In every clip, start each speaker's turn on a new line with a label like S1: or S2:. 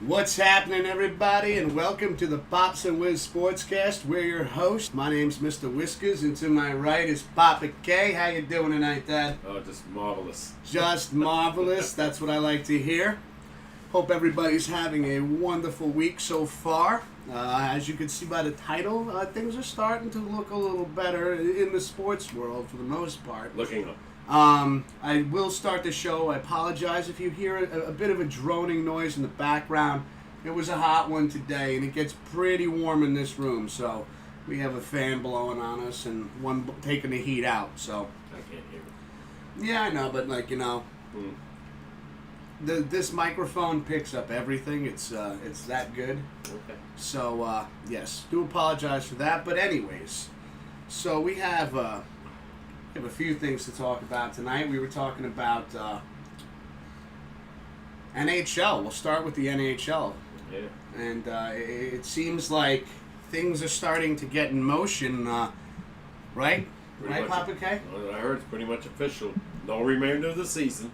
S1: What's happening, everybody, and welcome to the Pops and Wiz SportsCast. We're your host. My name's Mr. Whiskers, and to my right is Papa K. How you doing tonight, Dad?
S2: Oh, just marvelous.
S1: Just marvelous. That's what I like to hear. Hope everybody's having a wonderful week so far. As you can see by the title, things are starting to look a little better in the sports world for the most part.
S2: Looking up.
S1: I will start the show. I apologize if you hear a bit of a droning noise in the background. It was a hot one today, and it gets pretty warm in this room, so we have a fan blowing on us and one taking the heat out. So
S2: I can't hear it.
S1: yeah, I know, but this microphone picks up everything. It's that good.
S2: Okay.
S1: So yes, do apologize for that. But anyways, so we have a few things to talk about tonight. We were talking about NHL. We'll start with the NHL.
S2: Yeah.
S1: And it seems like things are starting to get in motion, right?
S2: Pretty
S1: Right,
S2: much
S1: Papa K?
S2: Well, I heard it's pretty much official. No remainder of the season.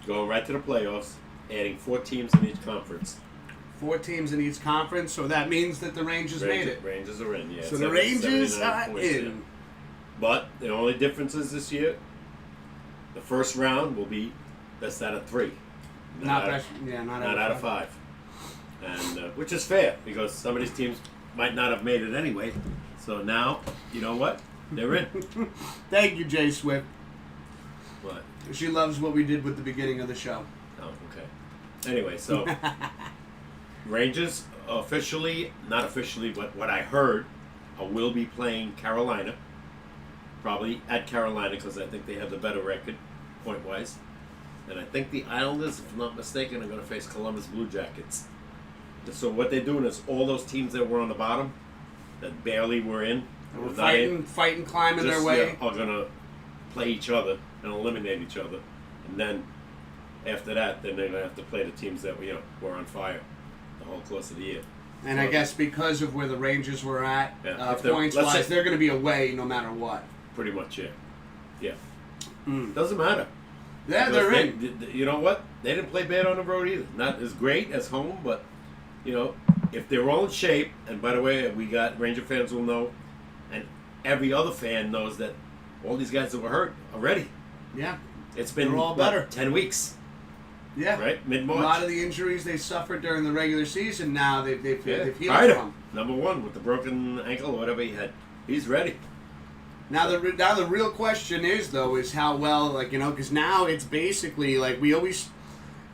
S2: Going right to the playoffs, adding 4 teams in each conference.
S1: 4 teams in each conference, so that means that the Rangers made it.
S2: Rangers are in, yeah.
S1: So the Rangers are
S2: 79 points,
S1: in.
S2: yeah. But the only difference is this year, the first round will be best out of 3.
S1: Not
S2: out of 5. And which is fair, because some of these teams might not have made it anyway. So now, you know what? They're in.
S1: Thank you, Jay Swift.
S2: What?
S1: She loves what we did with the beginning of the show.
S2: Oh, okay. Anyway, so Rangers officially, not officially, but what I heard, will be playing Carolina. Probably at Carolina, because I think they have the better record, point-wise. And I think the Islanders, if I'm not mistaken, are going to face Columbus Blue Jackets. So what they're doing is all those teams that were on the bottom, that barely were in,
S1: We're fighting, climbing their way.
S2: are going to play each other and eliminate each other. And then after that, then they're going to have to play the teams that were on fire the whole course of the year.
S1: And
S2: so,
S1: I guess because of where the Rangers were at,
S2: Yeah,
S1: points-wise, they're going to be away no matter what.
S2: Pretty much, yeah. Yeah.
S1: Mm.
S2: Doesn't matter.
S1: Yeah,
S2: Because
S1: they're in.
S2: You know what? They didn't play bad on the road either. Not as great as home, but, if they're all in shape, and by the way, we got Ranger fans will know, and every other fan knows that all these guys that were hurt are ready.
S1: Yeah.
S2: It's been
S1: They're all better.
S2: 10 weeks,
S1: Yeah.
S2: right? Mid-March.
S1: A lot of the injuries they suffered during the regular season, now they've healed
S2: Ryder,
S1: from.
S2: number 1 with the broken ankle or whatever he had. He's ready.
S1: Now the real question is how well, because now it's basically like we always,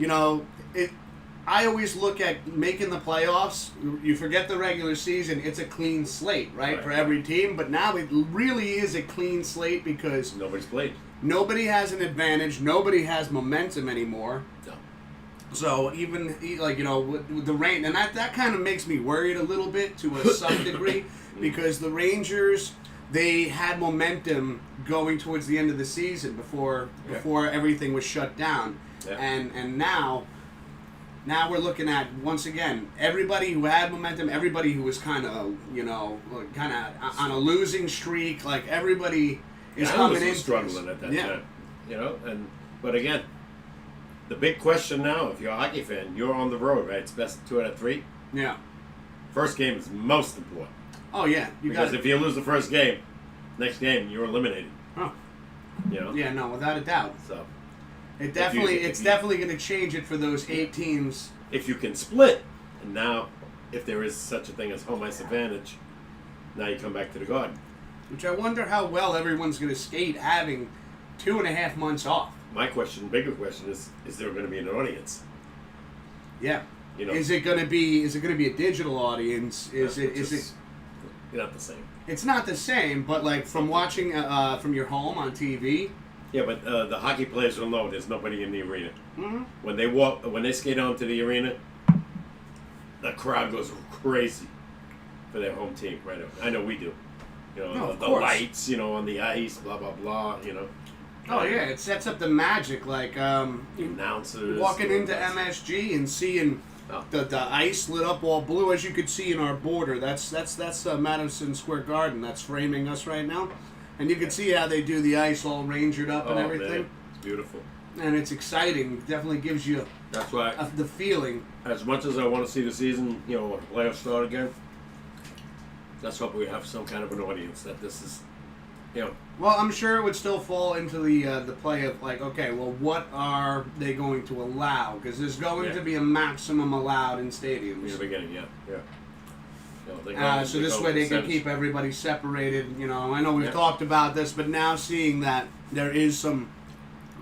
S1: I always look at making the playoffs. You forget the regular season; it's a clean slate, right, for every team. But now it really is a clean slate because
S2: Nobody's played.
S1: nobody has an advantage. Nobody has momentum anymore.
S2: No.
S1: So even with the rain, and that kind of makes me worried a little bit to some degree because the Rangers. They had momentum going towards the end of the season before everything was shut down, and now we're looking at once again everybody who had momentum, everybody who was kind of on a losing streak, like everybody is coming in
S2: struggling at that time, but again, the big question now, if you're a hockey fan, you're on the road, right? It's best 2 out of 3.
S1: Yeah.
S2: First game is most important.
S1: Oh yeah,
S2: because if you lose the first game, next game you're eliminated.
S1: Oh.
S2: Yeah,
S1: no, without a doubt.
S2: So
S1: it's definitely going to change it for those 8 teams.
S2: If you can split, and now if there is such a thing as home ice advantage, now you come back to the Garden.
S1: Which I wonder how well everyone's going to skate having 2.5 months off.
S2: My bigger question is there going to be an audience?
S1: Yeah. Is it going to be a digital audience? Is it
S2: not the same?
S1: It's not the same, but like from watching from your home on TV.
S2: Yeah, but the hockey players will know there's nobody in the arena.
S1: Mm-hmm.
S2: When they skate onto the arena, the crowd goes crazy for their home team. Right? I know we do. The lights, on the ice, blah blah blah.
S1: Oh yeah, it sets up the magic. Like
S2: announcers
S1: walking into MSG and seeing. The ice lit up all blue, as you could see in our border. That's Madison Square Garden. That's framing us right now, and you can see how they do the ice all rangered up and everything.
S2: Man. It's beautiful.
S1: and it's exciting. Definitely gives you
S2: That's why,
S1: the feeling.
S2: as much as I want to see the season, when the playoffs start again, let's hope we have some kind of an audience that this is,
S1: Well, I'm sure it would still fall into the play of like, okay, well, what are they going to allow? Because there's going to be a maximum allowed in stadiums.
S2: in the beginning, yeah.
S1: So this way they can keep everybody separated. I know we've talked about this, but now seeing that there is some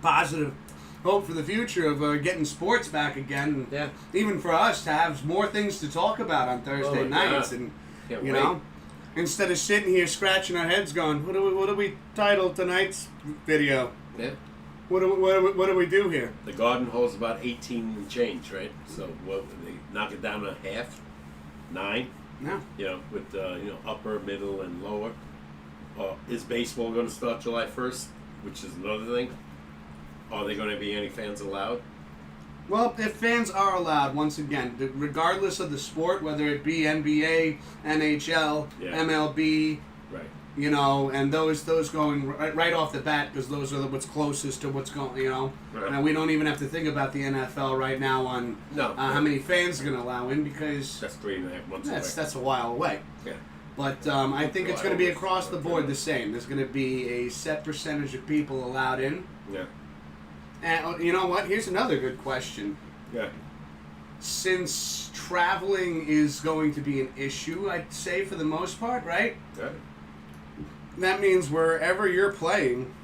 S1: positive hope for the future of getting sports back again.
S2: Yeah.
S1: Even for us to have more things to talk about on Thursday nights, and
S2: Can't
S1: you
S2: wait.
S1: know, instead of sitting here scratching our heads, going, "What do we title tonight's video?
S2: Yeah.
S1: What do we do here?"
S2: The Garden holds about 18 and change, right? So what they knock it down to half, 9.
S1: Yeah.
S2: With upper, middle, and lower. Is baseball going to start July 1st? Which is another thing. Are there going to be any fans allowed?
S1: Well, if fans are allowed, once again, regardless of the sport, whether it be NBA, NHL, MLB,
S2: right?
S1: And those going right off the bat, because those are what's closest to what's going.
S2: Right.
S1: And we don't even have to think about the NFL right now on how many fans are going to allow in, because
S2: that's 3.5 months away.
S1: That's a while away.
S2: Yeah.
S1: But I think it's going to be across the board the same. There's going to be a set percentage of people allowed in.
S2: Yeah.
S1: And you know what? Here's another good question.
S2: Yeah.
S1: Since traveling is going to be an issue, I'd say for the most part, right?
S2: Yeah.
S1: That means wherever you're playing,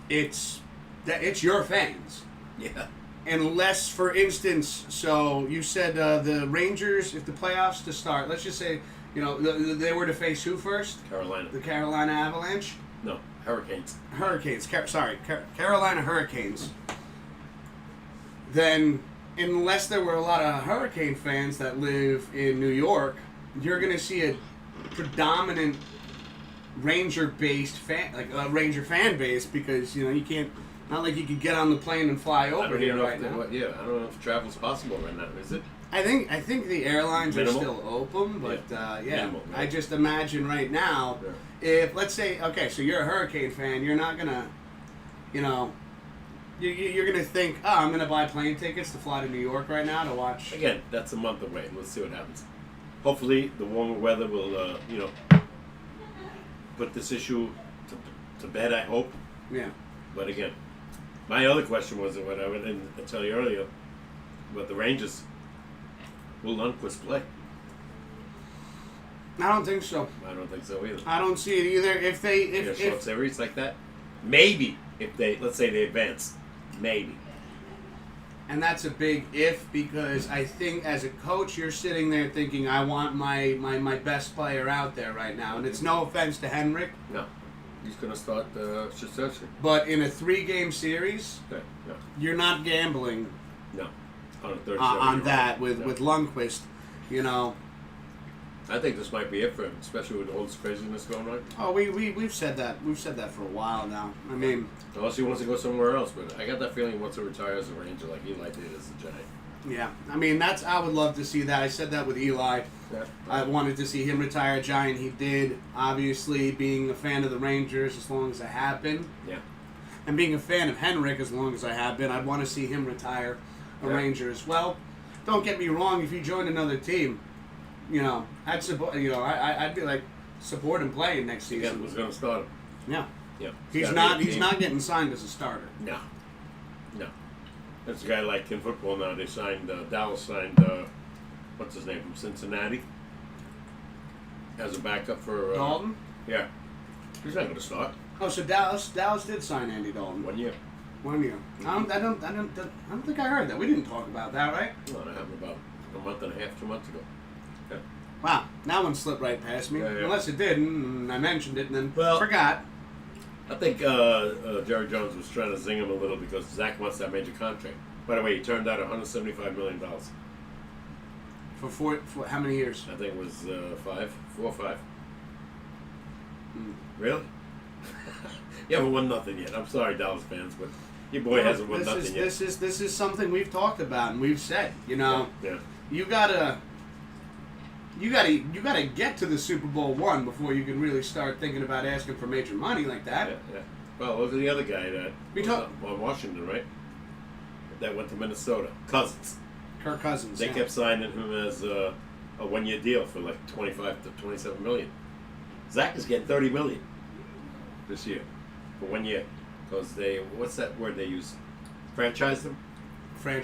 S1: it's your fans.
S2: Yeah.
S1: Unless, for instance, so you said the Rangers, if the playoffs to start, let's just say, they were to face who first?
S2: Carolina.
S1: The Carolina Avalanche?
S2: No, Hurricanes.
S1: Carolina Hurricanes. Then, unless there were a lot of Hurricane fans that live in New York, you're going to see a predominant Ranger-based Ranger fan base, because you can't. Not like you could get on the plane and fly over here right now.
S2: I don't know if travel's possible right now. Is it?
S1: I think the airlines
S2: Minimal?
S1: are still open, but
S2: Minimal.
S1: I just imagine right now, if let's say, okay, so you're a Hurricane fan, you're not gonna, you're gonna think, oh, I'm gonna buy plane tickets to fly to New York right now to watch.
S2: Again, that's a month away. Let's see what happens. Hopefully, the warmer weather will, put this issue to bed. I hope.
S1: Yeah.
S2: But again, my other question was what I didn't tell you earlier, about the Rangers. Will Lundqvist play?
S1: I don't think so.
S2: I don't think so either.
S1: I don't see it either.
S2: If short series like that, maybe if let's say they advance, maybe.
S1: And that's a big if, because I think as a coach, you're sitting there thinking, I want my best player out there right now. And it's no offense to Henrik.
S2: No. He's going to start Shesterkin.
S1: But in a 3-game series, you're not gambling on that with Lundqvist.
S2: I think this might be it for him, especially with all this craziness going on.
S1: Oh, we've said that. We've said that for a while now. I mean,
S2: unless he wants to go somewhere else, but I got that feeling he wants to retire as a Ranger like Eli did as a Giant.
S1: Yeah, I mean I would love to see that. I said that with Eli.
S2: Yeah.
S1: I wanted to see him retire Giant. He did. Obviously, being a fan of the Rangers as long as I have been.
S2: Yeah.
S1: And being a fan of Henrik as long as I have been, I'd want to see him retire a Ranger as well. Don't get me wrong. If he joined another team, I'd support. I'd be like support him playing next season.
S2: Again, who's going to start him?
S1: Yeah.
S2: Yeah.
S1: He's not getting signed as a starter.
S2: No. There's a guy like in football now. They signed Dallas signed what's his name from Cincinnati as a backup for
S1: Dalton.
S2: Yeah. He's not going to start.
S1: Oh, so Dallas did sign Andy Dalton.
S2: 1 year.
S1: 1 year. I don't think I heard that. We didn't talk about that, right?
S2: Well, that happened about a month and a half, 2 months ago. Yeah.
S1: Wow, that one slipped right past me.
S2: Yeah.
S1: Unless it didn't, and I mentioned it and then forgot.
S2: I think Jerry Jones was trying to zing him a little because Zach wants that major contract. By the way, he turned out $175 million.
S1: For how many years?
S2: I think it was 4 or 5.
S1: Mm.
S2: Really? You haven't won nothing yet. I'm sorry, Dallas fans, but your boy hasn't won nothing yet.
S1: This is something we've talked about and we've said.
S2: Yeah.
S1: You gotta get to the Super Bowl 1 before you can really start thinking about asking for major money like that.
S2: Yeah. Well, look at the other guy that
S1: We
S2: was
S1: talk-
S2: on Washington, right? That went to Minnesota. Cousins.
S1: Kirk Cousins.
S2: They
S1: yeah.
S2: kept signing him as a 1-year deal for like 25 to 27 million. Zach is getting 30 million this year for 1 year because what's that word they use? Franchise them.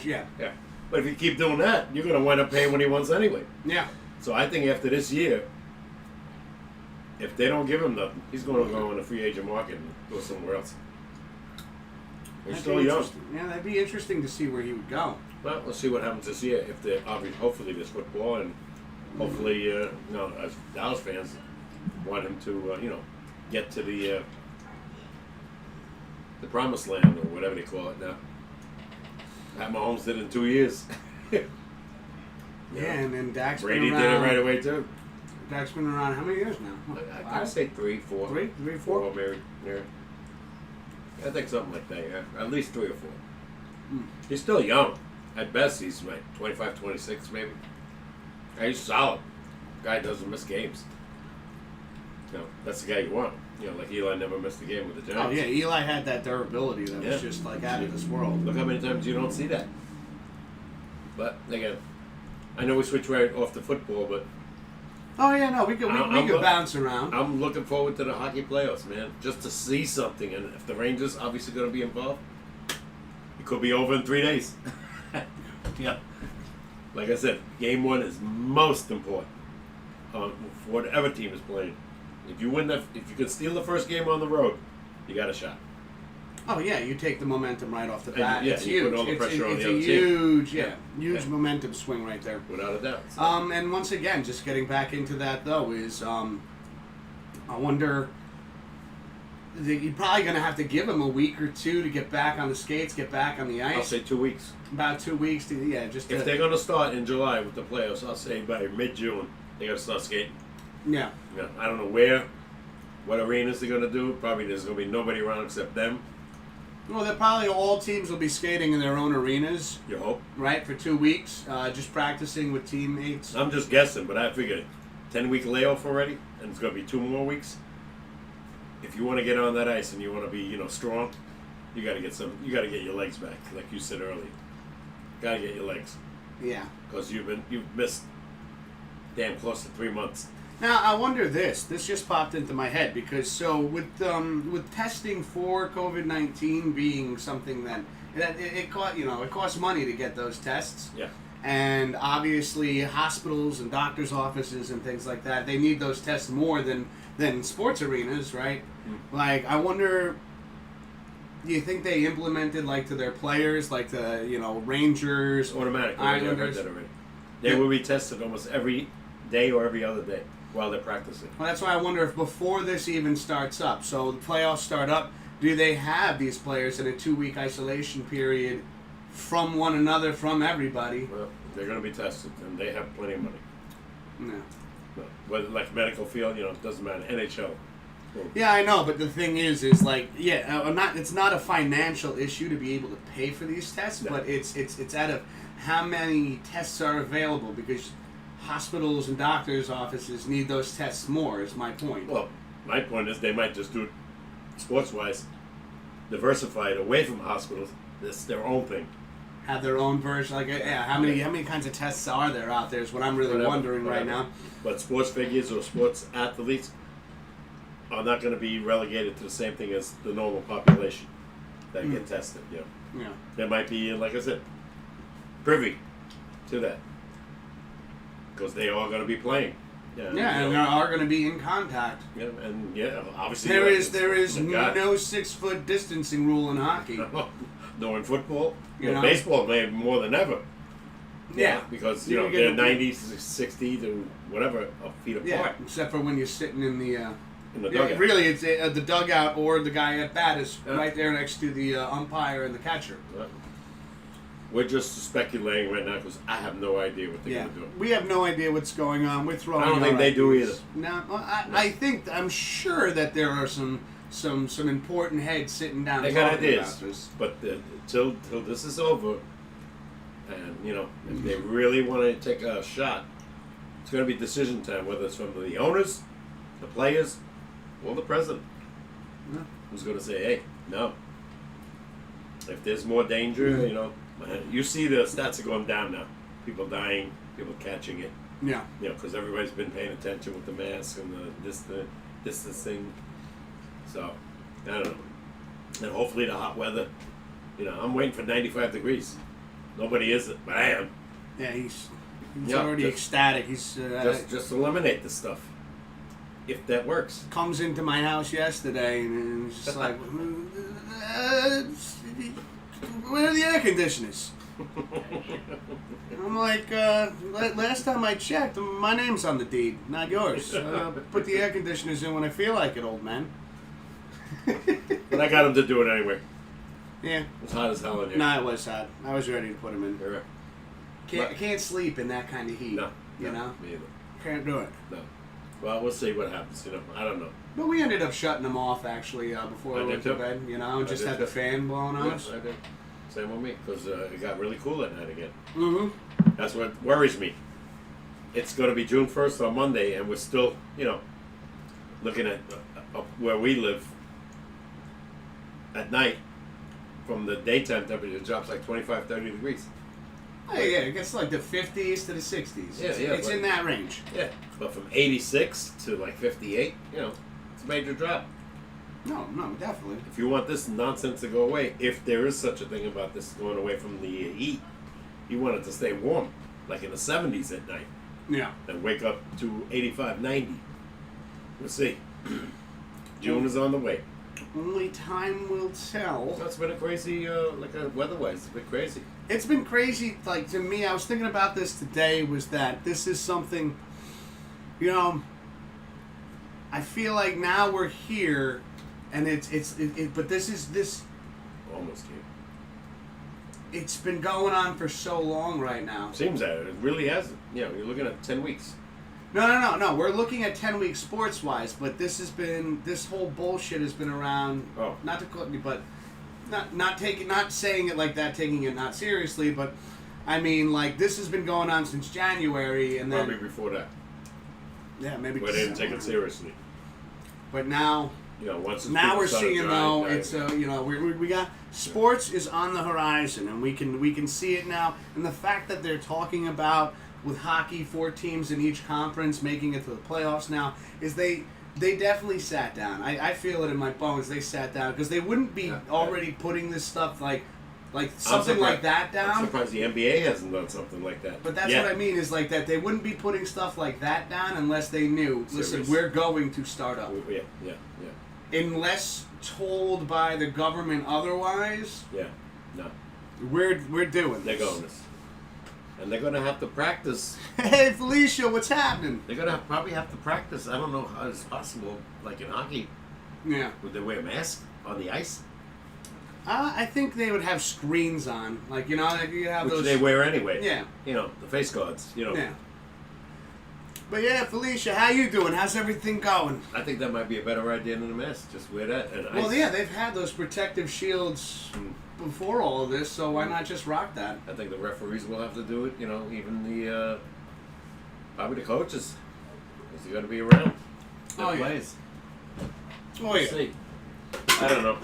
S1: Yeah.
S2: Yeah. But if you keep doing that, you're going to wind up paying what he wants anyway.
S1: Yeah.
S2: So I think after this year, if they don't give him nothing, he's going to go in the free agent market and go somewhere else. He's
S1: That'd
S2: still
S1: be
S2: young.
S1: interesting. Yeah, that'd be interesting to see where he would go.
S2: Well, let's see what happens this year. If they hopefully there's football, and hopefully, as Dallas fans want him to, get to the promised land or whatever they call it now. Pat Mahomes did it in 2 years.
S1: Yeah, and then Dak's
S2: Brady
S1: been
S2: did it
S1: around.
S2: right away too.
S1: Dak's been around how many years now?
S2: I gotta say 3, 4.
S1: Three, four?
S2: 4 maybe. Yeah. I think something like that. Yeah, at least 3 or 4. He's still young. At best, he's like 25, 26 maybe. Yeah, he's solid. Guy doesn't miss games. That's the guy you want. Like Eli never missed a game with the Giants.
S1: Oh yeah, Eli had that durability that was just like out of this world.
S2: Look how many times you don't see that. But again, I know we switch right off to football, but
S1: Oh yeah, no, we could bounce around.
S2: I'm looking forward to the hockey playoffs, man, just to see something. And if the Rangers obviously going to be involved, it could be over in 3 days. Yeah. Like I said, game 1 is most important for whatever team is playing. If you can steal the first game on the road, you got a shot.
S1: Oh yeah, you take the momentum right off the bat.
S2: Yeah,
S1: it's
S2: you
S1: huge.
S2: put all the pressure on
S1: it's
S2: the
S1: a
S2: other team.
S1: huge momentum swing right there.
S2: Without a doubt. So.
S1: And once again, just getting back into that though is, I wonder. You're probably going to have to give him a week or two to get back on the skates, get back on the ice.
S2: I'll say 2 weeks.
S1: About 2 weeks to
S2: If they're going to start in July with the playoffs, I'll say by mid-June they got to start skating.
S1: Yeah.
S2: I don't know what arenas they're going to do. Probably there's going to be nobody around except them.
S1: Well, they're probably all teams will be skating in their own arenas.
S2: You hope.
S1: Right, for 2 weeks, just practicing with teammates.
S2: I'm just guessing, but I figured 10-week layoff already, and it's going to be 2 more weeks. If you want to get on that ice and you want to be, strong, you got to get your legs back, like you said earlier. Got to get your legs.
S1: Yeah.
S2: Because you've missed damn close to 3 months.
S1: Now I wonder this just popped into my head because with testing for COVID-19 being something that it costs money to get those tests.
S2: Yeah.
S1: And obviously hospitals and doctors' offices and things like that, they need those tests more than sports arenas, right? Like, I wonder, do you think they implemented, like, to their players, like the, Rangers,
S2: Automatically.
S1: Islanders?
S2: I heard that already. They will be tested almost every day or every other day while they're practicing.
S1: Well, that's why I wonder if before this even starts up, so the playoffs start up, do they have these players in a 2-week isolation period from one another, from everybody?
S2: Well, they're going to be tested, and they have plenty of money.
S1: No.
S2: Whether like medical field, it doesn't matter. NHL.
S1: Yeah, I know, but the thing is like, it's not a financial issue to be able to pay for these tests,
S2: No.
S1: but it's out of how many tests are available because hospitals and doctors' offices need those tests more. Is my point.
S2: Well, my point is they might just do it sports-wise, diversify it away from hospitals. It's their own thing.
S1: Have their own version, like how many kinds of tests are there out there? Is what I'm really wondering right now.
S2: But sports figures or sports athletes are not going to be relegated to the same thing as the normal population that get tested.
S1: Yeah.
S2: They might be, like I said, privy to that because they are going to be playing.
S1: And they are going to be in contact.
S2: Yeah, and obviously
S1: there is no 6 foot distancing rule in hockey.
S2: No, in football.
S1: You
S2: baseball maybe more than ever.
S1: Yeah.
S2: Because they're 90, 60 to whatever feet apart.
S1: Yeah, except for when you're sitting in the
S2: dugout.
S1: really, it's the dugout or the guy at bat is right there next to the umpire and the catcher.
S2: We're just speculating right now because I have no idea what they're going to do.
S1: We have no idea what's going on. We're throwing.
S2: I don't think they do either.
S1: No, I'm sure that there are some important heads sitting down.
S2: They got
S1: talking
S2: ideas,
S1: about this.
S2: but till this is over, and if they really want to take a shot, it's going to be decision time. Whether it's from the owners, the players, or the president.
S1: Yeah.
S2: who's going to say, hey, no. If there's more danger, you know, you see the stats are going down now. People dying, people catching it.
S1: Yeah.
S2: You know, because everybody's been paying attention with the mask and the distancing. So, I don't know. And hopefully the hot weather. You know, I'm waiting for 95 degrees. Nobody is, but I am.
S1: Yeah, he's already ecstatic. He's
S2: just eliminate the stuff. If that works.
S1: Comes into my house yesterday and he's just like, where are the air conditioners? I'm like, last time I checked, my name's on the deed, not yours. Put the air conditioners in when I feel like it, old man.
S2: But I got him to do it anyway.
S1: Yeah.
S2: It's hot as hell in here.
S1: No, it was hot. I was ready to put him in.
S2: Yeah.
S1: Can't sleep in that kind of heat.
S2: No.
S1: You know?
S2: Me either.
S1: Can't do it.
S2: No. Well, we'll see what happens. You know, I don't know.
S1: But we ended up shutting them off actually before we went to bed. You know, just had the fan blowing on us.
S2: I did. Same with me, because it got really cool at night again.
S1: Mm-hmm.
S2: That's what worries me. It's going to be June 1st on Monday, and we're still, you know, looking at where we live at night. From the daytime temperature, it drops like 25, 30 degrees.
S1: Oh, yeah, it gets like the 50s to the 60s. It's in that range.
S2: Yeah, but from 86 to like 58, you know, it's a major drop.
S1: No, definitely.
S2: If you want this nonsense to go away, if there is such a thing about this going away from the heat, you want it to stay warm, like in the 70s at night.
S1: Yeah.
S2: And wake up to 85, 90. We'll see. June is on the way.
S1: Only time will tell.
S2: That's been a crazy, weather-wise, it's been crazy.
S1: It's been crazy, like, to me, I was thinking about this today, was that this is something, you know, I feel like now we're here, and but this is
S2: Almost here.
S1: It's been going on for so long right now.
S2: Seems that it really hasn't. You know, you're looking at 10 weeks.
S1: No. We're looking at 10 weeks sports wise, but this whole bullshit has been around.
S2: Oh.
S1: Not to quote me, but not saying it like that, taking it not seriously, but I mean, like, this has been going on since January, and then
S2: probably before that.
S1: Yeah, maybe.
S2: But they didn't take it seriously.
S1: But now.
S2: You know,
S1: we're seeing though it's you know we got sports is on the horizon, and we can see it now, and the fact that they're talking about with hockey 4 teams in each conference making it to the playoffs now is they definitely sat down. I feel it in my bones. They sat down because they wouldn't be already putting this stuff like something like that down.
S2: I'm surprised the NBA hasn't done something like that.
S1: But that's what I mean is like that they wouldn't be putting stuff like that down unless they knew. Listen, we're going to start up.
S2: Yeah.
S1: Unless told by the government otherwise,
S2: no,
S1: we're doing
S2: they're
S1: this.
S2: going this, and they're going to have to practice.
S1: Hey Felicia, what's happening?
S2: They're going to probably have to practice. I don't know how it's possible, like in hockey.
S1: Yeah.
S2: Would they wear a mask on the ice?
S1: I think they would have screens on, like, you know, like you have
S2: which
S1: those.
S2: They wear anyway.
S1: Yeah.
S2: You know, the face guards. You know.
S1: Yeah. But yeah, Felicia, how you doing? How's everything going?
S2: I think that might be a better idea than a mask. Just wear that and
S1: Well, yeah, they've had those protective shields before all of this, so why not just rock that?
S2: I think the referees will have to do it. You know, even the probably the coaches, because they're going to be around.
S1: Oh,
S2: plays.
S1: Oh
S2: We'll
S1: yeah.
S2: see. I don't know.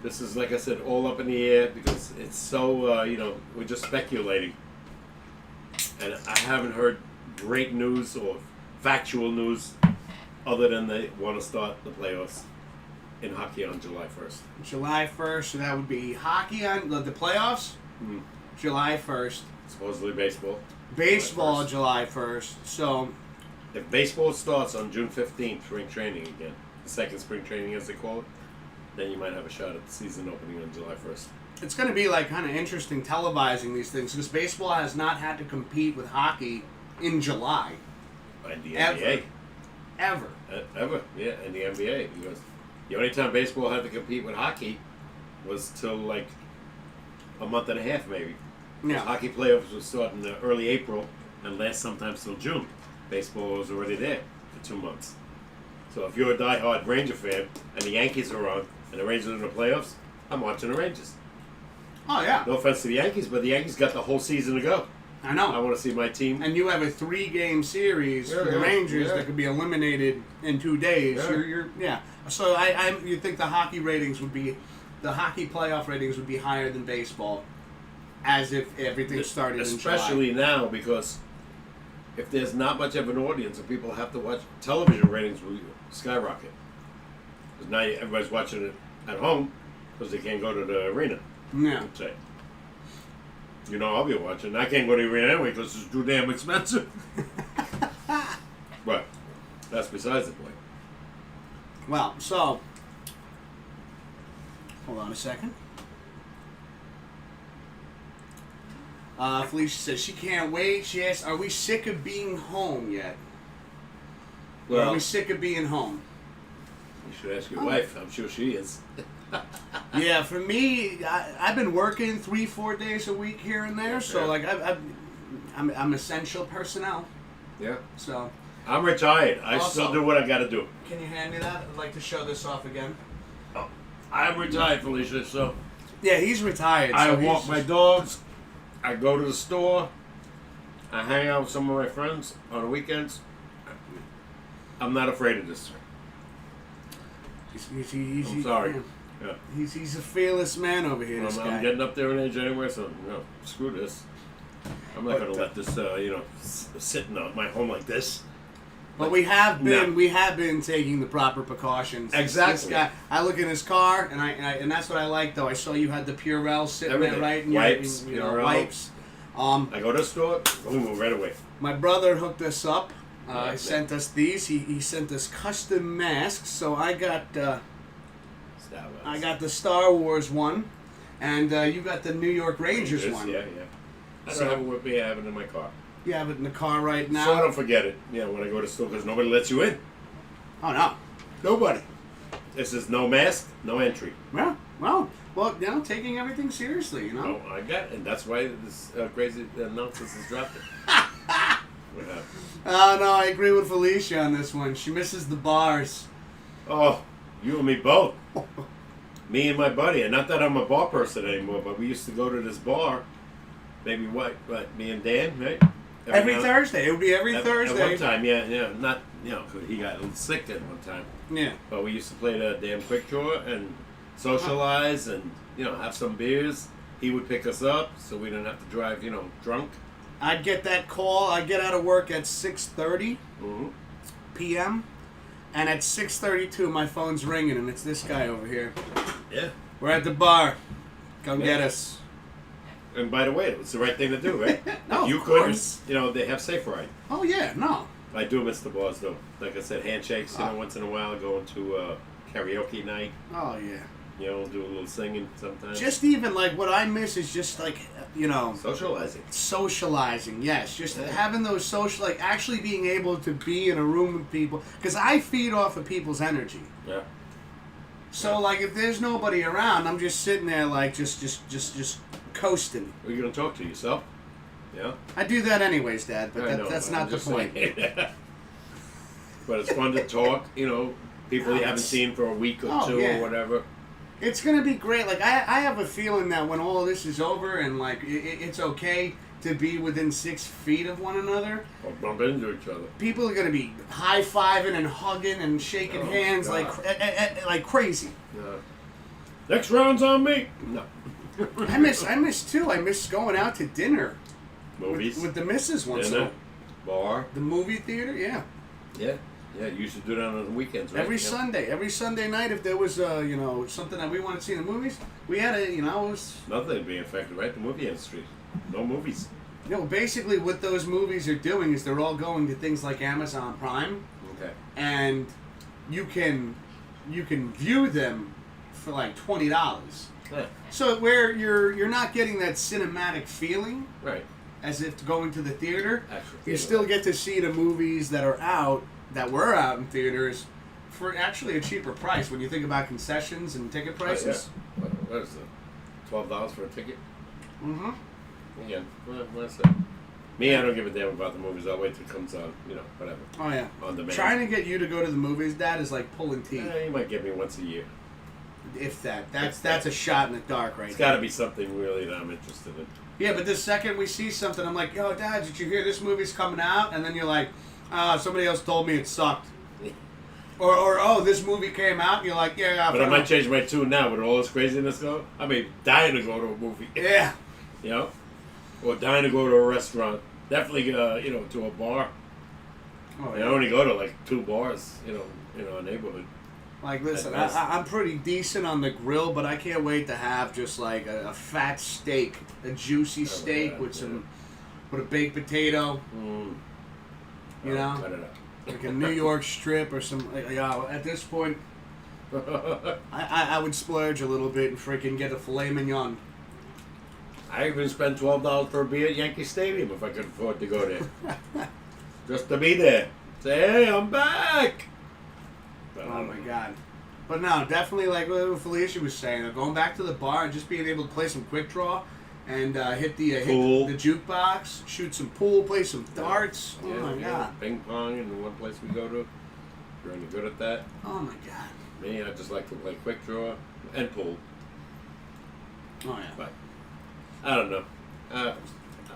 S2: This is, like I said, all up in the air because it's so you know, we're just speculating, and I haven't heard great news or factual news other than they want to start the playoffs in hockey on July 1st.
S1: July 1st, so that would be hockey on the playoffs? July 1st.
S2: Supposedly baseball.
S1: Baseball, July 1st. So,
S2: if baseball starts on June 15th, spring training again, the second spring training as they call it, then you might have a shot at the season opening on July 1st.
S1: It's going to be like kind of interesting televising these things because baseball has not had to compete with hockey in July.
S2: And the
S1: Ever.
S2: NBA.
S1: Ever.
S2: Ever, yeah, and the NBA. Because the only time baseball had to compete with hockey was till like a month and a half maybe.
S1: Yeah.
S2: Hockey playoffs would start in early April and last sometimes till June. Baseball was already there for 2 months. So if you're a diehard Ranger fan and the Yankees are on and the Rangers are in the playoffs, I'm watching the Rangers.
S1: Oh, yeah.
S2: No offense to the Yankees, but the Yankees got the whole season to go.
S1: I know.
S2: I want to see my team.
S1: And you have a 3-game series for the Rangers that could be eliminated in 2 days.
S2: Yeah.
S1: So you think the hockey playoff ratings would be higher than baseball, as if everything started in July.
S2: Especially now, because if there's not much of an audience and people have to watch, television ratings will skyrocket. Because now everybody's watching it at home because they can't go to the arena.
S1: Yeah.
S2: Say. You know, I'll be watching. I can't go to the arena anyway because it's too damn expensive. But that's besides the point.
S1: Well, so hold on a second. Felicia says she can't wait. She asks, "Are we sick of being home yet?
S2: Well,
S1: are we sick of being home?"
S2: You should ask your wife. I'm sure she is.
S1: Yeah, for me, I've been working 3-4 days a week here and there, so like I'm essential personnel.
S2: Yeah.
S1: So
S2: I'm retired. I
S1: Also,
S2: still do what I got to do.
S1: can you hand me that? I'd like to show this off again.
S2: Oh, I'm retired, Felicia. So
S1: Yeah, he's retired.
S2: I
S1: so
S2: walk
S1: he's
S2: my dogs. I go to the store. I hang out with some of my friends on the weekends. I'm not afraid of this. I'm sorry. Yeah.
S1: He's a fearless man over here. This guy.
S2: I'm getting up there in age anyway, so screw this. I'm not going to let this, sit in my home like this.
S1: But we have been taking the proper precautions.
S2: Exactly.
S1: This guy, I look in his car, and that's what I like. Though I saw you had the Purell sitting
S2: Everything.
S1: there, right? And
S2: Wipes,
S1: Purell. Wipes.
S2: I go to the store, boom, right away.
S1: My brother hooked us up.
S2: Yeah,
S1: sent us these. He sent us custom masks. So I got the Star Wars one, and you got the New York Rangers one.
S2: Yeah. I don't have what we have it in my car.
S1: You have it in the car right now.
S2: So I don't forget it. Yeah, when I go to the store, because nobody lets you in.
S1: Oh no, nobody.
S2: This is no mask, no entry.
S1: Well, taking everything seriously, you know.
S2: Oh, I got it, and that's why this crazy nonsense is dropped it.
S1: Oh no, I agree with Felicia on this one. She misses the bars.
S2: Oh, you and me both. Me and my buddy, and not that I'm a bar person anymore, but we used to go to this bar. Maybe what? Me and Dan, right?
S1: Every Thursday. It would be every Thursday.
S2: At one time, yeah. Not, cause he got a little sick at one time.
S1: Yeah.
S2: But we used to play the damn quick draw and socialize and, have some beers. He would pick us up so we didn't have to drive, drunk.
S1: I'd get that call. I'd get out of work at 6:30 p.m. And at 6:32, my phone's ringing, and it's this guy over here.
S2: Yeah.
S1: We're at the bar. Come get us.
S2: And by the way, it's the right thing to do, right?
S1: No,
S2: you
S1: of
S2: couldn't,
S1: course.
S2: they have Safe Ride.
S1: Oh, yeah, no.
S2: I do miss the bars, though. Like I said, handshakes, once in a while, going to karaoke night.
S1: Oh, yeah.
S2: Do a little singing sometimes.
S1: Just even, like, what I miss is just, like,
S2: Socializing.
S1: Socializing, yes. Just having those social, like, actually being able to be in a room with people. Because I feed off of people's energy.
S2: Yeah.
S1: So, like, if there's nobody around, I'm just sitting there, like, just coasting.
S2: Are you going to talk to yourself? Yeah.
S1: I do that anyways, Dad, but that's not the point.
S2: But it's fun to talk, people you haven't seen for a week or two or whatever.
S1: It's going to be great. Like, I have a feeling that when all this is over and, like, it's okay to be within 6 feet of one another.
S2: Or bump into each other.
S1: People are going to be high-fiving and hugging and shaking hands like crazy.
S2: Next round's on me. No.
S1: I miss too. I miss going out to dinner.
S2: Movies.
S1: With the missus once in a
S2: bar.
S1: The movie theater, yeah.
S2: Yeah. Yeah, you used to do that on the weekends, right?
S1: Every Sunday night, if there was, something that we wanted to see in the movies, we had it was...
S2: Nothing being affected, right? The movie industry. No movies.
S1: Basically what those movies are doing is they're all going to things like Amazon Prime.
S2: Okay.
S1: And you can view them for like $20.
S2: Yeah.
S1: So where you're not getting that cinematic feeling.
S2: Right.
S1: As if going to the theater.
S2: Actually,
S1: you still get to see the movies that were out in theaters for actually a cheaper price when you think about concessions and ticket prices.
S2: Oh, yeah. What is it? $12 for a ticket?
S1: Mm-hmm.
S2: Yeah. What's that? Me, I don't give a damn about the movies. I'll wait till it comes out, whatever.
S1: Oh, yeah.
S2: On demand.
S1: Trying to get you to go to the movies, Dad, is like pulling teeth.
S2: You might get me once a year.
S1: If that. That's a shot in the dark right
S2: It's
S1: there.
S2: got to be something really that I'm interested in.
S1: Yeah, but the second we see something, I'm like, yo, Dad, did you hear this movie's coming out? And then you're like, somebody else told me it sucked. Or oh, this movie came out, and you're like, yeah.
S2: But I might change my tune now with all this craziness going. I mean, dying to go to a movie.
S1: Yeah.
S2: You know? Or dying to go to a restaurant. Definitely, to a bar.
S1: Oh,
S2: I only go to like 2 bars, in our neighborhood.
S1: Like, listen,
S2: At best.
S1: I'm pretty decent on the grill, but I can't wait to have just like a fat steak, a juicy steak
S2: yeah,
S1: with with a baked potato. You know?
S2: Cut it up.
S1: Like a New York strip or some. At this point, I would splurge a little bit and freaking get a filet mignon.
S2: I even spend $12 for a beer at Yankee Stadium if I could afford to go there. Just to be there. Say, hey, I'm back. But
S1: Oh my god. But no, definitely like what Felicia was saying, going back to the bar and just being able to play some quick draw and hit the jukebox, shoot some pool, play some darts. Oh my god.
S2: Ping pong in the one place we go to. You're any good at that?
S1: Oh my god.
S2: Me, I just like to play quick draw and pool.
S1: Oh yeah.
S2: But I don't know.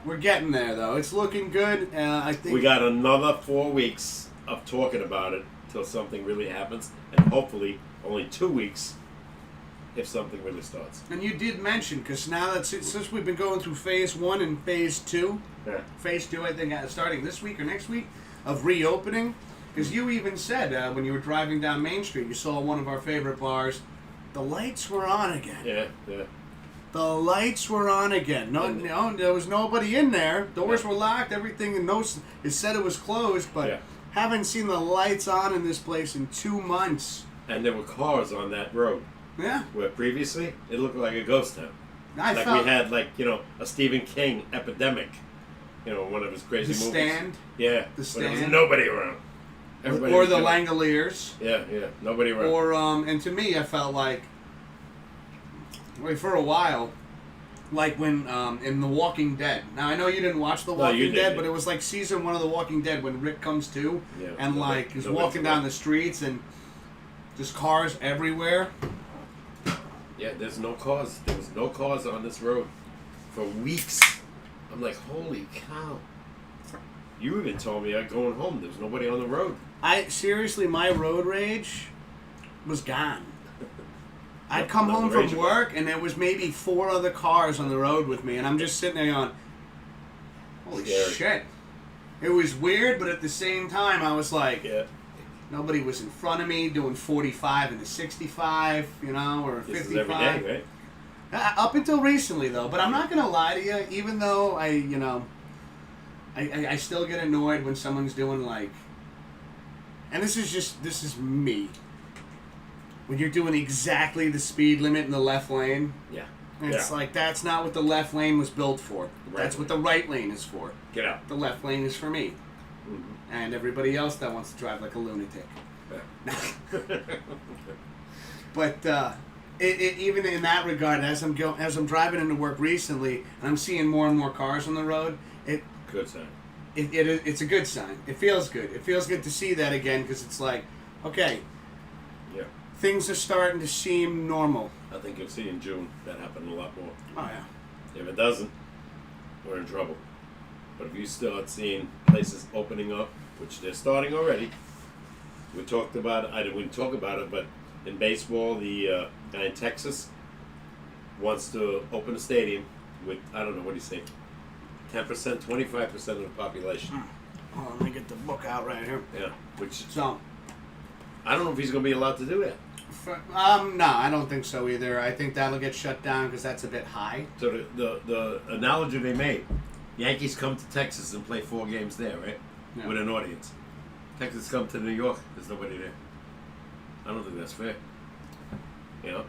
S1: We're getting there though. It's looking good. I think
S2: We got another 4 weeks of talking about it till something really happens, and hopefully only 2 weeks if something really starts.
S1: And you did mention, because now that since we've been going through phase 1 and phase 2,
S2: Yeah.
S1: phase 2 I think starting this week or next week of reopening, because you even said when you were driving down Main Street, you saw one of our favorite bars, the lights were on again.
S2: Yeah.
S1: The lights were on again. No, there was nobody in there. Doors were locked. Everything, and it said it was closed, but haven't seen the lights on in this place in 2 months.
S2: And there were cars on that road.
S1: Yeah.
S2: Where previously it looked like a ghost town. We had a Stephen King epidemic. One of his crazy
S1: The
S2: movies.
S1: Stand.
S2: Yeah.
S1: The
S2: But there was
S1: Stand.
S2: nobody around. Everybody
S1: Or
S2: was
S1: the
S2: doing-
S1: Langoliers.
S2: Yeah. Nobody around.
S1: Or and to me, I felt like for a while, like when in The Walking Dead. Now I know you didn't watch The Walking
S2: you
S1: Dead,
S2: didn't.
S1: but it was like season 1 of The Walking Dead when Rick comes to,
S2: Yeah,
S1: and
S2: nobody-
S1: he's
S2: nobody's
S1: walking down
S2: around.
S1: the streets and just cars everywhere.
S2: Yeah, there's no cars. There was no cars on this road for weeks. I'm like, holy cow. You even told me going home, there was nobody on the road.
S1: Seriously, my road rage was gone. I'd come
S2: Not
S1: home
S2: the
S1: from
S2: rage
S1: work and there was maybe 4 other cars on the road with me, and I'm just sitting there going, holy
S2: Scary.
S1: shit. It was weird, but at the same time, I was like,
S2: Yeah.
S1: nobody was in front of me doing 45 into 65, or
S2: This
S1: 55.
S2: is every day, right?
S1: Up until recently, though. But I'm not going to lie to you, even though I still get annoyed when someone's doing and this is me. When you're doing exactly the speed limit in the left lane,
S2: Yeah.
S1: it's like that's not what the left lane was built for.
S2: Right
S1: That's what the right lane is for.
S2: Get out.
S1: The left lane is for me.
S2: Mhm.
S1: And everybody else that wants to drive like a lunatic. But even in that regard, as I'm driving into work recently, and I'm seeing more and more cars on the road,
S2: Good sign.
S1: it's a good sign. It feels good. It feels good to see that again, because it's like, okay,
S2: Yeah.
S1: things are starting to seem normal.
S2: I think you'll see in June that happen a lot more.
S1: Oh yeah.
S2: If it doesn't, we're in trouble. But if you start seeing places opening up, which they're starting already, we talked about it. I didn't talk about it, but in baseball, the guy in Texas wants to open a stadium with, I don't know, what do you say, 10%, 25% of the population.
S1: Oh, let me get the book out right here.
S2: Yeah, which
S1: So,
S2: I don't know if he's going to be allowed to do that.
S1: no, I don't think so either. I think that'll get shut down because that's a bit high.
S2: So the analogy they made, Yankees come to Texas and play 4 games there, right?
S1: Yeah.
S2: With an audience. Texas come to New York, there's nobody there. I don't think that's fair.
S1: No.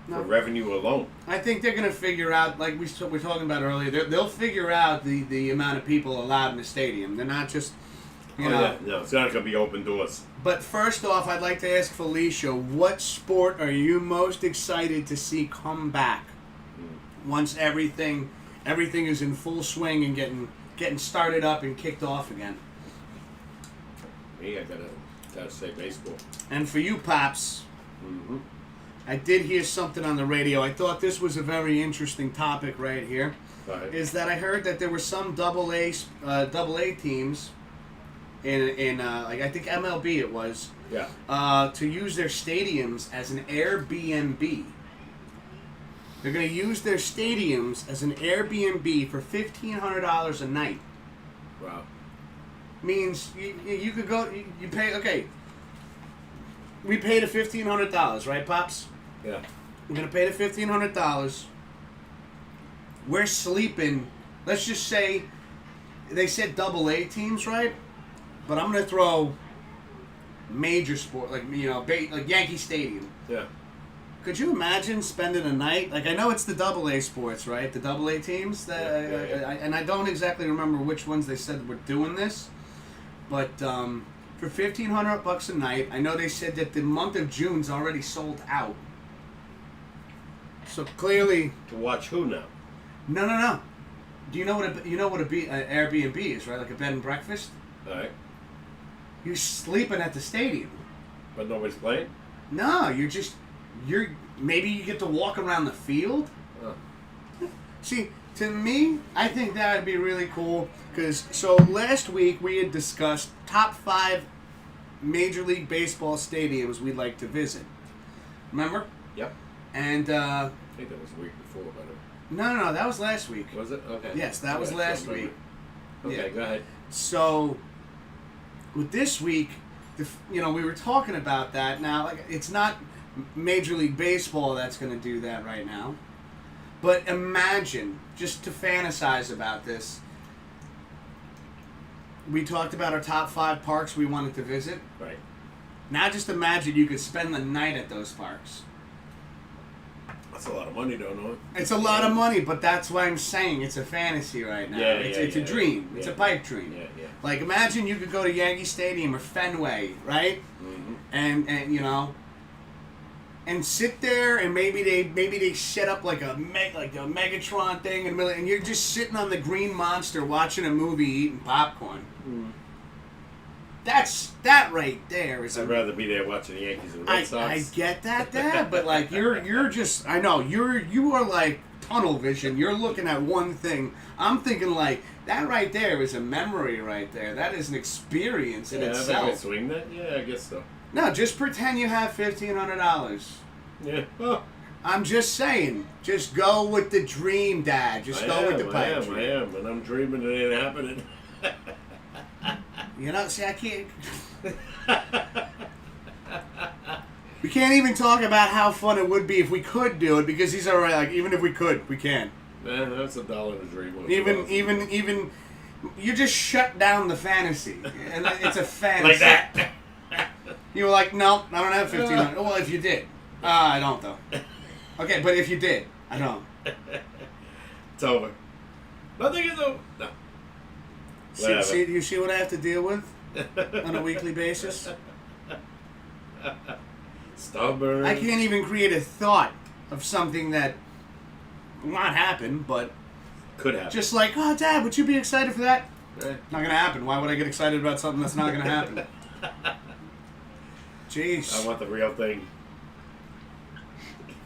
S2: For revenue alone.
S1: I think they're going to figure out, like we were talking about earlier, they'll figure out the amount of people allowed in the stadium. They're not just,
S2: Yeah. No, it's not going to be open doors.
S1: But first off, I'd like to ask Felicia, what sport are you most excited to see come back once everything is in full swing and getting started up and kicked off again?
S2: Me, I gotta say baseball.
S1: And for you, Pops,
S2: Mm-hmm.
S1: I did hear something on the radio. I thought this was a very interesting topic right here.
S2: Right.
S1: Is that I heard that there were some double A teams in like I think MLB it was.
S2: Yeah.
S1: To use their stadiums as an Airbnb. They're going to use their stadiums as an Airbnb for $1,500 a night.
S2: Wow.
S1: Means you could go, you pay, okay. We paid the $1,500, right, Pops?
S2: Yeah.
S1: We're going to pay the $1,500. We're sleeping, let's just say, they said double A teams, right? But I'm going to throw major sport, like, you know, like Yankee Stadium.
S2: Yeah.
S1: Could you imagine spending a night? Like, I know it's the double A sports, right? The double A teams. That,
S2: yeah.
S1: and I don't exactly remember which ones they said were doing this. But for $1,500 a night, I know they said that the month of June's already sold out. So clearly,
S2: To watch who now?
S1: no. Do you know what an Airbnb is, right? Like a bed and breakfast.
S2: All right.
S1: You're sleeping at the stadium.
S2: But nobody's playing?
S1: No, you're maybe you get to walk around the field.
S2: Oh.
S1: See, to me, I think that would be really cool because so last week we had discussed top 5 Major League Baseball stadiums we'd like to visit. Remember?
S2: Yep.
S1: And
S2: I think that was the week before, but
S1: no, that was last week.
S2: was it? Okay.
S1: Yes, that was last week.
S2: Okay,
S1: Yeah.
S2: go ahead.
S1: So with this week, we were talking about that. Now, like, it's not Major League Baseball that's going to do that right now. But imagine, just to fantasize about this, we talked about our top 5 parks we wanted to visit.
S2: Right.
S1: Now just imagine you could spend the night at those parks.
S2: That's a lot of money, don't know.
S1: It's a lot of money, but that's why I'm saying it's a fantasy right now.
S2: Yeah,
S1: it's a dream. It's a pipe dream.
S2: Yeah.
S1: Like, imagine you could go to Yankee Stadium or Fenway, right?
S2: Mm-hmm.
S1: And you know, and sit there, and maybe they set up like a Megatron thing in the middle, and you're just sitting on the Green Monster watching a movie, eating popcorn.
S2: Mm.
S1: That right there is.
S2: I'd rather be there watching the Yankees and the Red Sox.
S1: I get that, Dad, but like you're just, I know you are like tunnel vision. You're looking at one thing. I'm thinking like that right there is a memory right there. That is an experience in
S2: I
S1: itself.
S2: could swing that. Yeah, I guess so.
S1: No, just pretend you have $1,500.
S2: Yeah. Oh.
S1: I'm just saying. Just go with the dream, Dad. Just go with the pipe dream.
S2: I am, and I'm dreaming it ain't happening.
S1: You know, see, I can't. We can't even talk about how fun it would be if we could do it because he's already like, even if we could, we can't.
S2: Man, that's $1 to dream.
S1: Even, you just shut down the fantasy, and it's a fantasy.
S2: Like that.
S1: You were like, no, I don't have $1,500. Well, if you did, I don't though. Okay, but if you did, I don't.
S2: It's over. Nothing is over. No.
S1: See, you see what I have to deal with on a weekly basis?
S2: Stubborn.
S1: I can't even create a thought of something that will not happen, but
S2: could happen.
S1: just like, oh, Dad, would you be excited for that?
S2: Right.
S1: Not gonna happen. Why would I get excited about something that's not gonna happen? Jeez.
S2: I want the real thing.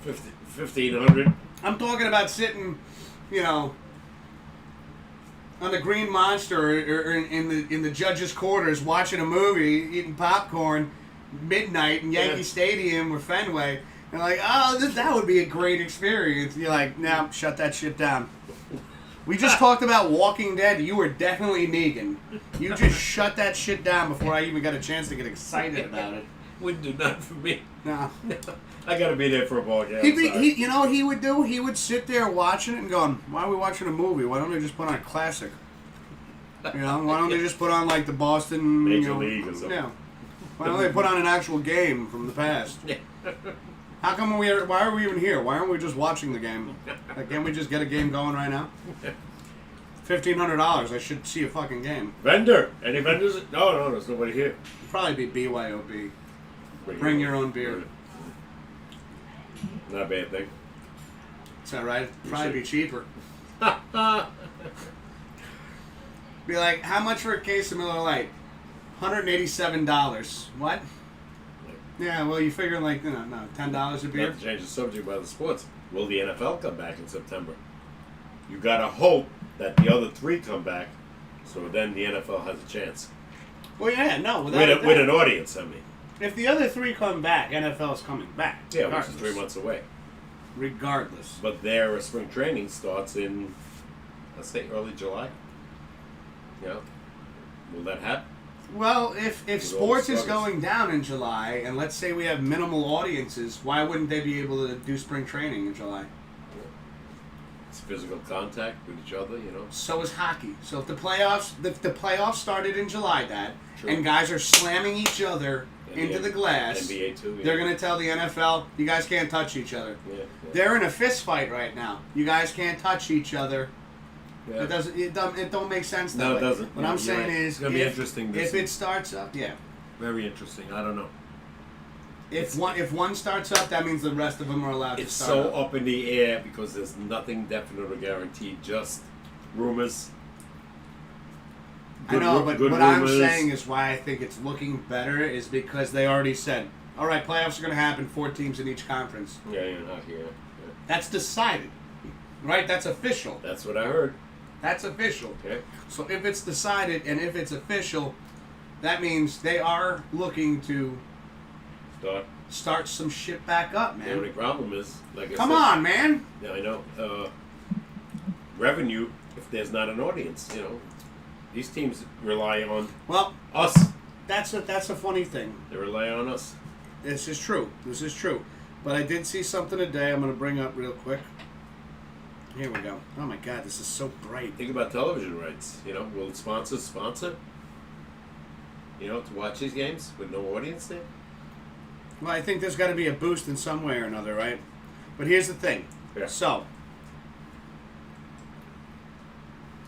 S2: 1,500.
S1: I'm talking about sitting, you know, on the Green Monster or in the judges' quarters watching a movie, eating popcorn, midnight in Yankee Stadium or Fenway, and like, oh, that would be a great experience. You're like, no, shut that shit down. We just talked about Walking Dead. You were definitely Negan. You just shut that shit down before I even got a chance to get excited about it.
S2: Wouldn't do nothing for me.
S1: No.
S2: I gotta be there for a ball game.
S1: You know what he would do? He would sit there watching it and going, why are we watching a movie? Why don't they just put on a classic? You know, why don't they just put on like the Boston
S2: Major League or something?
S1: Yeah. Why don't they put on an actual game from the past? How come why are we even here? Why aren't we just watching the game? Like, can't we just get a game going right now? $1,500. I should see a fucking game.
S2: Vendor. Any vendors? No, there's nobody here.
S1: Probably be BYOB. Bring your own beer.
S2: Not a bad thing.
S1: Is that right? Probably be cheaper. Be like, how much for a case of Miller Lite? $187. What? Yeah, well, you figure like, no, $10 a beer.
S2: Not to change the subject about the sports. Will the NFL come back in September? You gotta hope that the other 3 come back, so then the NFL has a chance.
S1: Well, yeah, no,
S2: With an audience, I mean.
S1: If the other 3 come back, NFL's coming back.
S2: Yeah, which is 3 months away.
S1: Regardless.
S2: But their spring training starts in, let's say, early July. Yeah. Will that happen?
S1: Well, if
S2: With
S1: sports
S2: all the
S1: is going down in July, and let's say we have minimal audiences, why wouldn't they be able to do spring training in July?
S2: It's physical contact with each other,
S1: So is hockey. So if the playoffs started in July, Dad,
S2: True.
S1: and guys are slamming each other into the glass,
S2: NBA too. Yeah.
S1: they're going to tell the NFL, you guys can't touch each other.
S2: Yeah.
S1: They're in a fist fight right now. You guys can't touch each other.
S2: Yeah.
S1: It don't make sense. That
S2: No,
S1: way.
S2: it doesn't.
S1: What I'm saying is,
S2: it's gonna be interesting.
S1: If it starts up, yeah.
S2: Very interesting. I don't know.
S1: If one starts up, that means the rest of them are allowed
S2: It's
S1: to start
S2: so up in the air because there's nothing definite or guaranteed. Just rumors.
S1: I know, but
S2: good
S1: what
S2: rumors.
S1: I'm saying is why I think it's looking better is because they already said, all right, playoffs are going to happen, 4 teams in each conference.
S2: Yeah, you're not here. Yeah.
S1: That's decided, right? That's official.
S2: That's what I heard.
S1: That's official.
S2: Okay.
S1: So if it's decided and if it's official, that means they are looking to start some shit back up, man.
S2: The only problem is, like I said.
S1: Come on, man.
S2: Yeah, I know. Revenue, if there's not an audience, these teams rely on us.
S1: That's a funny thing.
S2: They rely on us.
S1: This is true. But I did see something today I'm going to bring up real quick. Here we go. Oh my God, this is so bright.
S2: Think about television rights. Will sponsors sponsor? To watch these games with no audience there?
S1: Well, I think there's got to be a boost in some way or another, right? But here's the thing.
S2: Yeah.
S1: So,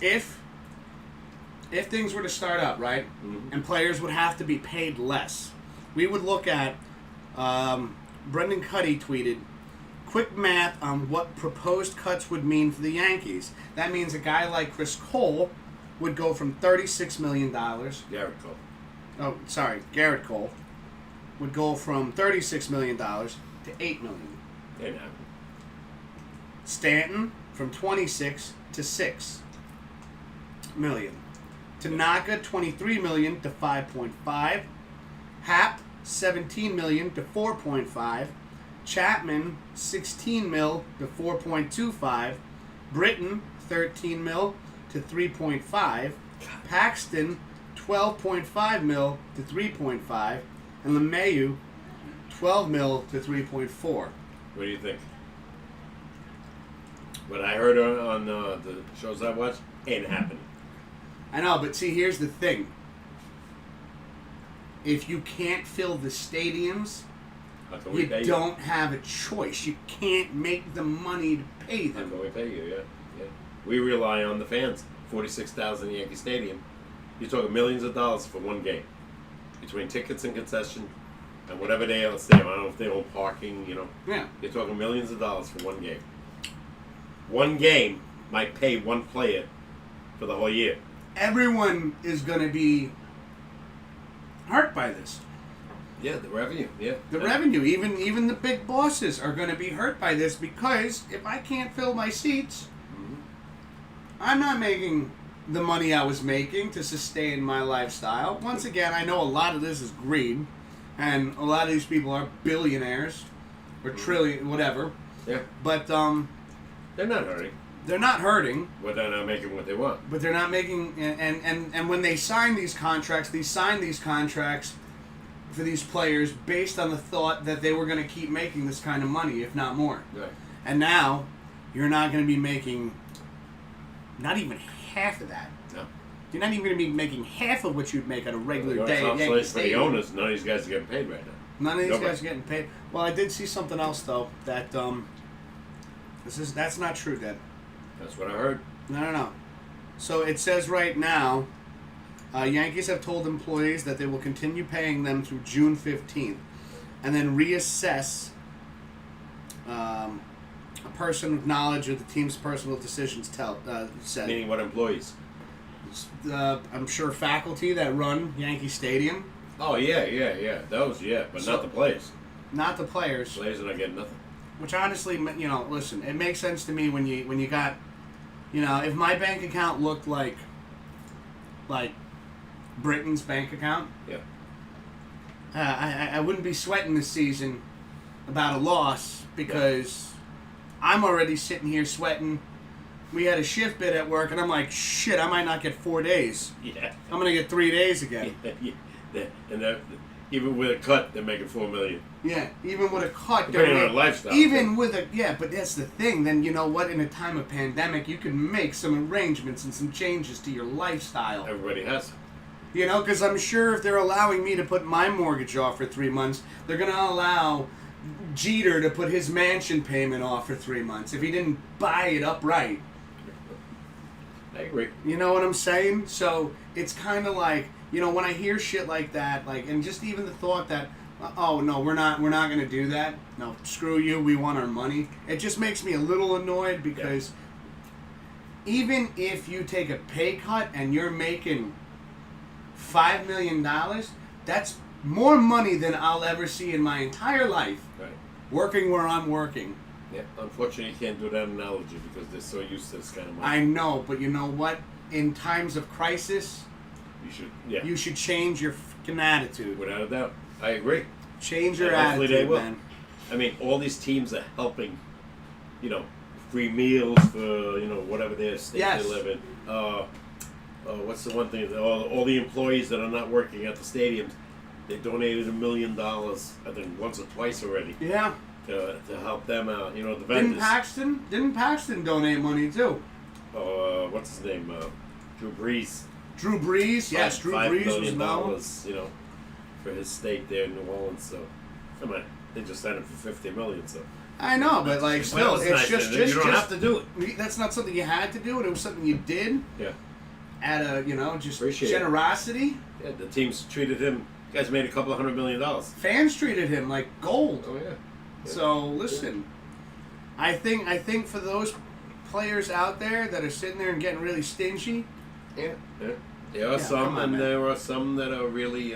S1: if things were to start up, right, and players would have to be paid less, we would look at, Brendan Cuddy tweeted, quick math on what proposed cuts would mean for the Yankees. That means a guy like Chris Cole would go from $36 million.
S2: Garrett Cole.
S1: Oh, sorry, Garrett Cole would go from $36 million to $8 million.
S2: Ain't happening.
S1: Stanton from 26 to $6 million. Tanaka, $23 million to $5.5. Happ, $17 million to $4.5. Chapman, $16 mil to $4.25. Britton, $13 mil to $3.5. Paxton, $12.5 mil to $3.5. And LeMahieu, $12 mil to $3.4.
S2: What do you think? What I heard on the shows I watched ain't happening.
S1: I know, but see, here's the thing. If you can't fill the stadiums, you don't have a choice. You can't make the money to pay them.
S2: How can we pay you? Yeah. We rely on the fans. 46,000 Yankee Stadium. You're talking millions of dollars for one game. Between tickets and concession and whatever they else they have. I don't know if they own parking,
S1: Yeah.
S2: You're talking millions of dollars for one game. One game might pay one player for the whole year.
S1: Everyone is going to be hurt by this.
S2: Yeah, the revenue. Yeah.
S1: The revenue, even the big bosses are going to be hurt by this because if I can't fill my seats, I'm not making the money I was making to sustain my lifestyle. Once again, I know a lot of this is greed, and a lot of these people are billionaires or trillion, whatever.
S2: Yeah.
S1: But
S2: they're not hurting.
S1: They're not hurting.
S2: But they're not making what they want.
S1: But they're not making, and when they sign these contracts, for these players based on the thought that they were going to keep making this kind of money, if not more.
S2: Right.
S1: And now, you're not going to be making not even half of that.
S2: No.
S1: You're not even going to be making half of what you'd make on a regular day.
S2: For the owners, none of these guys are getting paid right now.
S1: None of these guys are getting paid. Well, I did see something else though that that's not true, Dad.
S2: That's what I heard.
S1: No. So it says right now, Yankees have told employees that they will continue paying them through June 15th, and then reassess a person with knowledge of the team's personal decisions said.
S2: Meaning what employees?
S1: I'm sure faculty that run Yankee Stadium,
S2: Oh yeah. Those, but
S1: So-
S2: not the players.
S1: Not the players.
S2: Players are not getting nothing.
S1: Which honestly, listen, it makes sense to me when you got, if my bank account looked like Britain's bank account,
S2: Yeah.
S1: I wouldn't be sweating this season about a loss because I'm already sitting here sweating. We had a shift bid at work, and I'm like, shit, I might not get 4 days.
S2: Yeah.
S1: I'm gonna get 3 days again.
S2: And even with a cut, they're making $4 million.
S1: Yeah, even with a cut,
S2: Depending on their lifestyle.
S1: even with a but that's the thing. Then you know what? In a time of pandemic, you can make some arrangements and some changes to your lifestyle.
S2: Everybody has.
S1: Because I'm sure if they're allowing me to put my mortgage off for 3 months, they're gonna allow Jeter to put his mansion payment off for 3 months if he didn't buy it upright.
S2: I agree.
S1: You know what I'm saying? So it's kind of like, when I hear shit like that, and just even the thought that, oh no, we're not gonna do that. No, screw you. We want our money. It just makes me a little annoyed because even if you take a pay cut and you're making $5 million, that's more money than I'll ever see in my entire life.
S2: Right.
S1: Working where I'm working.
S2: Yeah. Unfortunately, you can't do that analogy because they're so used to this kind of money.
S1: I know, but you know what? In times of crisis,
S2: You should. Yeah.
S1: you should change your fucking attitude.
S2: Without a doubt. I agree.
S1: Change your
S2: And hopefully
S1: attitude,
S2: they will.
S1: man.
S2: I mean, all these teams are helping, free meals for, whatever their state
S1: Yes.
S2: they live in. What's the one thing? All the employees that are not working at the stadiums, they donated $1 million, I think, once or twice already
S1: Yeah.
S2: to help them out. The
S1: Didn't
S2: vendors.
S1: Paxton donate money too?
S2: What's his name? Drew Brees.
S1: Drew Brees, yes, Drew
S2: $5
S1: Brees was
S2: million,
S1: no.
S2: for his state there in New Orleans. So, come on, they just signed him for $50 million. So.
S1: I know, but still, it's
S2: nice,
S1: just
S2: you don't have to do it.
S1: That's not something you had to do, and it was something you did.
S2: Yeah.
S1: Out of just
S2: Appreciate
S1: generosity.
S2: Yeah, the teams treated him. Guys made a couple of $100 million.
S1: Fans treated him like gold.
S2: Oh yeah.
S1: So listen, I think for those players out there that are sitting there and getting really stingy.
S2: Yeah. There are
S1: Yeah,
S2: some,
S1: come on,
S2: and
S1: man.
S2: there are some that are really,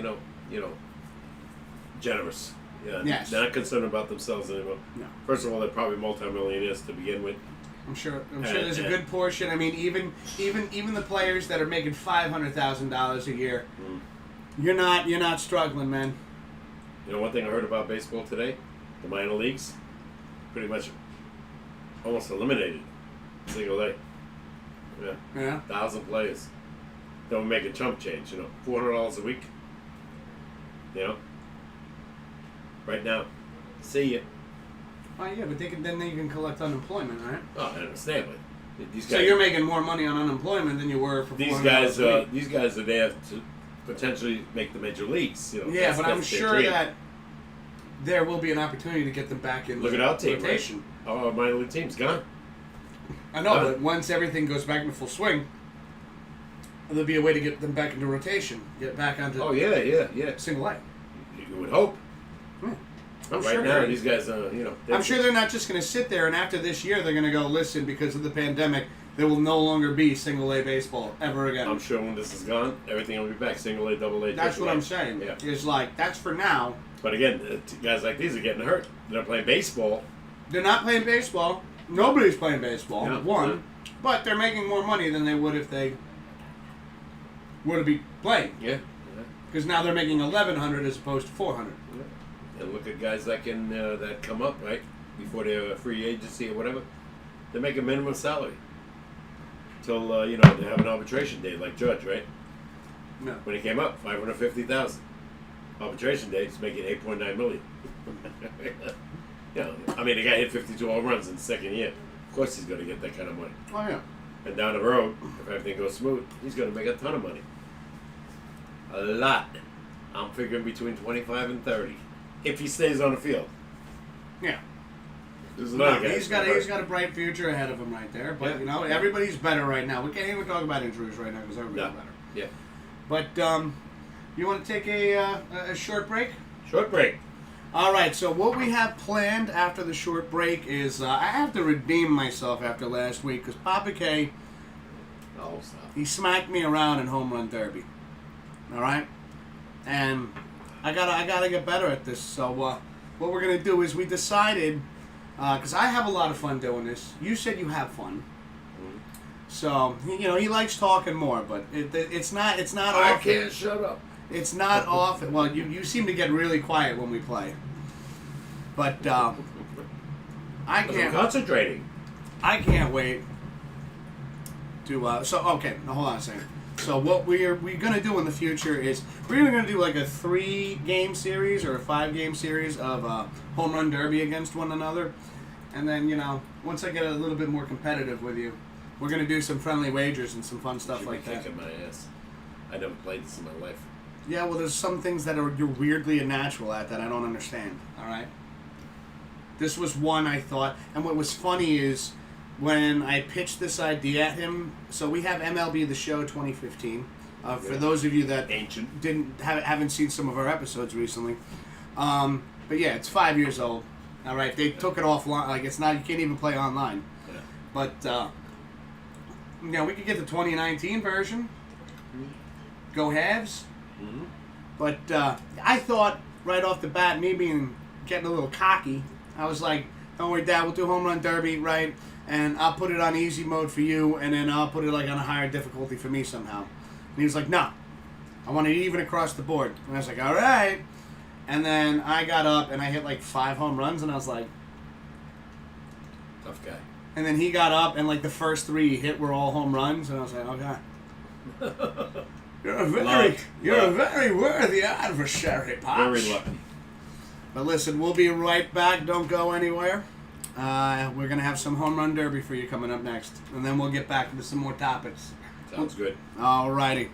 S2: generous. Yeah.
S1: Yes.
S2: They're not concerned about themselves anymore.
S1: No.
S2: First of all, they're probably multimillionaires to begin with.
S1: I'm sure there's a good portion. I mean, even the players that are making $500,000 a year, you're not struggling, man.
S2: One thing I heard about baseball today, the minor leagues, pretty much almost eliminated single A. Yeah.
S1: Yeah.
S2: 1,000 players. Don't make a chump change, $400 a week. Right now. See ya.
S1: Oh yeah, but then you can collect unemployment, right?
S2: Oh, I understand, but these guys.
S1: So you're making more money on unemployment than you were for
S2: these
S1: $400
S2: guys.
S1: a week.
S2: These guys are there to potentially make the major leagues.
S1: Yeah, but I'm
S2: that's their
S1: sure
S2: dream.
S1: that there will be an opportunity to get them back in
S2: Look at our team,
S1: rotation.
S2: right? Our minor league team's gone.
S1: I know, but once everything goes back into full swing, there'll be a way to get them back into rotation, get back onto
S2: Oh yeah.
S1: single A.
S2: You would hope.
S1: I'm
S2: Right
S1: sure
S2: now,
S1: they're-
S2: these guys,
S1: I'm sure they're not just going to sit there and after this year they're going to go, listen, because of the pandemic, there will no longer be single A baseball ever again.
S2: I'm sure when this is gone, everything will be back. Single A, double A.
S1: That's
S2: triple
S1: what
S2: A.
S1: I'm saying.
S2: Yeah.
S1: It's like, that's for now.
S2: But again, guys like these are getting hurt. They're playing baseball.
S1: They're not playing baseball. Nobody's playing baseball.
S2: Yeah.
S1: One. But they're making more money than they would if they were to be playing.
S2: Yeah.
S1: Because now they're making $1,100 as opposed to $400.
S2: And look at guys that can that come up right before their free agency or whatever. They make a minimum salary till they have an arbitration date like Judge, right?
S1: No.
S2: When he came up, $550,000. Arbitration date, he's making $8.9 million. I mean, the guy hit 52 home runs in the second year. Of course, he's going to get that kind of money.
S1: Oh yeah.
S2: And down the road, if everything goes smooth, he's going to make a ton of money. A lot. I'm figuring between 25 and 30, if he stays on the field.
S1: Yeah.
S2: There's
S1: No,
S2: another guy.
S1: he's got a bright future ahead of him right there. But
S2: Yeah.
S1: everybody's better right now. We can't even talk about injuries right now because everybody's better.
S2: Yeah.
S1: But you want to take a short break?
S2: Short break.
S1: All right. So what we have planned after the short break is I have to redeem myself after last week because Papa K,
S2: Oh, stop.
S1: he smacked me around in home run derby. All right, and I gotta get better at this. So what we're gonna do is we decided because I have a lot of fun doing this. You said you have fun. So he likes talking more, but it's not
S2: I
S1: often.
S2: can't shut up.
S1: It's not often. Well, you seem to get really quiet when we play, but I
S2: I'm
S1: can't.
S2: concentrating.
S1: I can't wait to. So okay, now hold on a second. So what we're gonna do in the future is we're either gonna do like a 3-game series or a 5-game series of home run derby against one another, and then once I get a little bit more competitive with you, we're gonna do some friendly wagers and some fun stuff
S2: Should
S1: like
S2: be
S1: that.
S2: kicking my ass. I never played this in my life.
S1: Yeah, well, there's some things that you're weirdly a natural at that I don't understand. All right. This was one I thought, and what was funny is when I pitched this idea at him. So we have MLB The Show 2015. For those of you that
S2: Ancient.
S1: haven't seen some of our episodes recently, but yeah, it's 5 years old. All right, they took it offline. Like it's not, you can't even play online.
S2: Yeah.
S1: But we could get the 2019 version. Go halves.
S2: Mm-hmm.
S1: But I thought right off the bat, me getting a little cocky, I was like, "Don't worry, Dad, we'll do home run derby, right? And I'll put it on easy mode for you, and then I'll put it like on a higher difficulty for me somehow." And he was like, "No, I want it even across the board." And I was like, "All right." And then I got up and I hit like 5 home runs, and I was like,
S2: Tough guy.
S1: and then he got up and like the first 3 he hit were all home runs, and I was like, "Okay." You're a very worthy adversary, Pops.
S2: Very lucky.
S1: But listen, we'll be right back. Don't go anywhere. We're gonna have some home run derby for you coming up next, and then we'll get back into some more topics.
S2: Sounds good.
S1: Alrighty.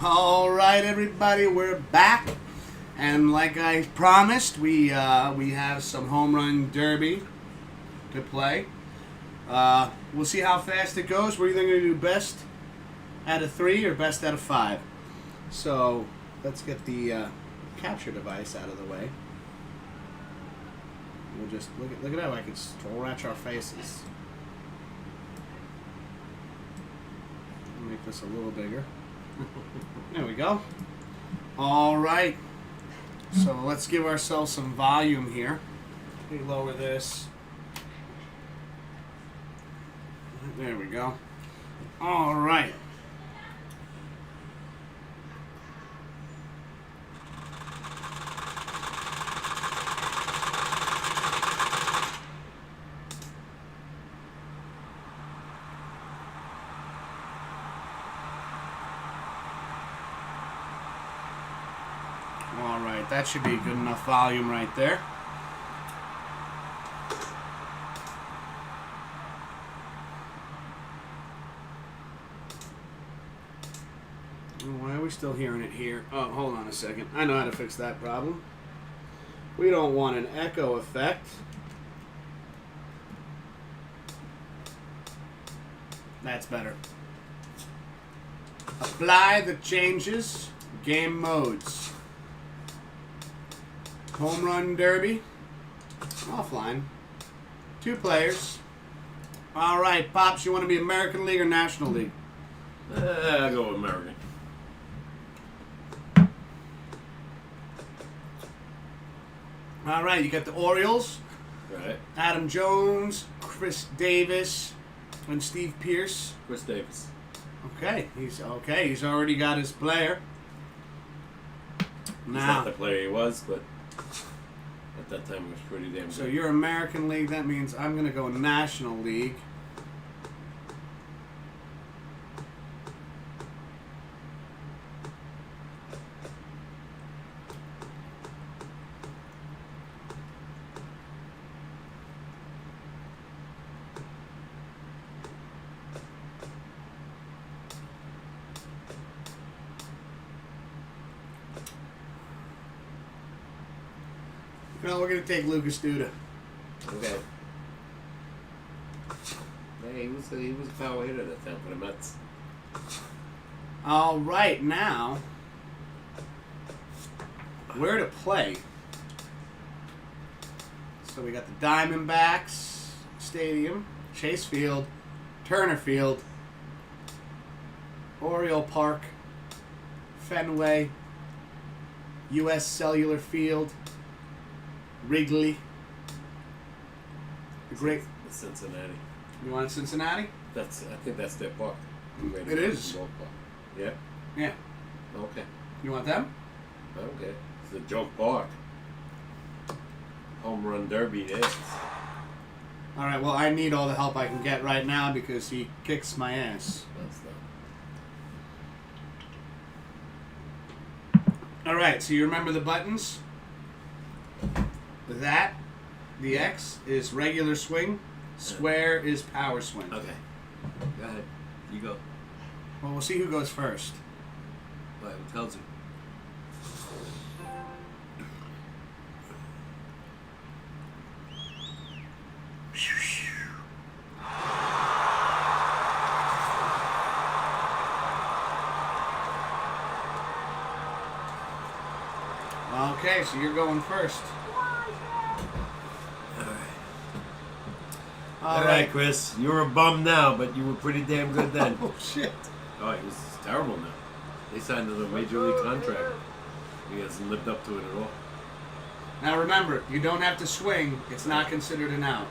S1: All right, everybody, we're back, and like I promised, we have some home run derby to play. We'll see how fast it goes. We're either going to do best out of 3 or best out of 5. So let's get the capture device out of the way. We'll just look at how I can stretch our faces. Make this a little bigger. There we go. All right. So let's give ourselves some volume here. Let me lower this. There we go. All right. All right, that should be good enough volume right there. Why are we still hearing it here? Oh, hold on a second. I know how to fix that problem. We don't want an echo effect. That's better. Apply the changes. Game modes. Home run derby. Offline. 2 players. All right, Pops, you want to be American League or National League?
S2: I'll go with American.
S1: All right, you got the Orioles.
S2: Right.
S1: Adam Jones, Chris Davis, and Steve Pearce.
S2: Chris Davis.
S1: Okay, he's already got his player.
S2: He's
S1: Now,
S2: not the player he was, but at that time he was pretty damn good.
S1: so you're American League. That means I'm going to go National League. No, we're going to take Lucas Duda.
S2: Okay. Hey, he was a power hitter that time for the Mets.
S1: All right, now, where to play? So we got the Diamondbacks Stadium, Chase Field, Turner Field, Oriole Park, Fenway, U.S. Cellular Field, Wrigley. The great.
S2: It's Cincinnati.
S1: You want Cincinnati?
S2: I think that's their park.
S1: It is.
S2: Park. Yeah.
S1: Yeah.
S2: Okay.
S1: You want them?
S2: Okay. It's a joke park. Home run derby there.
S1: All right. Well, I need all the help I can get right now because he kicks my ass.
S2: That's not.
S1: All right. So you remember the buttons? That, the X, is regular swing. Square is power swing.
S2: Okay. Go ahead. You go.
S1: Well, we'll see who goes first.
S2: What tells you?
S1: Okay, so you're going first.
S2: All right, Chris. You're a bum now, but you were pretty damn good then.
S1: Oh, shit.
S2: Oh, he was terrible now. They signed him a major league contract. He hasn't lived up to it at all.
S1: Now remember, you don't have to swing. It's not considered an out.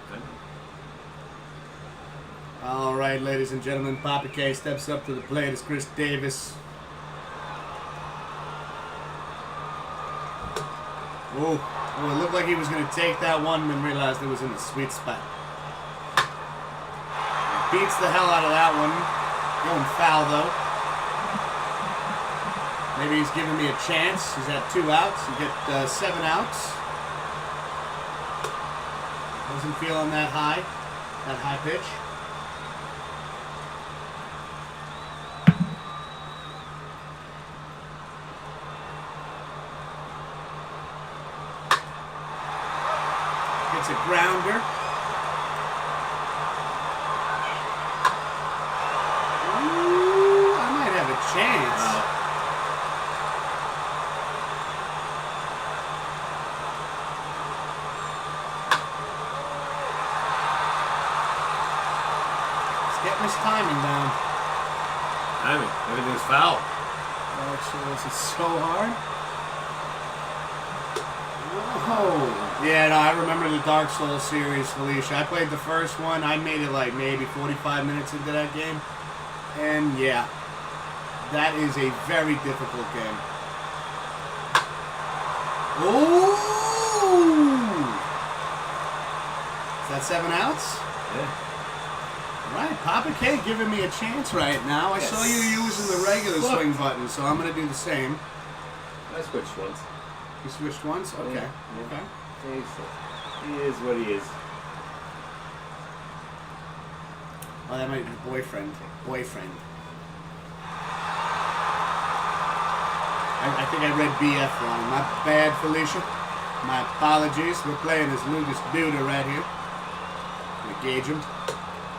S1: All right, ladies and gentlemen, Papa K steps up to the plate as Chris Davis. Oh, it looked like he was going to take that one and then realized it was in the sweet spot. Beats the hell out of that one. Going foul, though. Maybe he's giving me a chance. He's at 2 outs. You get 7 outs. Wasn't feeling that high pitch. a grounder. Ooh, I might have a chance. Getting his timing down.
S2: Timing. Everything's foul.
S1: Actually, it's so hard. Oh. Yeah, no, I remember the Dark Souls series, Felicia. I played the first one. I made it like maybe 45 minutes into that game. And yeah, that is a very difficult game. Ooh! Is that 7 outs?
S2: Yeah.
S1: Right, Papa K giving me a chance right now. I saw you using the regular swing button, so I'm going to do the same.
S2: I switched once.
S1: You switched once? Okay.
S2: Yeah.
S1: Okay.
S2: He is what he is.
S1: Oh, that might be boyfriend. Boyfriend. I think I read BF wrong. My bad, Felicia. My apologies. We're playing as Lucas Duda right here. Gonna gauge him.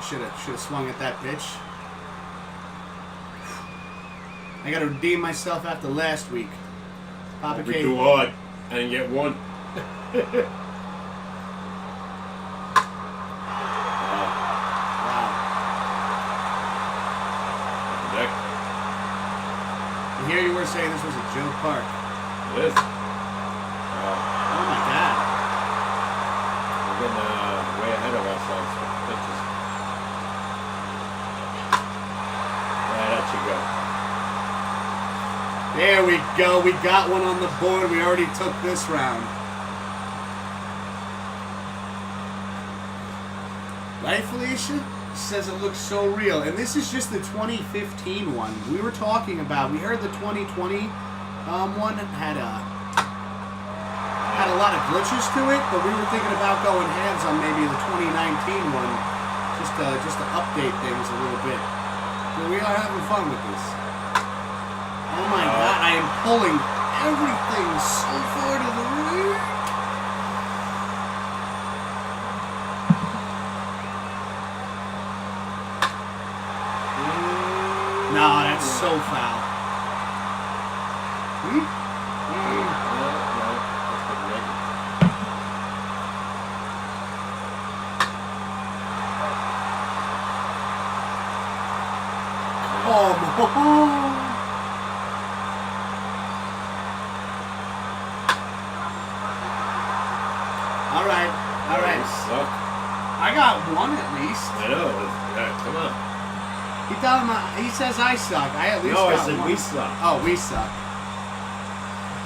S1: Should have swung at that pitch. I gotta redeem myself after last week. Papa
S2: Be
S1: K.
S2: too hard. I didn't get one.
S1: Wow.
S2: Deck.
S1: And here you were saying this was a joke park.
S2: It is.
S1: Oh my God.
S2: We're getting way ahead of ourselves with the pitches. That should go.
S1: There we go. We got one on the board. We already took this round. Right, Felicia? She says it looks so real. And this is just the 2015 one. We were talking about, we heard the 2020 one had a lot of glitches to it, but we were thinking about going hands on maybe the 2019 one just to update things a little bit. But we are having fun with this. Oh my God, I am pulling everything so far to the right. No, that's so foul. Come on. All right.
S2: Suck.
S1: I got one at least.
S2: I know. Come on.
S1: He says I suck. I at least
S2: No,
S1: got
S2: I said
S1: one.
S2: we suck.
S1: Oh, we suck.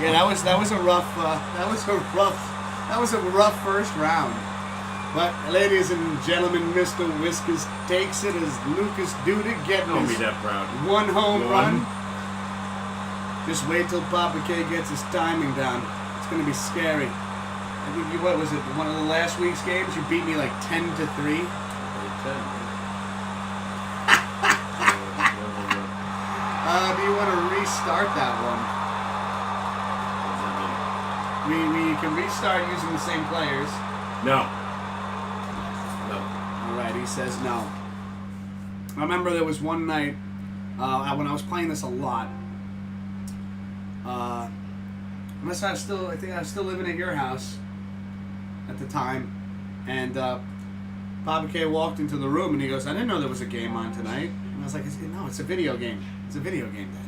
S1: Yeah, that was a rough first round. But ladies and gentlemen, Mr. Whiskers takes it as Lucas Duda getting
S2: Don't be
S1: his
S2: that proud.
S1: one home run. Just wait till Papa K gets his timing down. It's gonna be scary. I think what was it? One of the last week's games, you beat me like 10-3. Do you want to restart that one? We can restart using the same players.
S2: No.
S1: All right, he says no. I remember there was one night when I was playing this a lot. Unless I think I was still living at your house at the time, and Papa K walked into the room and he goes, "I didn't know there was a game on tonight." And I was like, "No, it's a video game. It's a video game, Dad."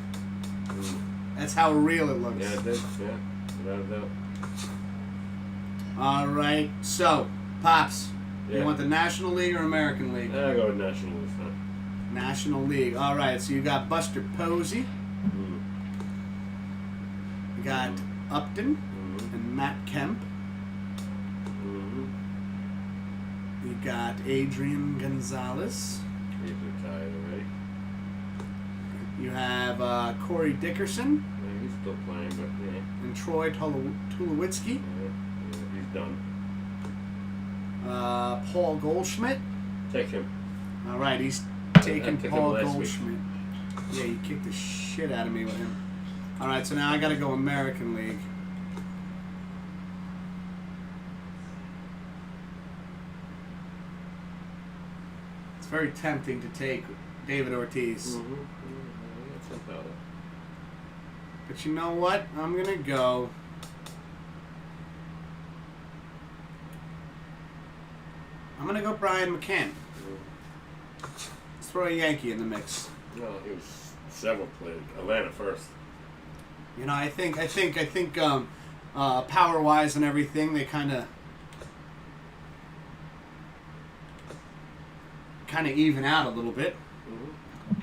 S1: That's how real it looks.
S2: Yeah, it did. Yeah, without a doubt.
S1: All right, so Pops,
S2: Yeah.
S1: you want the National League or American League?
S2: I go with National this time.
S1: National League. All right, so you got Buster Posey, you got Upton and Matt Kemp. You got Adrian Gonzalez.
S2: He's retired already.
S1: You have Corey Dickerson
S2: Yeah, he's still playing, but yeah.
S1: and Troy Tulowitzki.
S2: Yeah, he's done.
S1: Paul Goldschmidt.
S2: Take him.
S1: All right, he's taking
S2: took him
S1: Paul
S2: last week.
S1: Goldschmidt. Yeah, you kicked the shit out of me with him. All right, so now I got to go American League. very tempting to take David Ortiz. But you know what? I'm going to go. I'm going to go Brian McCann. Let's throw a Yankee in the mix.
S2: No, he was several played Atlanta first.
S1: You know, I think power-wise and everything, they kind of even out a little bit.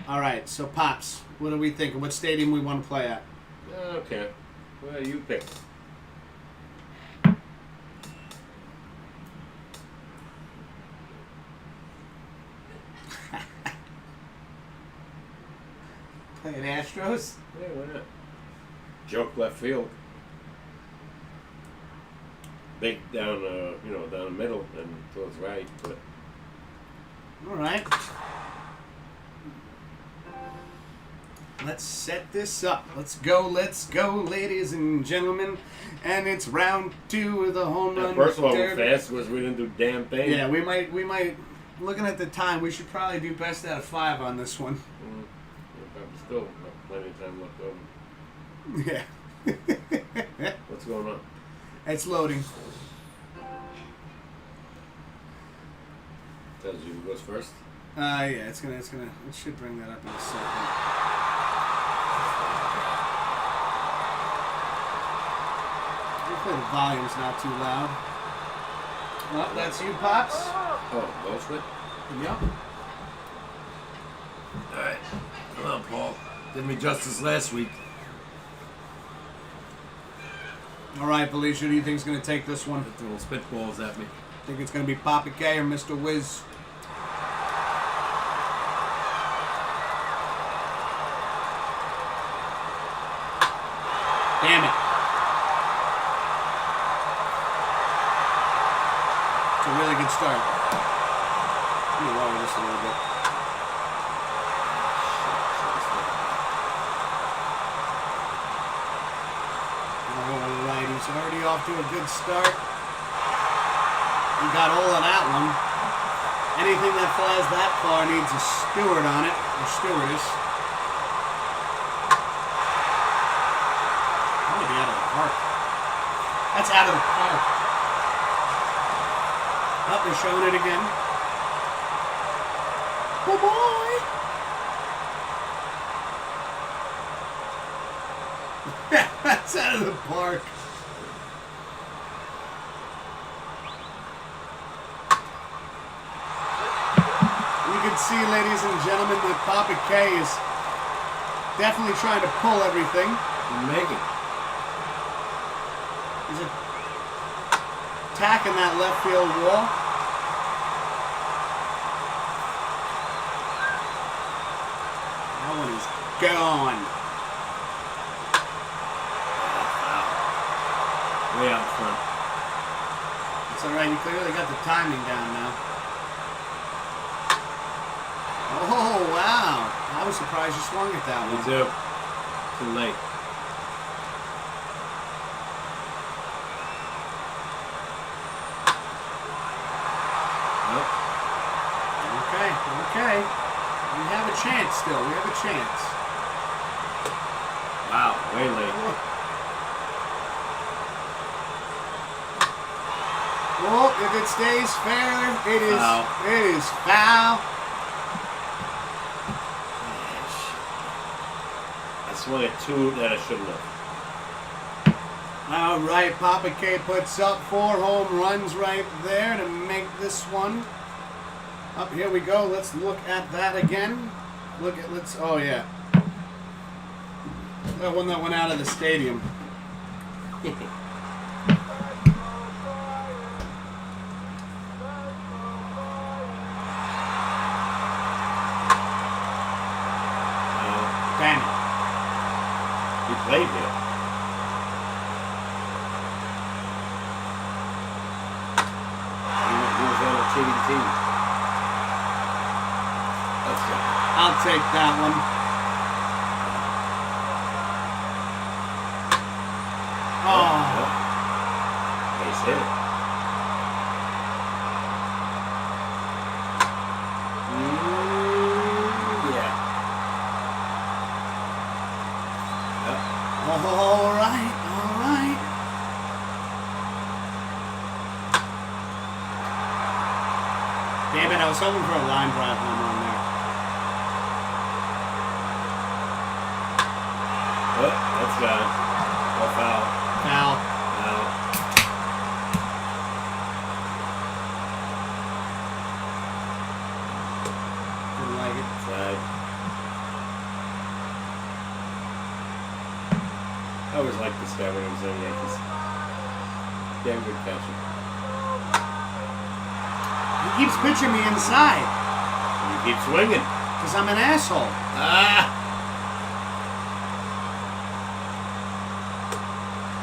S1: All right, so Pops, what are we thinking? What stadium we want to play at?
S2: Okay. Well, you pick.
S1: Play at Astros?
S2: Yeah, why not? Joke left field. Big down, down the middle and towards right, but.
S1: All right. Let's set this up. Let's go, ladies and gentlemen. And it's round 2 of the home run.
S2: First of all, we're fast because we didn't do damn thing.
S1: Yeah, we might. Looking at the time, we should probably do best out of 5 on this one.
S2: Still plenty of time left over.
S1: Yeah.
S2: What's going on?
S1: It's loading.
S2: Tells you who goes first.
S1: Yeah, it should bring that up in a second. Hopefully the volume's not too loud. Well, that's you, Pops.
S2: Oh, Goldschmidt?
S1: Yep.
S2: Alright. Come on, Paul. Did me justice last week.
S1: All right, Felicia, who do you think's going to take this one?
S2: Throwing spitballs at me.
S1: Think it's going to be Papa K or Mr. Wiz? Damn it. It's a really good start. Let me lower this a little bit. All right, he's already off to a good start. He got all of that one. Anything that flies that far needs a steward on it, or stewardess. That might be out of the park. That's out of the park. Oh, they're showing it again. Oh boy! That's out of the park. You can see, ladies and gentlemen, that Papa K is definitely trying to pull everything.
S2: Make it.
S1: He's attacking that left field wall. That one is gone.
S2: Way out front.
S1: It's all right. You clearly got the timing down now. Oh, wow. I was surprised you swung at that
S2: Me
S1: one.
S2: too. Too late. Nope.
S1: Okay. We have a chance still. We have a chance.
S2: Wow, way late.
S1: Well, if it stays fair, it is
S2: Foul.
S1: It is foul.
S2: I swung at 2 that I shouldn't have.
S1: All right, Papa K puts up 4 home runs right there to make this one. Up here we go. Let's look at that again. Oh yeah. That one that went out of the stadium. Damn it.
S2: He played here. He was on a cheating team. That's good.
S1: I'll take that one. Oh.
S2: Base hit.
S1: All right. Damn it, I was hoping for a line drive home run there.
S2: Oh, that's gone. Oh, foul.
S1: Foul. Didn't like it.
S2: Side. I always liked this guy when he was in the Yankees. Damn good catcher.
S1: He keeps pitching me inside.
S2: And you keep swinging.
S1: Because I'm an asshole.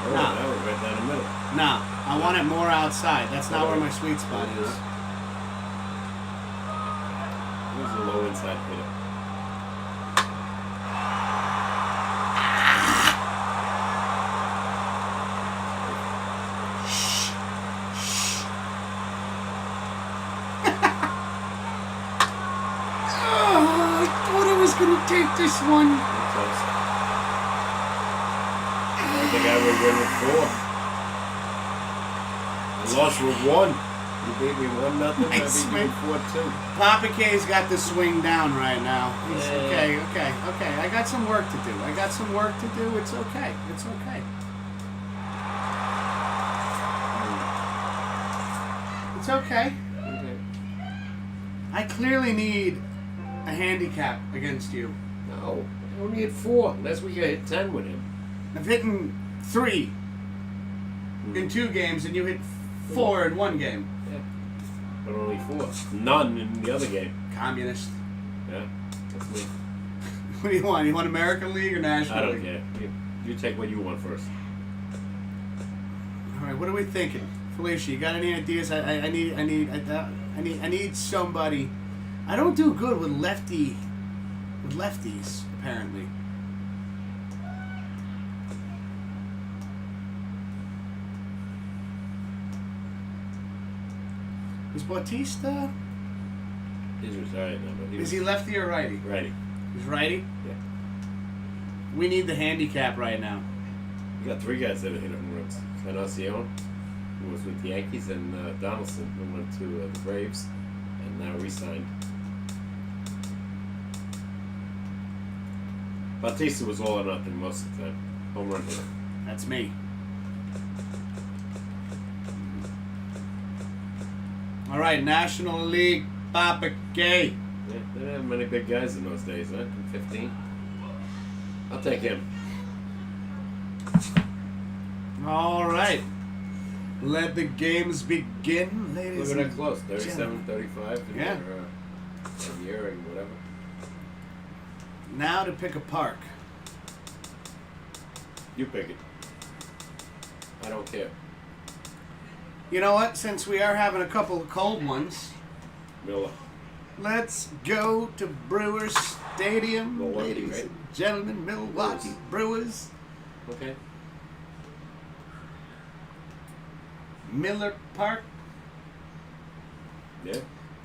S2: Oh,
S1: Nah.
S2: that was right down the middle.
S1: Nah, I want it more outside. That's not where my sweet spot is.
S2: It was a low inside hitter.
S1: I thought I was going to take this one.
S2: Close. I think I would win with 4. I lost with 1. You beat me 1-0. I
S1: Nice,
S2: beat you
S1: man.
S2: 4-2.
S1: Papa K's got the swing down right now. He's
S2: Yeah.
S1: okay. I got some work to do. It's okay. It's okay.
S2: Okay.
S1: I clearly need a handicap against you.
S2: No, I only hit 4. Unless we get hit 10 with him.
S1: I've hit 3 in 2 games, and you hit 4 in 1 game.
S2: Yeah. But only 4. None in the other game.
S1: Communist.
S2: Yeah. That's me.
S1: What do you want? You want American League or National
S2: I don't
S1: League?
S2: care. You take what you want first.
S1: All right, what are we thinking, Felicia? You got any ideas? I need somebody. I don't do good with lefties apparently. Is Bautista?
S2: He's retired now, but
S1: Is he lefty or righty?
S2: righty?
S1: He's righty.
S2: Yeah.
S1: We need the handicap right now.
S2: You got 3 guys that have hit home runs. Encarnacion, who was with the Yankees, and Donaldson, who went to the Braves, and now re-signed. Bautista was all or nothing most of the time. Home run hitter.
S1: That's me. All right, National League, Papa K.
S2: Yeah, they didn't have many big guys in those days, huh? 15. I'll take him.
S1: All right. Let the games begin, ladies
S2: Look at
S1: and
S2: that close.
S1: gentlemen.
S2: 37-35 in
S1: Yeah.
S2: a year and whatever.
S1: Now to pick a park.
S2: You pick it. I don't care.
S1: You know what? Since we are having a couple of cold ones,
S2: Miller.
S1: let's go to Brewers Stadium,
S2: Milwaukee,
S1: ladies
S2: right?
S1: and gentlemen. Milwaukee Brewers.
S2: Okay.
S1: Miller Park.
S2: Yeah.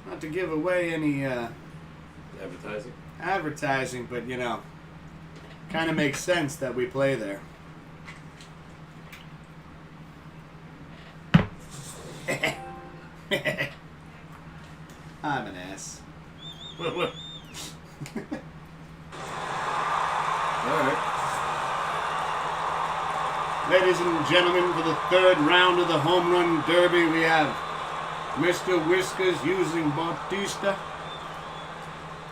S1: Not to give away any
S2: Advertising.
S1: advertising, but you know, kind of makes sense that we play there. I'm an ass.
S2: All right.
S1: Ladies and gentlemen, for the 3rd round of the Home Run Derby, we have Mr. Whiskers using Bautista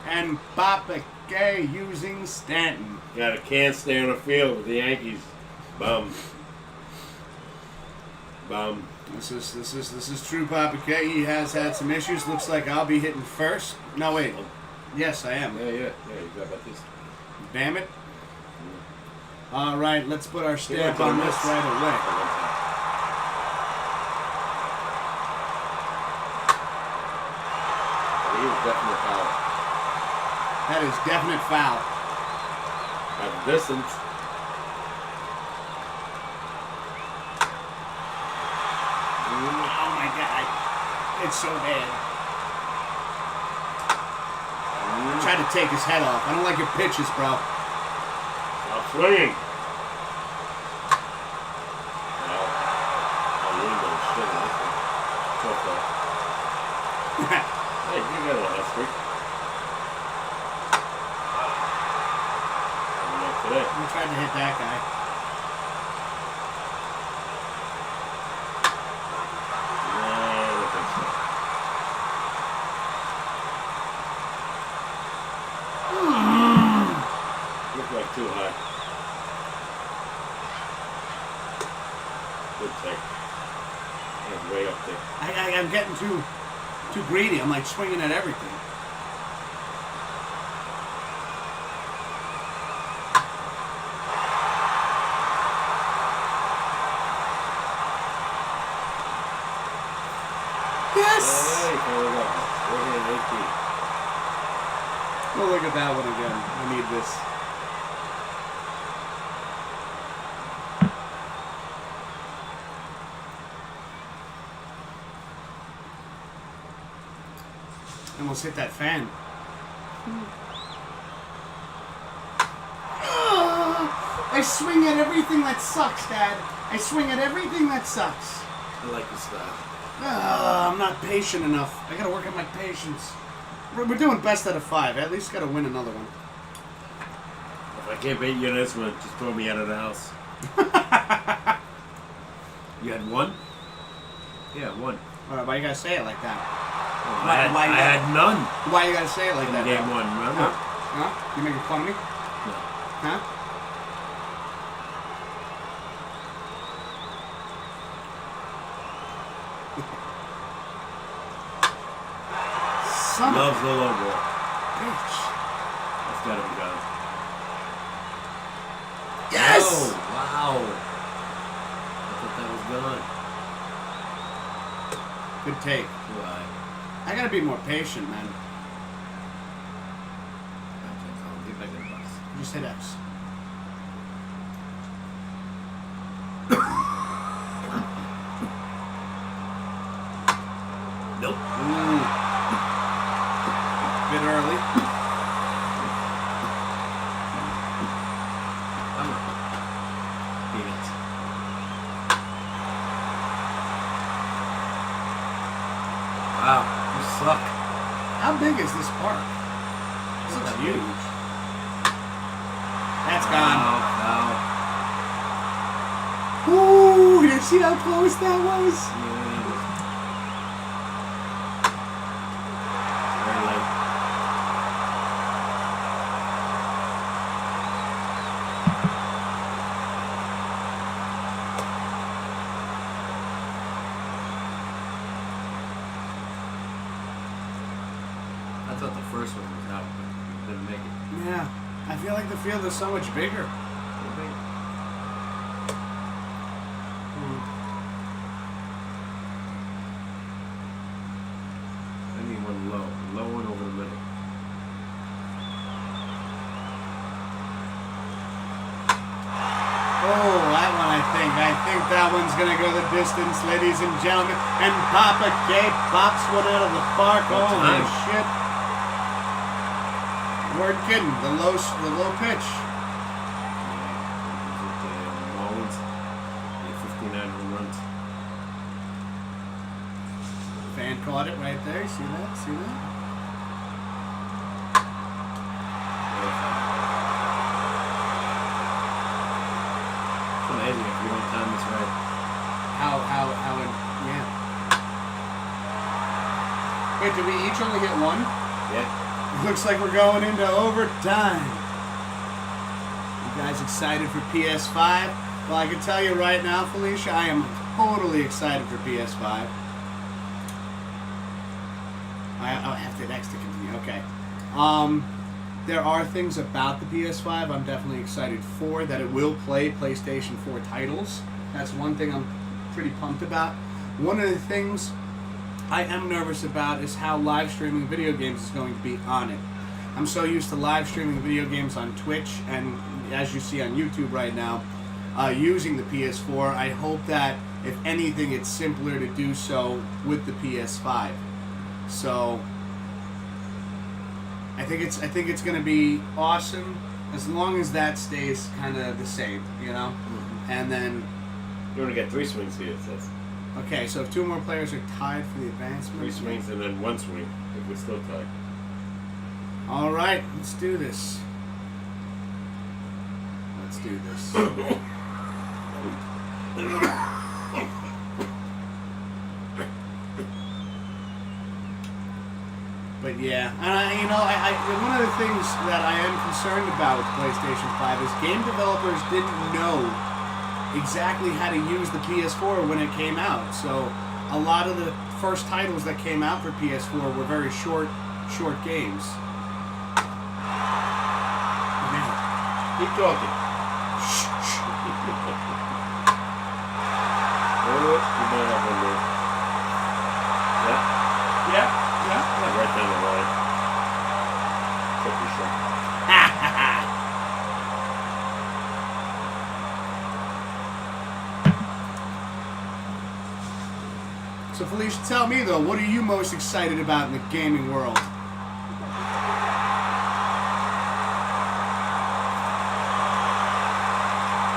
S1: and Papa K using Stanton.
S2: Got a can't stay on the field with the Yankees. Bum. Bum.
S1: This is true, Papa K. He has had some issues. Looks like I'll be hitting first. No, wait. Yes, I am.
S2: Yeah. You got about this.
S1: Damn it. All right, let's put our
S2: went
S1: stamp
S2: to
S1: on
S2: the
S1: this
S2: Mets.
S1: right away.
S2: He was definitely foul.
S1: That is definite foul.
S2: At the distance.
S1: Oh my God. It's so bad. Try to take his head off. I don't like your pitches, bro.
S2: Stop swinging. today.
S1: We tried to hit that guy.
S2: Looked like too high. Good take. That was way up there.
S1: I'm getting too greedy. I'm like swinging at everything. Yes!
S2: Hey, there we go. We're hitting 18.
S1: Oh, look at that one again. I need this. Almost hit that fan. I swing at everything that sucks, Dad. I swing at everything that sucks.
S2: I like your style.
S1: I'm not patient enough. I gotta work on my patience. We're doing best out of 5. At least gotta win another one.
S2: If I can't beat you in this one, just throw me out of the house. You had 1? Yeah, 1.
S1: Why you gotta say it like that?
S2: Well, I had none.
S1: Why you gotta say it like
S2: In
S1: that?
S2: game 1, remember?
S1: Huh? You making fun of me?
S2: No.
S1: Huh? Son
S2: Loves
S1: of
S2: the low ball.
S1: a bitch.
S2: That's gotta be done.
S1: Yes!
S2: Oh, wow. I thought that was gone.
S1: Good take.
S2: Why?
S1: I gotta be more patient, man.
S2: I'll get back in the box.
S1: Just hit X.
S2: Nope.
S1: Ooh. Bit early.
S2: Come on. Peanuts. Wow, you suck.
S1: How big is this park? This looks
S2: That
S1: huge.
S2: big.
S1: That's gone.
S2: Foul.
S1: Ooh, you see how close that was?
S2: Yeah. Very late. I thought the first one was out, but didn't make it.
S1: Yeah. I feel like the field is so much bigger.
S2: I need one low. Low one over the middle.
S1: Oh, that one I think. I think that one's going to go the distance, ladies and gentlemen. And Papa K pops one out of the park.
S2: What
S1: Holy
S2: time?
S1: shit. Weren't kidding. The low pitch.
S2: Mullins. 59 home runs.
S1: Fan caught it right there. See that? See that?
S2: It's amazing if you don't time this right.
S1: Yeah. Wait, did we each only hit one?
S2: Yeah.
S1: Looks like we're going into overtime. You guys excited for PS5? Well, I can tell you right now, Felicia, I am totally excited for PS5. I have to next to continue. Okay. There are things about the PS5 I'm definitely excited for, that it will play PlayStation 4 titles. That's one thing I'm pretty pumped about. One of the things I am nervous about is how live streaming video games is going to be on it. I'm so used to live streaming video games on Twitch and, as you see on YouTube right now, using the PS4. I hope that, if anything, it's simpler to do so with the PS5. So I think it's going to be awesome as long as that stays kind of the same, you know.
S2: Mm-hmm.
S1: And then
S2: You only get 3 swings here, it says.
S1: okay, so if 2 more players are tied for the advancement,
S2: 3 swings and then 1 swing if we're still tied.
S1: All right, let's do this. Let's do this. But yeah, and one of the things that I am concerned about with PlayStation 5 is game developers didn't know exactly how to use the PS4 when it came out. So a lot of the first titles that came out for PS4 were very short games. Man.
S2: Keep talking.
S1: Shh.
S2: Oh, you might have one there. Yeah?
S1: Yeah.
S2: Right down the line. Pretty sure.
S1: So Felicia, tell me though, what are you most excited about in the gaming world?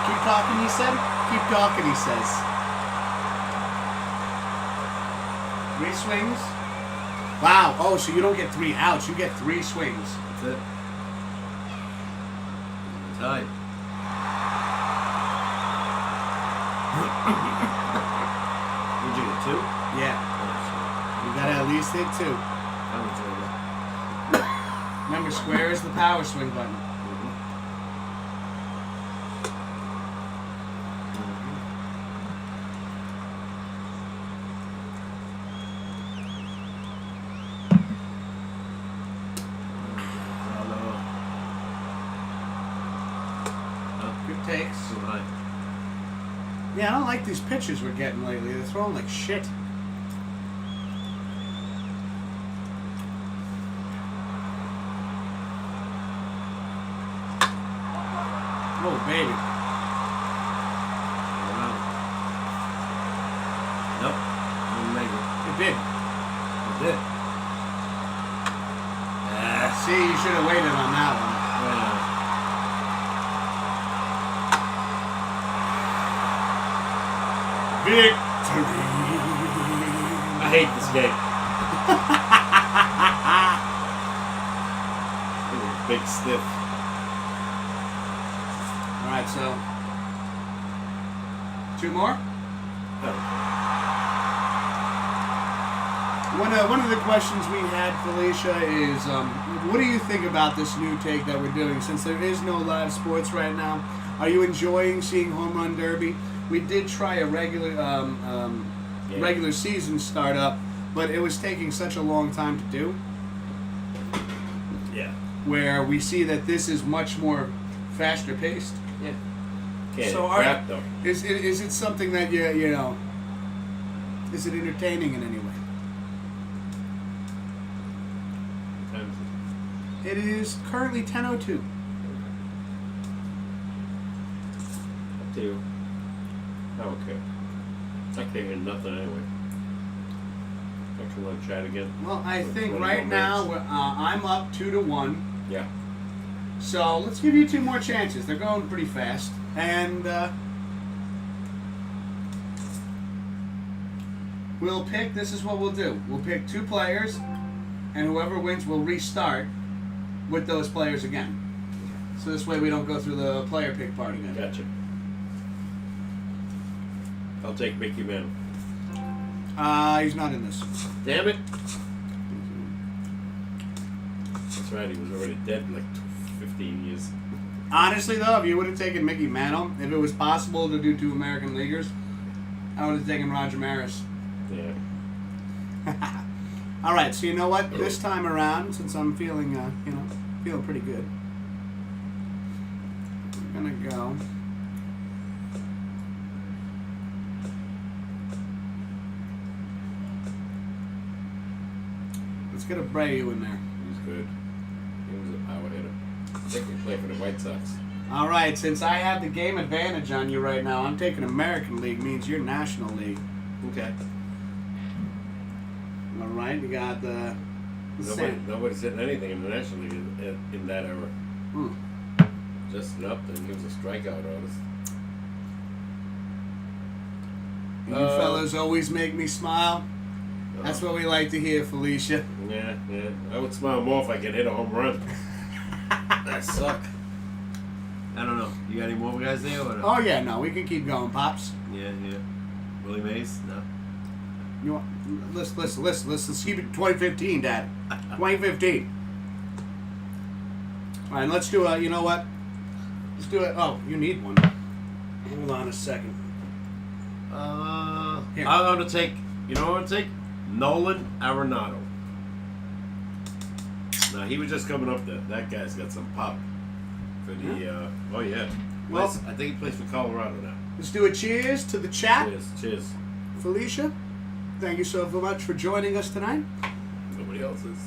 S1: Keep talking, he said? Keep talking, he says. 3 swings? Wow. Oh, so you don't get 3 outs. You get 3 swings.
S2: That's it. Tied. Would you get 2?
S1: Yeah. You gotta at least hit 2.
S2: I would say that.
S1: Remember, square is the power swing button. Good takes.
S2: Too high.
S1: Yeah, I don't like these pitches we're getting lately. They're throwing like shit. Oh, baby.
S2: Nope. Didn't make it.
S1: It did.
S2: It did.
S1: See, you should have waited on that one. Victory!
S2: I hate this game. Big stiff.
S1: Alright, so 2 more?
S2: Oh.
S1: One of the questions we had, Felicia, is what do you think about this new take that we're doing? Since there is no live sports right now, are you enjoying seeing Home Run Derby? We did try a regular season startup, but it was taking such a long time to do.
S2: Yeah.
S1: Where we see that this is much more faster paced.
S2: Yeah. Can't
S1: So
S2: crap though.
S1: Is it something that you know? Is it entertaining in any way? It is currently 10:02.
S2: Up to you. I don't care. I can't hear nothing anyway. Don't you want to chat again?
S1: Well, I
S2: For
S1: think
S2: 20
S1: right
S2: more
S1: now
S2: minutes?
S1: I'm up 2-1.
S2: Yeah.
S1: So let's give you 2 more chances. They're going pretty fast, and we'll pick. This is what we'll do. We'll pick 2 players, and whoever wins will restart with those players again. So this way we don't go through the player pick part again.
S2: Gotcha. I'll take Mickey Mantle.
S1: He's not in this.
S2: Damn it! That's right, he was already dead in like 15 years.
S1: Honestly, though, if you would have taken Mickey Mantle, if it was possible to do 2 American leaguers, I would have taken Roger Maris.
S2: Yeah.
S1: All right, so you know what? This time around, since I'm feeling, feeling pretty good, I'm gonna go. Let's get a Abreu in there.
S2: He's good. He was a power hitter. I think he played for the White Sox.
S1: All right, since I have the game advantage on you right now, I'm taking American League, means you're National League.
S2: Okay.
S1: All right, you got the
S2: Nobody's hitting anything in the National League in that era. Just Upton, he was a strikeout artist.
S1: You fellas always make me smile. That's what we like to hear, Felicia.
S2: Yeah. I would smile more if I could hit a home run. I suck. I don't know. You got any more guys there? Or no?
S1: Oh, yeah, no, we can keep going, Pops.
S2: Yeah. Willie Mays? No.
S1: You want, let's keep it 2015, Dad. 2015. All right, let's do you know what? Let's do it. Oh, you need one. Hold on a second.
S2: I'm going to take, you know what I'm going to take? Nolan Arenado. Now, he was just coming up there. That guy's got some pop for the, oh yeah.
S1: Well,
S2: I think he plays for Colorado now.
S1: Let's do a cheers to the chat.
S2: Cheers.
S1: Felicia, thank you so much for joining us tonight.
S2: Nobody else is.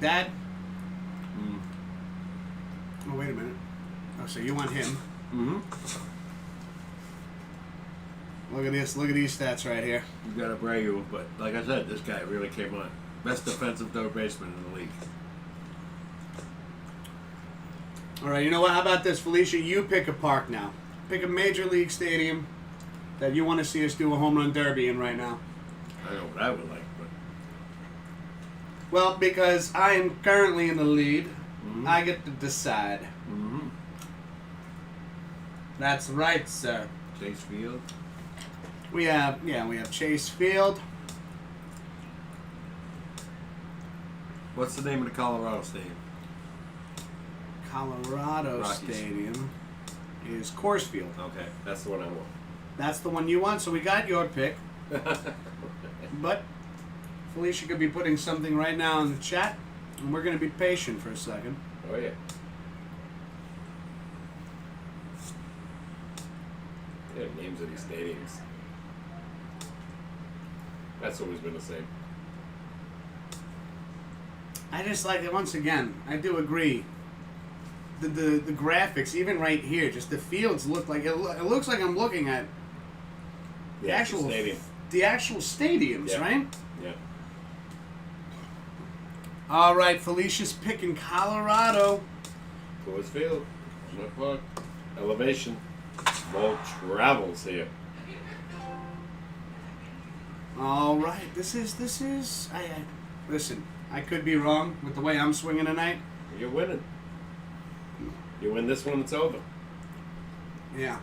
S1: Dad? Oh, wait a minute. Oh, so you want him.
S2: Mm-hmm.
S1: Look at this. Look at these stats right here.
S2: You got Abreu, but like I said, this guy really came on. Best defensive third baseman in the league.
S1: All right, you know what? How about this, Felicia? You pick a park now. Pick a major league stadium that you want to see us do a home run derby in right now.
S2: I know what I would like, but...
S1: Well, because I am currently in the lead,
S2: Mm-hmm.
S1: I get to decide.
S2: Mm-hmm.
S1: That's right, sir.
S2: Chase Field.
S1: We have Chase Field.
S2: What's the name of the Colorado Stadium?
S1: Colorado
S2: Rockies.
S1: Stadium is Coors Field.
S2: Okay, that's the one I want.
S1: That's the one you want, so we got your pick. But Felicia could be putting something right now in the chat, and we're going to be patient for a second.
S2: Oh, yeah. Yeah, names of these stadiums. That's always been the same.
S1: I just like it once again. I do agree. The graphics, even right here, just the fields look like it looks like I'm looking at the actual
S2: stadium.
S1: The actual stadiums,
S2: Yeah.
S1: right?
S2: Yeah.
S1: All right, Felicia's picking Colorado.
S2: Coors Field. Not Park. Elevation. Ball travels here.
S1: All right, this is. Listen, I could be wrong with the way I'm swinging tonight.
S2: You're winning. You win this one, it's over.
S1: Yeah.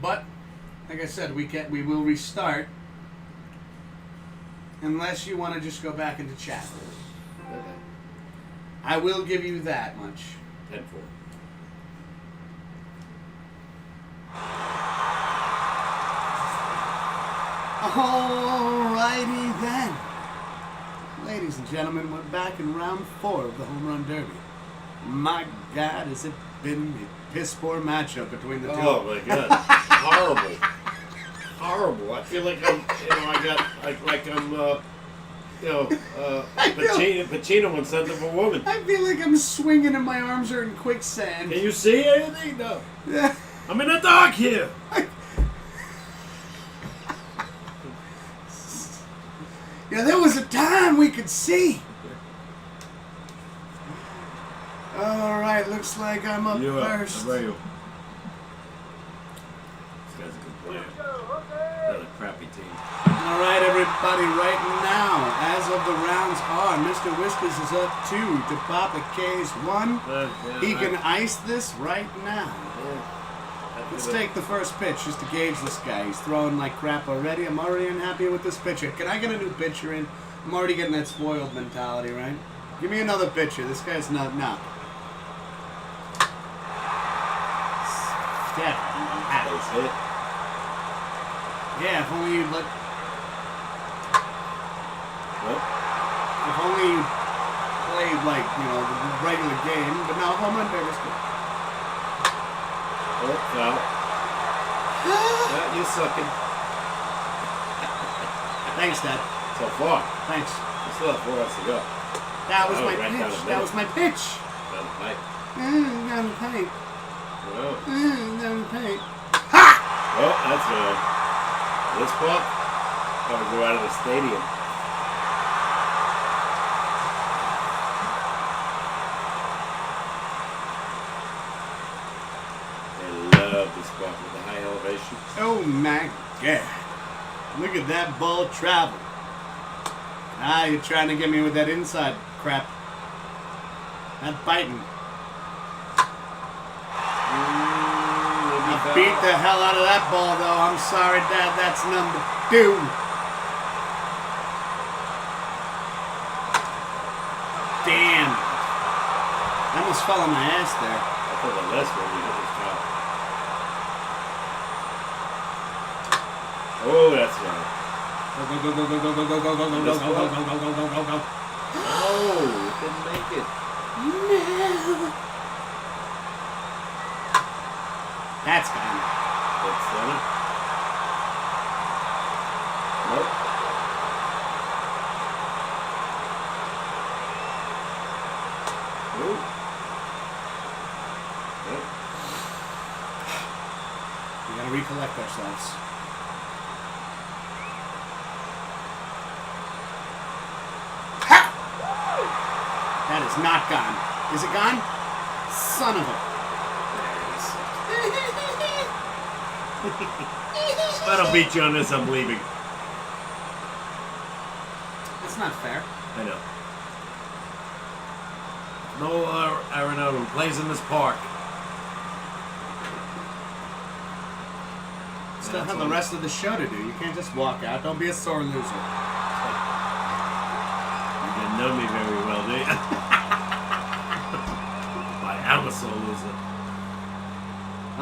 S1: But, like I said, we will restart. Unless you want to just go back into chat.
S2: Okay.
S1: I will give you that much.
S2: 10-4.
S1: Alrighty then. Ladies and gentlemen, we're back in round 4 of the Home Run Derby. My God, has it been a piss poor matchup between the two?
S2: Oh my God. Horrible. Horrible. I feel like I'm, Pacino in Scent of a Woman.
S1: I feel like I'm swinging and my arms are in quicksand.
S2: Can you see anything? No.
S1: Yeah.
S2: I'm in the dark here.
S1: Yeah, there was a time we could see. All right, looks like I'm up first.
S2: How about you? This guy's a good player. Not a crappy team.
S1: All right, everybody, right now, as of the rounds are, Mr. Whiskers is up 2 to Papa K's 1. He can ice this right now. Let's take the first pitch just to gauge this guy. He's throwing like crap already. I'm already unhappy with this pitcher. Can I get a new pitcher in? I'm already getting that spoiled mentality, right? Give me another pitcher. This guy's not. Step.
S2: Base hit.
S1: Yeah, if only you'd let.
S2: Nope.
S1: If only you played like, the regular game. But no, home run derby's good.
S2: Oh, foul. You're sucking.
S1: Thanks, Dad.
S2: So far.
S1: Thanks.
S2: We still have 4 hours to go.
S1: That was
S2: Oh,
S1: my
S2: right down
S1: pitch.
S2: the
S1: That
S2: middle.
S1: was my pitch.
S2: Down the pipe.
S1: Down the pipe.
S2: Well,
S1: Down the pipe.
S2: well, that's good. This puck probably go out of the stadium. They love this puck with the high elevation.
S1: Oh my God. Look at that ball travel. Ah, you're trying to get me with that inside crap. Not biting. I beat the hell out of that ball, though. I'm sorry, Dad. That's number 2. Damn. I almost fell on my ass there.
S2: I thought the last one you hit was top. Oh, that's right.
S1: Go, go, go, go, go, go, go, go, go, go, go, go, go, go, go, go, go, go, go.
S2: Oh, it didn't make it.
S1: No. That's gone.
S2: That's done it. Nope. Nope. Nope.
S1: We gotta recollect ourselves. Ha! That is not gone. Is it gone? Son of a...
S2: If I don't beat you on this, I'm leaving.
S1: That's not fair.
S2: I know. No Arenado plays in this park.
S1: Still have the rest of the show to do. You can't just walk out. Don't be a sore loser.
S2: You didn't know me very well, do you? I am a sore loser.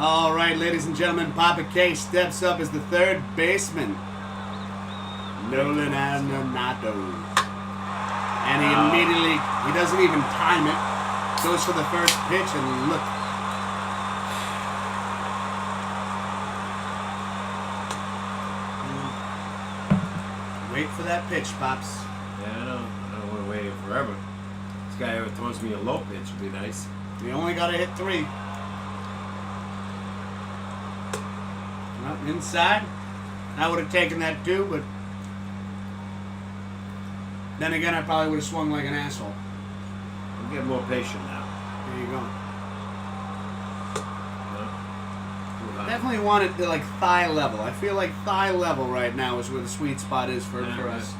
S1: All right, ladies and gentlemen, Papa K steps up as the third baseman. Nolan Arenado. And he immediately, he doesn't even time it, goes for the first pitch and look. Wait for that pitch, Pops.
S2: Yeah, I know. I don't want to wait forever. This guy ever throws me a low pitch would be nice.
S1: You only got to hit 3. Well, inside. I would have taken that too, but then again, I probably would have swung like an asshole.
S2: I'm getting more patient now.
S1: There you go.
S2: No?
S1: Definitely want it to like thigh level. I feel like thigh level right now is where the sweet spot is for us.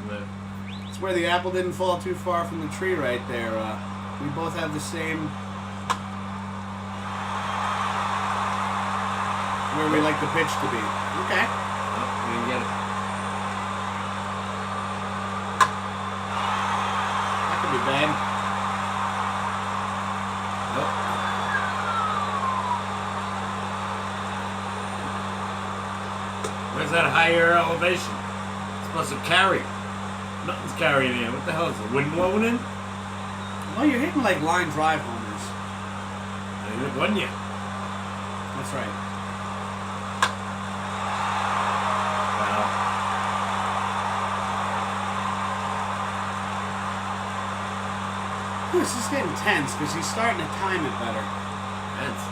S1: It's where the apple didn't fall too far from the tree right there. We both have the same... where we like the pitch to be. Okay.
S2: Oh, we didn't get it.
S1: That could be bad.
S2: Nope. Where's that higher elevation? It's supposed to carry. Nothing's carrying in. What the hell is the wind blowing in?
S1: Well, you're hitting like line drive homers.
S2: I didn't hit one yet.
S1: That's right. Ooh, this is getting tense because he's starting to time it better.
S2: Tense.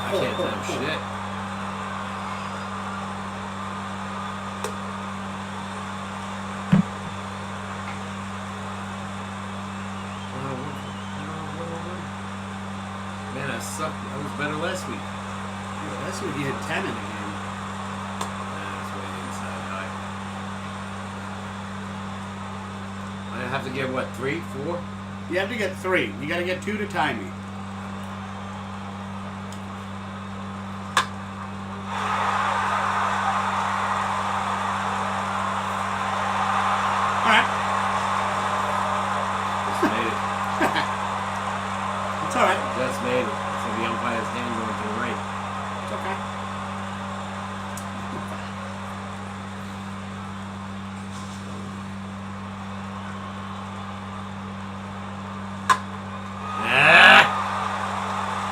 S2: I can't time shit. Man, I sucked. I was better last week.
S1: Yeah, last week he had 10 in the game.
S2: That's way inside high. I have to get what, 3, 4?
S1: You have to get 3. You got to get 2 to tie me. All right.
S2: Just made it.
S1: It's all right.
S2: Just made it. So the umpire's hand going to the right.
S1: It's okay.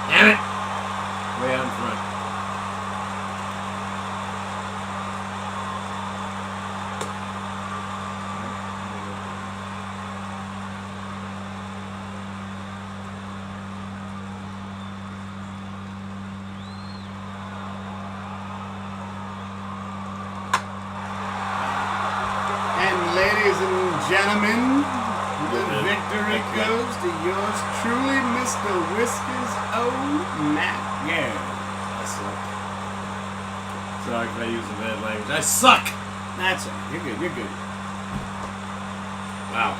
S2: Damn it! Way out in front.
S1: And ladies and gentlemen, the victory goes to yours truly, Mr. Whiskers O'Mac. Yeah.
S2: I suck. Sorry if I use a bad language. I suck!
S1: That's it. You're good. You're good.
S2: Wow.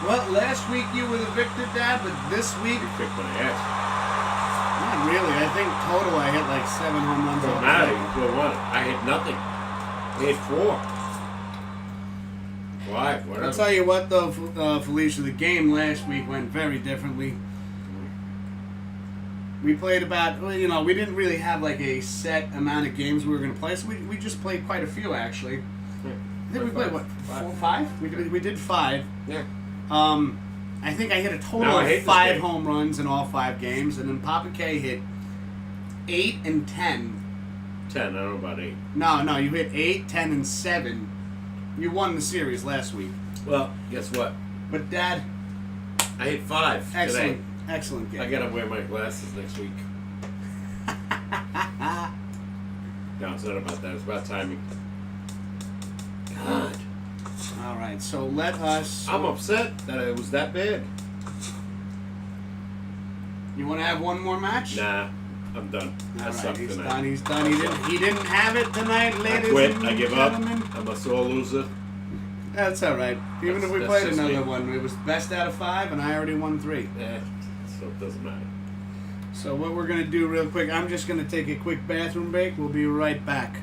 S1: Well, last week you were the victor, Dad, but this week,
S2: You kicked my ass.
S1: not really. I think total I hit like 7 home runs.
S2: Don't matter. You still won it. I hit nothing. I hit 4. 5, whatever.
S1: I'll tell you what, though, Felicia, the game last week went very differently. We played about, we didn't really have like a set amount of games we were going to play, so we just played quite a few, actually. I think we played, what, 4, 5? We did 5.
S2: Yeah.
S1: I think I hit a total
S2: No, I hate
S1: of
S2: this
S1: 5
S2: game.
S1: home runs in all 5 games, and then Papa K hit 8 and 10.
S2: 10. I don't know about 8.
S1: No, you hit 8, 10, and 7. You won the series last week.
S2: Well, guess what?
S1: But, Dad,
S2: I hit 5
S1: excellent,
S2: today.
S1: excellent game.
S2: I gotta wear my glasses next week. No, it's not about that. It's about timing. God.
S1: All right, so let us...
S2: I'm upset that it was that bad.
S1: You want to have one more match?
S2: Nah, I'm done.
S1: All
S2: I
S1: right,
S2: sucked
S1: he's
S2: tonight.
S1: done. He's done. He didn't have it tonight,
S2: I
S1: ladies
S2: quit.
S1: and
S2: I give up.
S1: gentlemen.
S2: I'm a sore loser.
S1: That's all right. Even if we
S2: That's
S1: played
S2: just
S1: another
S2: me.
S1: one, it was best out of 5, and I already won 3.
S2: So it doesn't matter.
S1: So what we're gonna do real quick, I'm just gonna take a quick bathroom break. We'll be right back.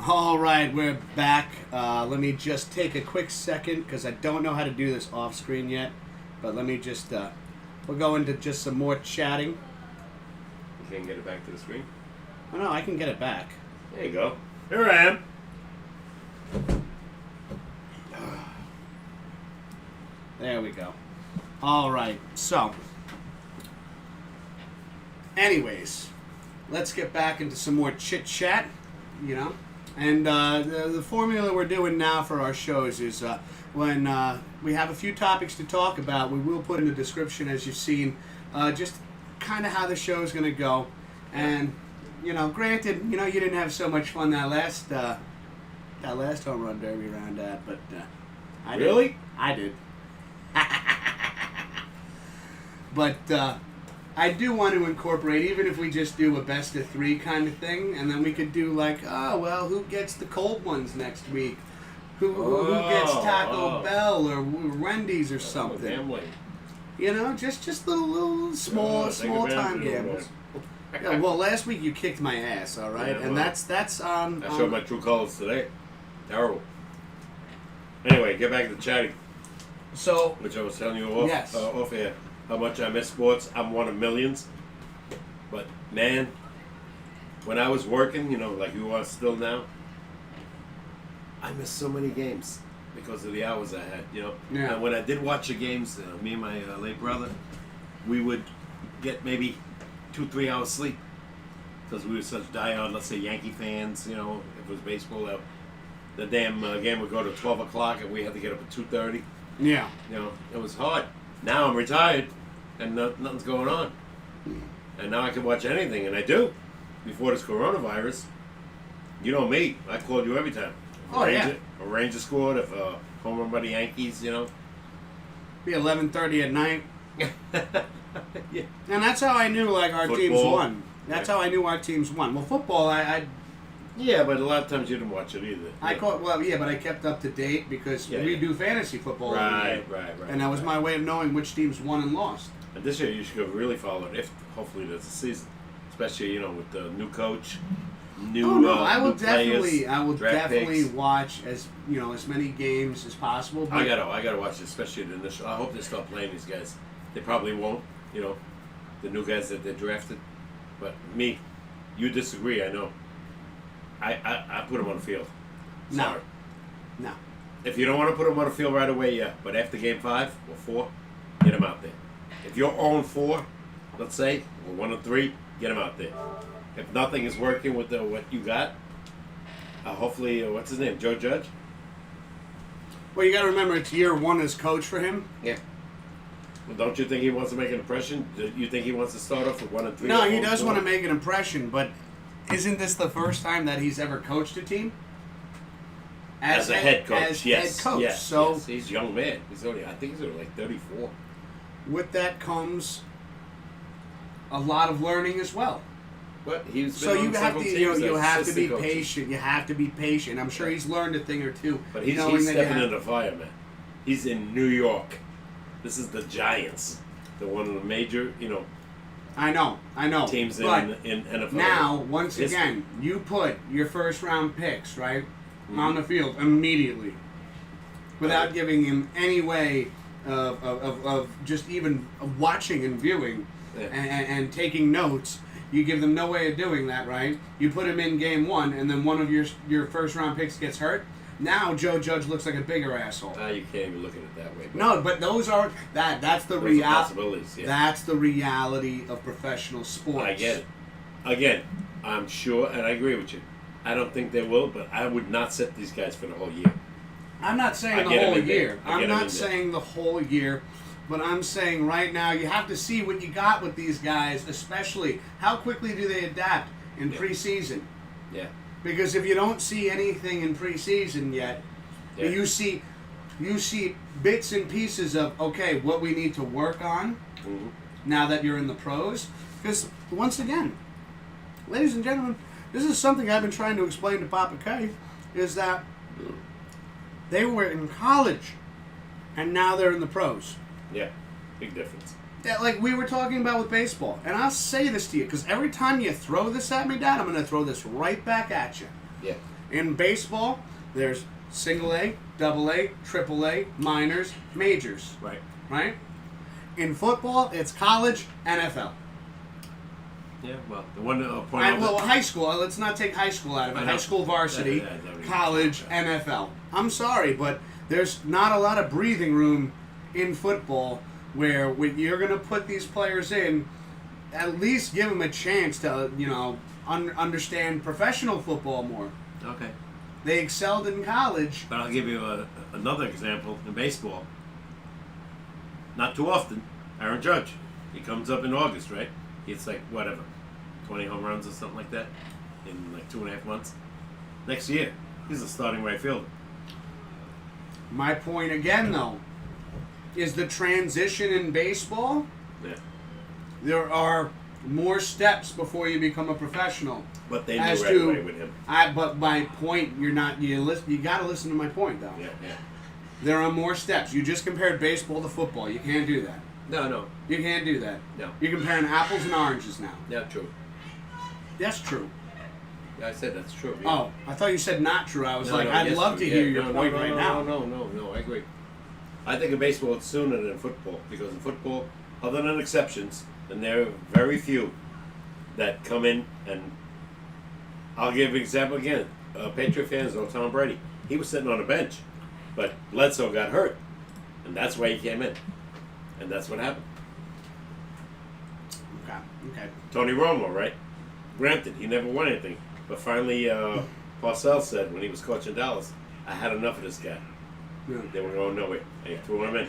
S1: All right, we're back. Let me just take a quick second because I don't know how to do this off screen yet. But let me just, we'll go into just some more chatting.
S2: You can't get it back to the screen?
S1: Oh no, I can get it back.
S2: There you go. Here I am.
S1: There we go. All right, so. Anyways, let's get back into some more chit chat, you know. And the formula we're doing now for our shows is when we have a few topics to talk about, we will put in the description, as you've seen, just kind of how the show is going to go. And, you know, granted, you know, you didn't have so much fun that last home run derby round but I did.
S2: Really?
S1: I did. But I do want to incorporate, even if we just do a best of 3 kind of thing, and then we could do like, oh, well, who gets the cold ones next week? Who gets Taco Bell or Wendy's or something?
S2: Gambling.
S1: You know, just little small time gambles. Yeah, well, last week you kicked my ass, all right,
S2: Yeah,
S1: and
S2: well,
S1: that's
S2: I showed my true colors today. Terrible. Anyway, get back to chatting.
S1: So,
S2: which I was telling you off,
S1: yes.
S2: Off air. How much I miss sports. I'm one of millions. But, man, when I was working, you know, like you are still now, I missed so many games because of the hours I had, you know.
S1: Yeah.
S2: And when I did watch the games, me and my late brother, we would get maybe 2-3 hours sleep because we were such diehard, let's say, Yankee fans, you know, if it was baseball. The damn game would go to 12 o'clock and we had to get up at 2:30.
S1: Yeah.
S2: You know, it was hard. Now I'm retired, and nothing's going on. And now I can watch anything, and I do. Before this coronavirus, you know me, I called you every time.
S1: Yeah.
S2: A Ranger scored, if a home run by the Yankees, you know.
S1: Be 11:30 at night.
S2: Yeah.
S1: And that's how I knew, like, our teams
S2: Football.
S1: won. That's how I knew our teams won. Well, football,
S2: Yeah, but a lot of times you didn't watch it either.
S1: but I kept up to date because we do fantasy football.
S2: Right.
S1: And that was my way of knowing which teams won and lost.
S2: And this year you should go really follow it, if hopefully there's a season. Especially, you know, with the new coach,
S1: I will
S2: draft
S1: definitely
S2: picks.
S1: watch as many games as possible. But
S2: I gotta watch it, especially the initial. I hope they start playing these guys. They probably won't, you know, the new guys that they drafted. But me, you disagree, I know. I put them on the field. Sorry.
S1: No.
S2: If you don't want to put them on the field right away, yeah. But after game 5 or 4, get them out there. If you're 0-4, let's say, or 1-3, get them out there. If nothing is working with what you got, hopefully, what's his name, Joe Judge?
S1: Well, you got to remember it's year 1 as coach for him.
S2: Yeah. Well, don't you think he wants to make an impression? Do you think he wants to start off with 1-3?
S1: No, he does want to make an impression, but isn't this the first time that he's ever coached a team?
S2: As a head coach, yes.
S1: Head coach.
S2: Yes,
S1: so
S2: yes. He's a young man. I think he's only like 34.
S1: With that comes a lot of learning as well.
S2: But he's been
S1: So you have to, you have to be
S2: coaches.
S1: patient. You have to be patient. I'm sure he's learned a thing or two.
S2: But he's stepping into the fire, man. He's in New York. This is the Giants. They're one of the major,
S1: I know.
S2: teams
S1: but
S2: in NFL.
S1: Now, once again, you put your first round picks, right, on the field immediately, without giving him any way of just even watching and viewing and taking notes. You give them no way of doing that, right? You put him in game 1, and then one of your first round picks gets hurt. Now Joe Judge looks like a bigger asshole.
S2: You can't even look at it that way.
S1: No, but those are that's the reality.
S2: Yeah.
S1: That's the reality of professional sports.
S2: I get it. Again, I'm sure, and I agree with you. I don't think they will, but I would not set these guys for the whole year.
S1: I'm not saying the whole year. I'm not saying the whole year, but I'm saying right now you have to see what you got with these guys, especially how quickly do they adapt in preseason.
S2: Yeah.
S1: Because if you don't see anything in preseason yet, you see bits and pieces of what we need to work on now that you're in the pros. Because once again, ladies and gentlemen, this is something I've been trying to explain to Papa K, is that they were in college and now they're in the pros.
S2: Yeah, big difference.
S1: Like we were talking about with baseball. And I'll say this to you, because every time you throw this at me, Dad, I'm going to throw this right back at you.
S2: Yeah.
S1: In baseball, there's single A, double A, triple A, minors, majors.
S2: Right.
S1: Right? In football, it's college, NFL.
S2: Yeah, well, the one point
S1: Well, high school. Let's not take high school out of it. High school varsity, college, NFL. I'm sorry, but there's not a lot of breathing room in football where when you're going to put these players in, at least give them a chance to, understand professional football more.
S2: Okay.
S1: They excelled in college.
S2: But I'll give you another example in baseball. Not too often. Aaron Judge. He comes up in August, right? It's like, 20 home runs or something like that in like 2.5 months. Next year, he's a starting right fielder.
S1: My point again, though, is the transition in baseball.
S2: Yeah.
S1: There are more steps before you become a professional.
S2: But they knew right away with him.
S1: But my point, you got to listen to my point, though.
S2: Yeah.
S1: There are more steps. You just compared baseball to football. You can't do that.
S2: No.
S1: You can't do that.
S2: No.
S1: You're comparing apples and oranges now.
S2: Yeah, true.
S1: That's true.
S2: Yeah, I said that's true. Yeah.
S1: Oh, I thought you said not true. I was I'd love to hear your point right now.
S2: No, I agree. I think in baseball it's sooner than football, because in football, other than exceptions, and there are very few that come in, and I'll give an example again. Patriot fans know Tom Brady. He was sitting on a bench, but Bledsoe got hurt, and that's why he came in. And that's what happened.
S1: Okay.
S2: Tony Romo, right? Granted, he never won anything. But finally, Parcells said when he was coaching Dallas, I had enough of this guy.
S1: Yeah.
S2: They were going nowhere. And he threw him in.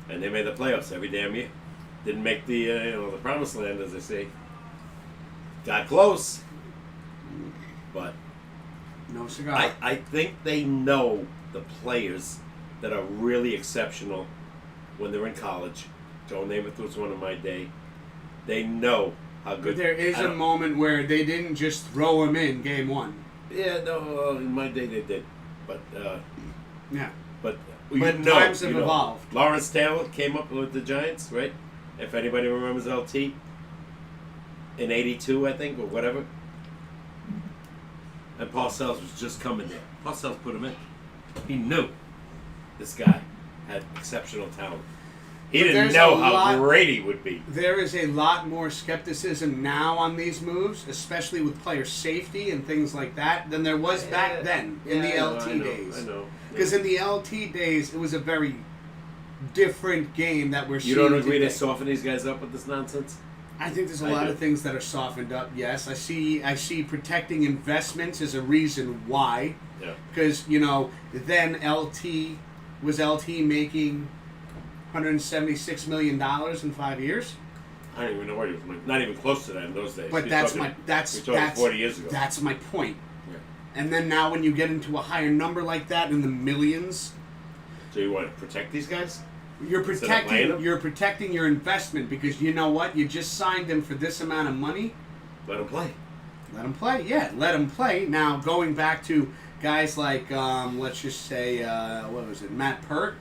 S2: And they made the playoffs every damn year. Didn't make the the promised land, as they say. Got close. But
S1: no cigar.
S2: I think they know the players that are really exceptional when they're in college. Joe Namath was one of my day. They know how good.
S1: But there is a moment where they didn't just throw him in game one.
S2: Yeah, no, in my day they did. But,
S1: yeah.
S2: But
S1: times have evolved.
S2: Lawrence Taylor came up with the Giants, right? If anybody remembers LT. In 82, I think, or whatever. And Parcells was just coming there. Parcells put him in. He knew this guy had exceptional talent. He didn't know how great he would be.
S1: There is a lot more skepticism now on these moves, especially with player safety and things like that, than there was back then in the LT days.
S2: I know.
S1: Because in the LT days, it was a very different game that we're seeing.
S2: You don't agree
S1: today.
S2: they soften these guys up with this nonsense?
S1: I think there's a lot of things that are softened up. Yes, I see protecting investments as a reason why.
S2: Yeah.
S1: Because then LT making $176 million in 5 years.
S2: I don't even know what he was making. Not even close to that in those days.
S1: But that's
S2: 40 years ago.
S1: That's my point.
S2: Yeah.
S1: And then now when you get into a higher number like that in the millions,
S2: so you want to protect these guys?
S1: You're protecting your investment, because you know what? You just signed them for this amount of money.
S2: Let them play.
S1: Let them play. Yeah, let them play. Now going back to guys like let's just say what was it? Matt Pert.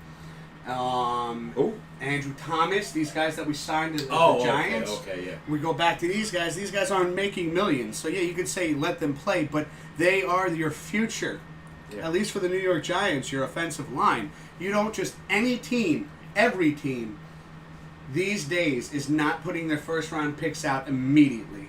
S1: Andrew Thomas, these guys that we signed as the Giants.
S2: Okay, yeah.
S1: We go back to these guys. These guys aren't making millions. So, yeah, you could say let them play, but they are your future. Yeah. At least for the New York Giants, your offensive line. You don't just, every team these days is not putting their first-round picks out immediately.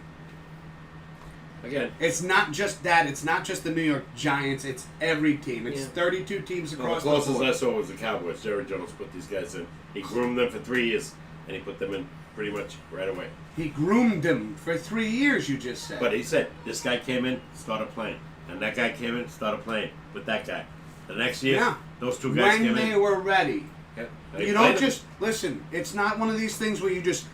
S2: Again,
S1: it's not just that. It's not just the New York Giants. It's every team. It's 32 teams across the board.
S2: The closest I saw was the Cowboys. Jerry Jones put these guys in. He groomed them for 3 years, and he put them in pretty much right away.
S1: He groomed them for 3 years, you just said.
S2: But he said, this guy came in, started playing. And that guy came in, started playing with that guy. The next year, those two guys came in.
S1: When they were ready.
S2: Yeah.
S1: You don't just, listen, it's not one of these things where you just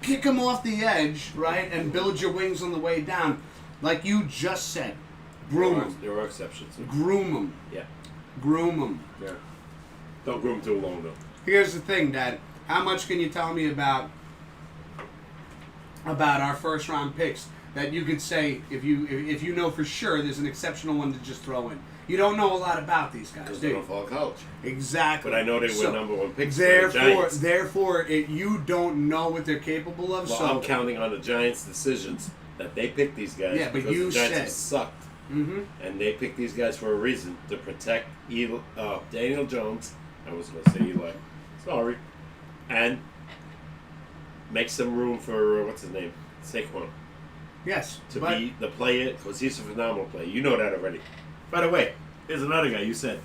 S1: kick them off the edge, right, and build your wings on the way down. Like you just said, groom them.
S2: There are exceptions.
S1: Groom them.
S2: Yeah.
S1: Groom them.
S2: Yeah. Don't groom too long, though.
S1: Here's the thing, Dad. How much can you tell me about our first round picks that you could say if you know for sure there's an exceptional one to just throw in? You don't know a lot about these guys,
S2: because
S1: do
S2: they
S1: you?
S2: don't follow college.
S1: Exactly.
S2: But I know they were number one picks for the Giants.
S1: Therefore, you don't know what they're capable of.
S2: Well, I'm counting on the Giants' decisions that they picked these guys.
S1: Yeah, but
S2: because
S1: you
S2: the Giants
S1: said
S2: have sucked
S1: Mm-hmm.
S2: And they picked these guys for a reason, to protect Daniel Jones. I was going to say Eli. Sorry. And make some room for, what's his name? Saquon.
S1: Yes.
S2: To be the player, because he's a phenomenal player. You know that already. By the way, here's another guy you said.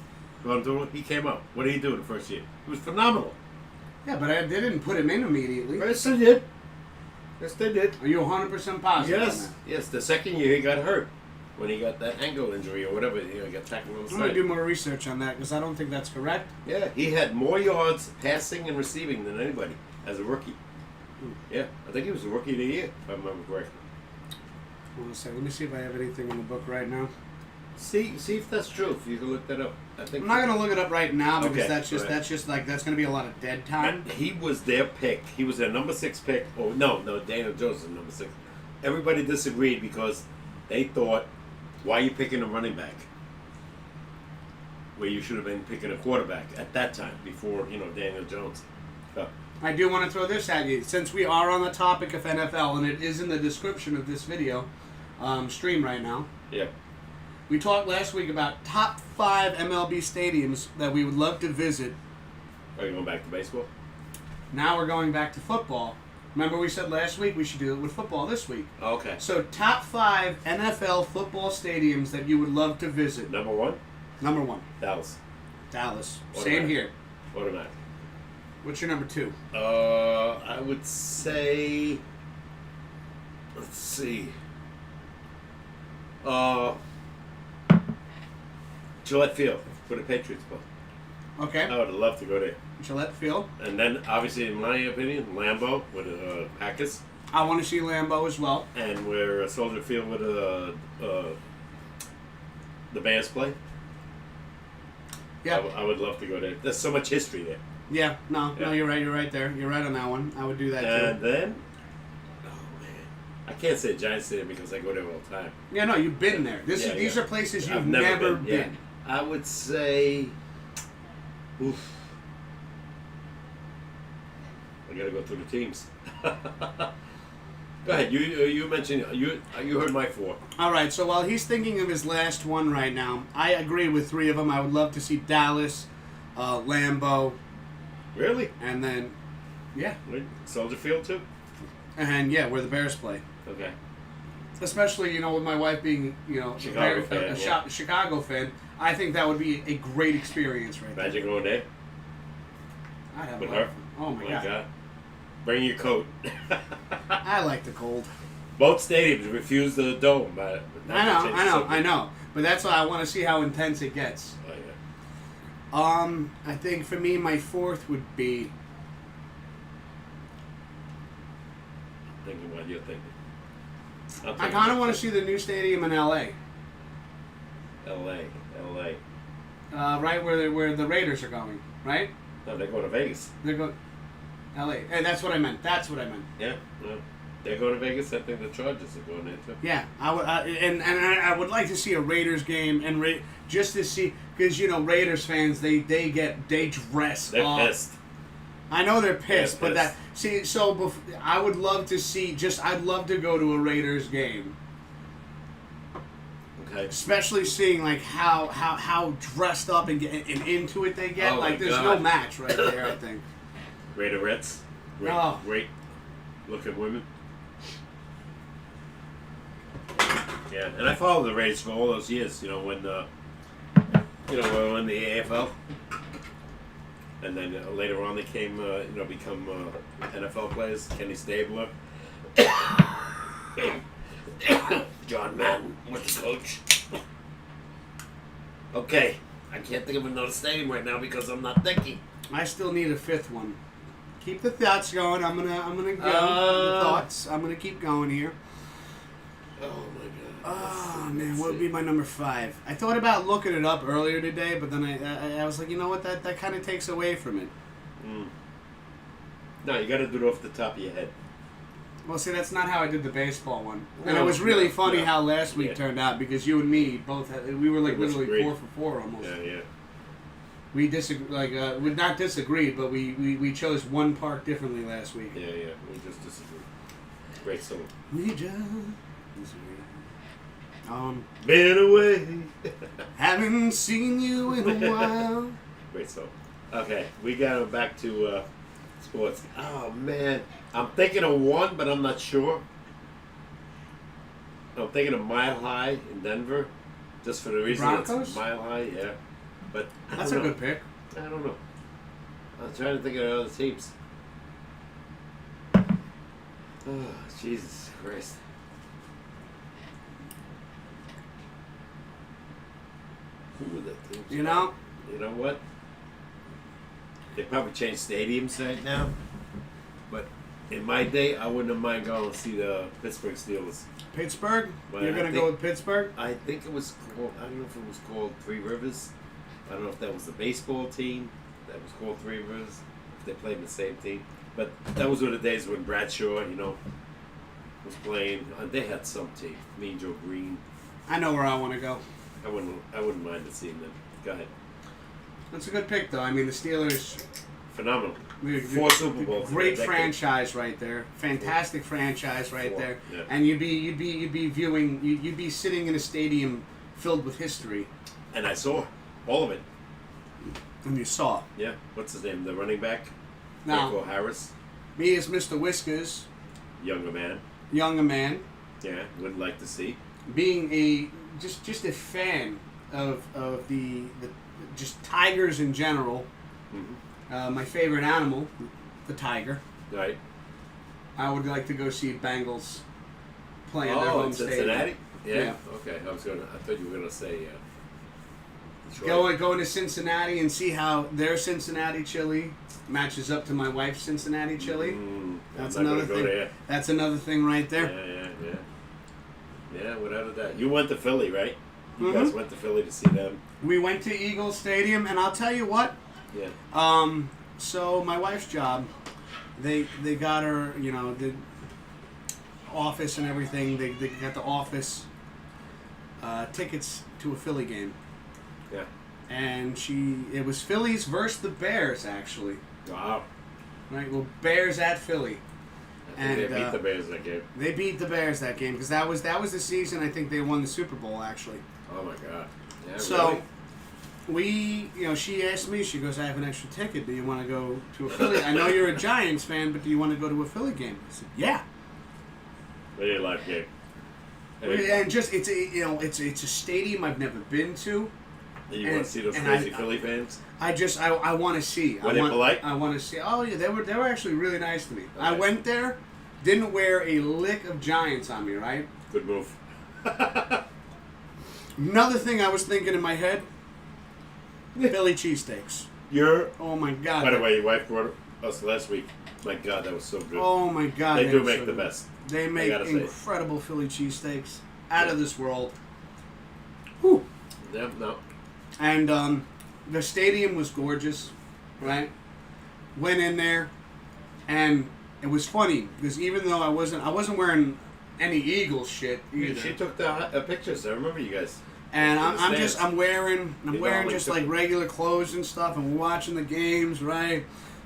S2: He came up. What did he do in the first year? He was phenomenal.
S1: Yeah, but they didn't put him in immediately.
S2: Yes, they did. Yes, they did.
S1: Are you 100% positive on
S2: Yes.
S1: that?
S2: Yes, the second year he got hurt. When he got that ankle injury or whatever, he got tackled on the
S1: I'm going to
S2: side.
S1: do more research on that because I don't think that's correct.
S2: Yeah, he had more yards passing and receiving than anybody as a rookie. Yeah, I think he was the rookie of the year, if I remember correctly.
S1: Hold on a second. Let me see if I have anything in the book right now.
S2: See if that's true. If you can look that up, I think.
S1: I'm not going to look it up right now because
S2: Okay,
S1: that's
S2: right.
S1: just like that's going to be a lot of dead time.
S2: He was their pick. He was their number 6 pick. Oh no, Daniel Jones was number 6. Everybody disagreed because they thought, why are you picking a running back? Where you should have been picking a quarterback at that time before Daniel Jones.
S1: I do want to throw this at you. Since we are on the topic of NFL, and it is in the description of this video stream right now,
S2: Yeah.
S1: we talked last week about top 5 MLB stadiums that we would love to visit.
S2: Are you going back to baseball?
S1: Now we're going back to football. Remember we said last week we should do it with football this week.
S2: Okay.
S1: So top 5 NFL football stadiums that you would love to visit.
S2: Number 1?
S1: Number 1,
S2: Dallas.
S1: Dallas.
S2: Automatic.
S1: Same here.
S2: Automatic.
S1: What's your number 2?
S2: I would say, let's see. Gillette Field for the Patriots play.
S1: Okay.
S2: I would love to go there.
S1: Gillette Field.
S2: And then, obviously, in my opinion, Lambeau with Packers,
S1: I want to see Lambeau as well.
S2: and where Soldier Field with the Bears play.
S1: Yeah.
S2: I would love to go there. There's so much history there.
S1: Yeah. No,
S2: Yeah.
S1: you're right. You're right there. You're right on that one. I would do that
S2: And
S1: too.
S2: then, oh man, I can't say Giants Stadium because I go there all the time.
S1: Yeah, no, you've been there. These are places you've
S2: I've
S1: never
S2: been.
S1: been.
S2: Yeah. I would say, oof. I gotta go through the teams. Go ahead. You mentioned you heard my 4.
S1: All right. So while he's thinking of his last one right now, I agree with 3 of them. I would love to see Dallas, Lambeau,
S2: Really?
S1: and then, yeah,
S2: Soldier Field too?
S1: and yeah, where the Bears play.
S2: Okay.
S1: Especially, with my wife being,
S2: Chicago fan, yeah.
S1: Chicago fan, I think that would be a great experience right there.
S2: Imagine going there
S1: I'd have
S2: with
S1: a lot
S2: her.
S1: of fun. Oh my god.
S2: Bring your coat.
S1: I like the cold.
S2: Both stadiums refuse the dome. But
S1: I know. But that's why I want to see how intense it gets.
S2: Oh, yeah.
S1: I think for me, my 4th would be.
S2: Thinking what you're thinking.
S1: I kind of want to see the new stadium in LA.
S2: L.A.
S1: Right where the Raiders are going. Right?
S2: No, they're going to Vegas.
S1: They're going. LA. Hey, that's what I meant.
S2: Yeah, no. They're going to Vegas. I think the Chargers are going there too.
S1: Yeah, I would, I would like to see a Raiders game and just to see because Raiders fans they dress
S2: They're
S1: up.
S2: pissed.
S1: I know they're pissed,
S2: They're
S1: but
S2: pissed.
S1: I would love to see I'd love to go to a Raiders game,
S2: Okay.
S1: especially seeing like how dressed up and into it they get.
S2: Oh,
S1: like
S2: my
S1: there's
S2: God.
S1: no match right there. I think.
S2: Raiderettes.
S1: Oh.
S2: Great looking women. Yeah, and I followed the Raiders for all those years. When we were in the AFL, and then later on they came, become NFL players. Kenny Stabler, John Madden was the coach. Okay, I can't think of another stadium right now because I'm not thinking.
S1: I still need a 5th one. Keep the thoughts going. I'm gonna go. The thoughts. I'm gonna keep going here.
S2: Oh my god.
S1: Oh man, what would be my number 5? I thought about looking it up earlier today, but then I was like, you know what? That kind of takes away from it.
S2: No, you got to do it off the top of your head.
S1: Well, see, that's not how I did the baseball one. And
S2: No,
S1: it was really
S2: no,
S1: funny
S2: no.
S1: how last week
S2: Yeah.
S1: turned out because you and me both we were like
S2: It was
S1: literally
S2: great.
S1: 4 for 4 almost.
S2: Yeah.
S1: We we not disagreed, but we chose one park differently last week.
S2: Yeah. We just disagree. Great song.
S1: We just disagree.
S2: Been away.
S1: Haven't seen you in a while.
S2: Great song. Okay, we got back to sports. Oh man, I'm thinking of one, but I'm not sure. I'm thinking of Mile High in Denver, just for the reason
S1: Broncos?
S2: it's Mile High, yeah. But I
S1: That's a
S2: don't know.
S1: good pick.
S2: I don't know. I'm trying to think of other teams. Oh, Jesus Christ. Who were the teams?
S1: You know?
S2: You know what? They probably changed stadiums right now. But in my day, I wouldn't have mind going to see the Pittsburgh Steelers.
S1: Pittsburgh?
S2: But
S1: You're
S2: I
S1: going to
S2: think-
S1: go with Pittsburgh?
S2: I think it was called, I don't know if it was called Three Rivers. I don't know if that was the baseball team that was called Three Rivers, if they played in the same team. But that was one of the days when Bradshaw, was playing. They had some team. Mean Joe Green.
S1: I know where I want to go.
S2: I wouldn't mind seeing them. Go ahead.
S1: That's a good pick, though. I mean, the Steelers...
S2: Phenomenal.
S1: we-
S2: 4 Super Bowls. in
S1: Great
S2: a decade.
S1: franchise right there. Fantastic franchise right
S2: 4,
S1: there.
S2: yeah.
S1: And you'd be sitting in a stadium filled with history.
S2: And I saw all of it.
S1: And you saw.
S2: Yeah. What's his name? The running back?
S1: Now,
S2: Michael Harris.
S1: me as Mr. Whiskers,
S2: Younger man.
S1: younger man,
S2: Yeah. Would like to see.
S1: being a just a fan of the just tigers in general.
S2: Mm-hmm.
S1: My favorite animal, the tiger.
S2: Right.
S1: I would like to go see Bengals play in their home
S2: in Cincinnati?
S1: stadium.
S2: Yeah. Okay. I thought you were gonna say Detroit.
S1: Going to Cincinnati and see how their Cincinnati chili matches up to my wife's Cincinnati chili. That's
S2: I'm not
S1: another
S2: gonna go
S1: thing.
S2: there.
S1: That's another thing right there.
S2: Yeah, without a doubt. You went to Philly, right? You
S1: Mhm.
S2: guys went to Philly to see them.
S1: We went to Eagles Stadium, and I'll tell you what.
S2: Yeah.
S1: So my wife's job, they got her, the office and everything. They got the office tickets to a Philly game.
S2: Yeah.
S1: And it was Phillies versus the Bears, actually.
S2: Wow.
S1: Right? Well, Bears at Philly.
S2: I think
S1: And,
S2: they beat the Bears that game.
S1: They beat the Bears that game because that was the season I think they won the Super Bowl, actually.
S2: Oh my God. Yeah,
S1: So
S2: really?
S1: she asked me, she goes, I have an extra ticket. Do you want to go to a Philly? I know you're a Giants fan, but do you want to go to a Philly game? I said, yeah.
S2: Really live game.
S1: And just it's a stadium I've never been to.
S2: And you want to see those crazy Philly fans?
S1: I want to see.
S2: Were they polite?
S1: I want to see. Oh yeah, they were actually really nice to me.
S2: Okay.
S1: I went there, didn't wear a lick of Giants on me, right?
S2: Good move.
S1: Another thing I was thinking in my head, Philly cheesesteaks. Oh my God.
S2: By the way, your wife brought us last week. My God, that was so good.
S1: Oh my God.
S2: They do
S1: were
S2: make
S1: so
S2: the
S1: good.
S2: best.
S1: They make
S2: gotta say.
S1: incredible Philly cheesesteaks. Out of this world. Whew.
S2: Yeah, no.
S1: And the stadium was gorgeous, right? Went in there, and it was funny because even though I wasn't wearing any Eagles shit either.
S2: She took the pictures. I remember you guys.
S1: And
S2: In the stands.
S1: I'm wearing
S2: like
S1: just
S2: the-
S1: like regular clothes and stuff, and we're watching the games, right?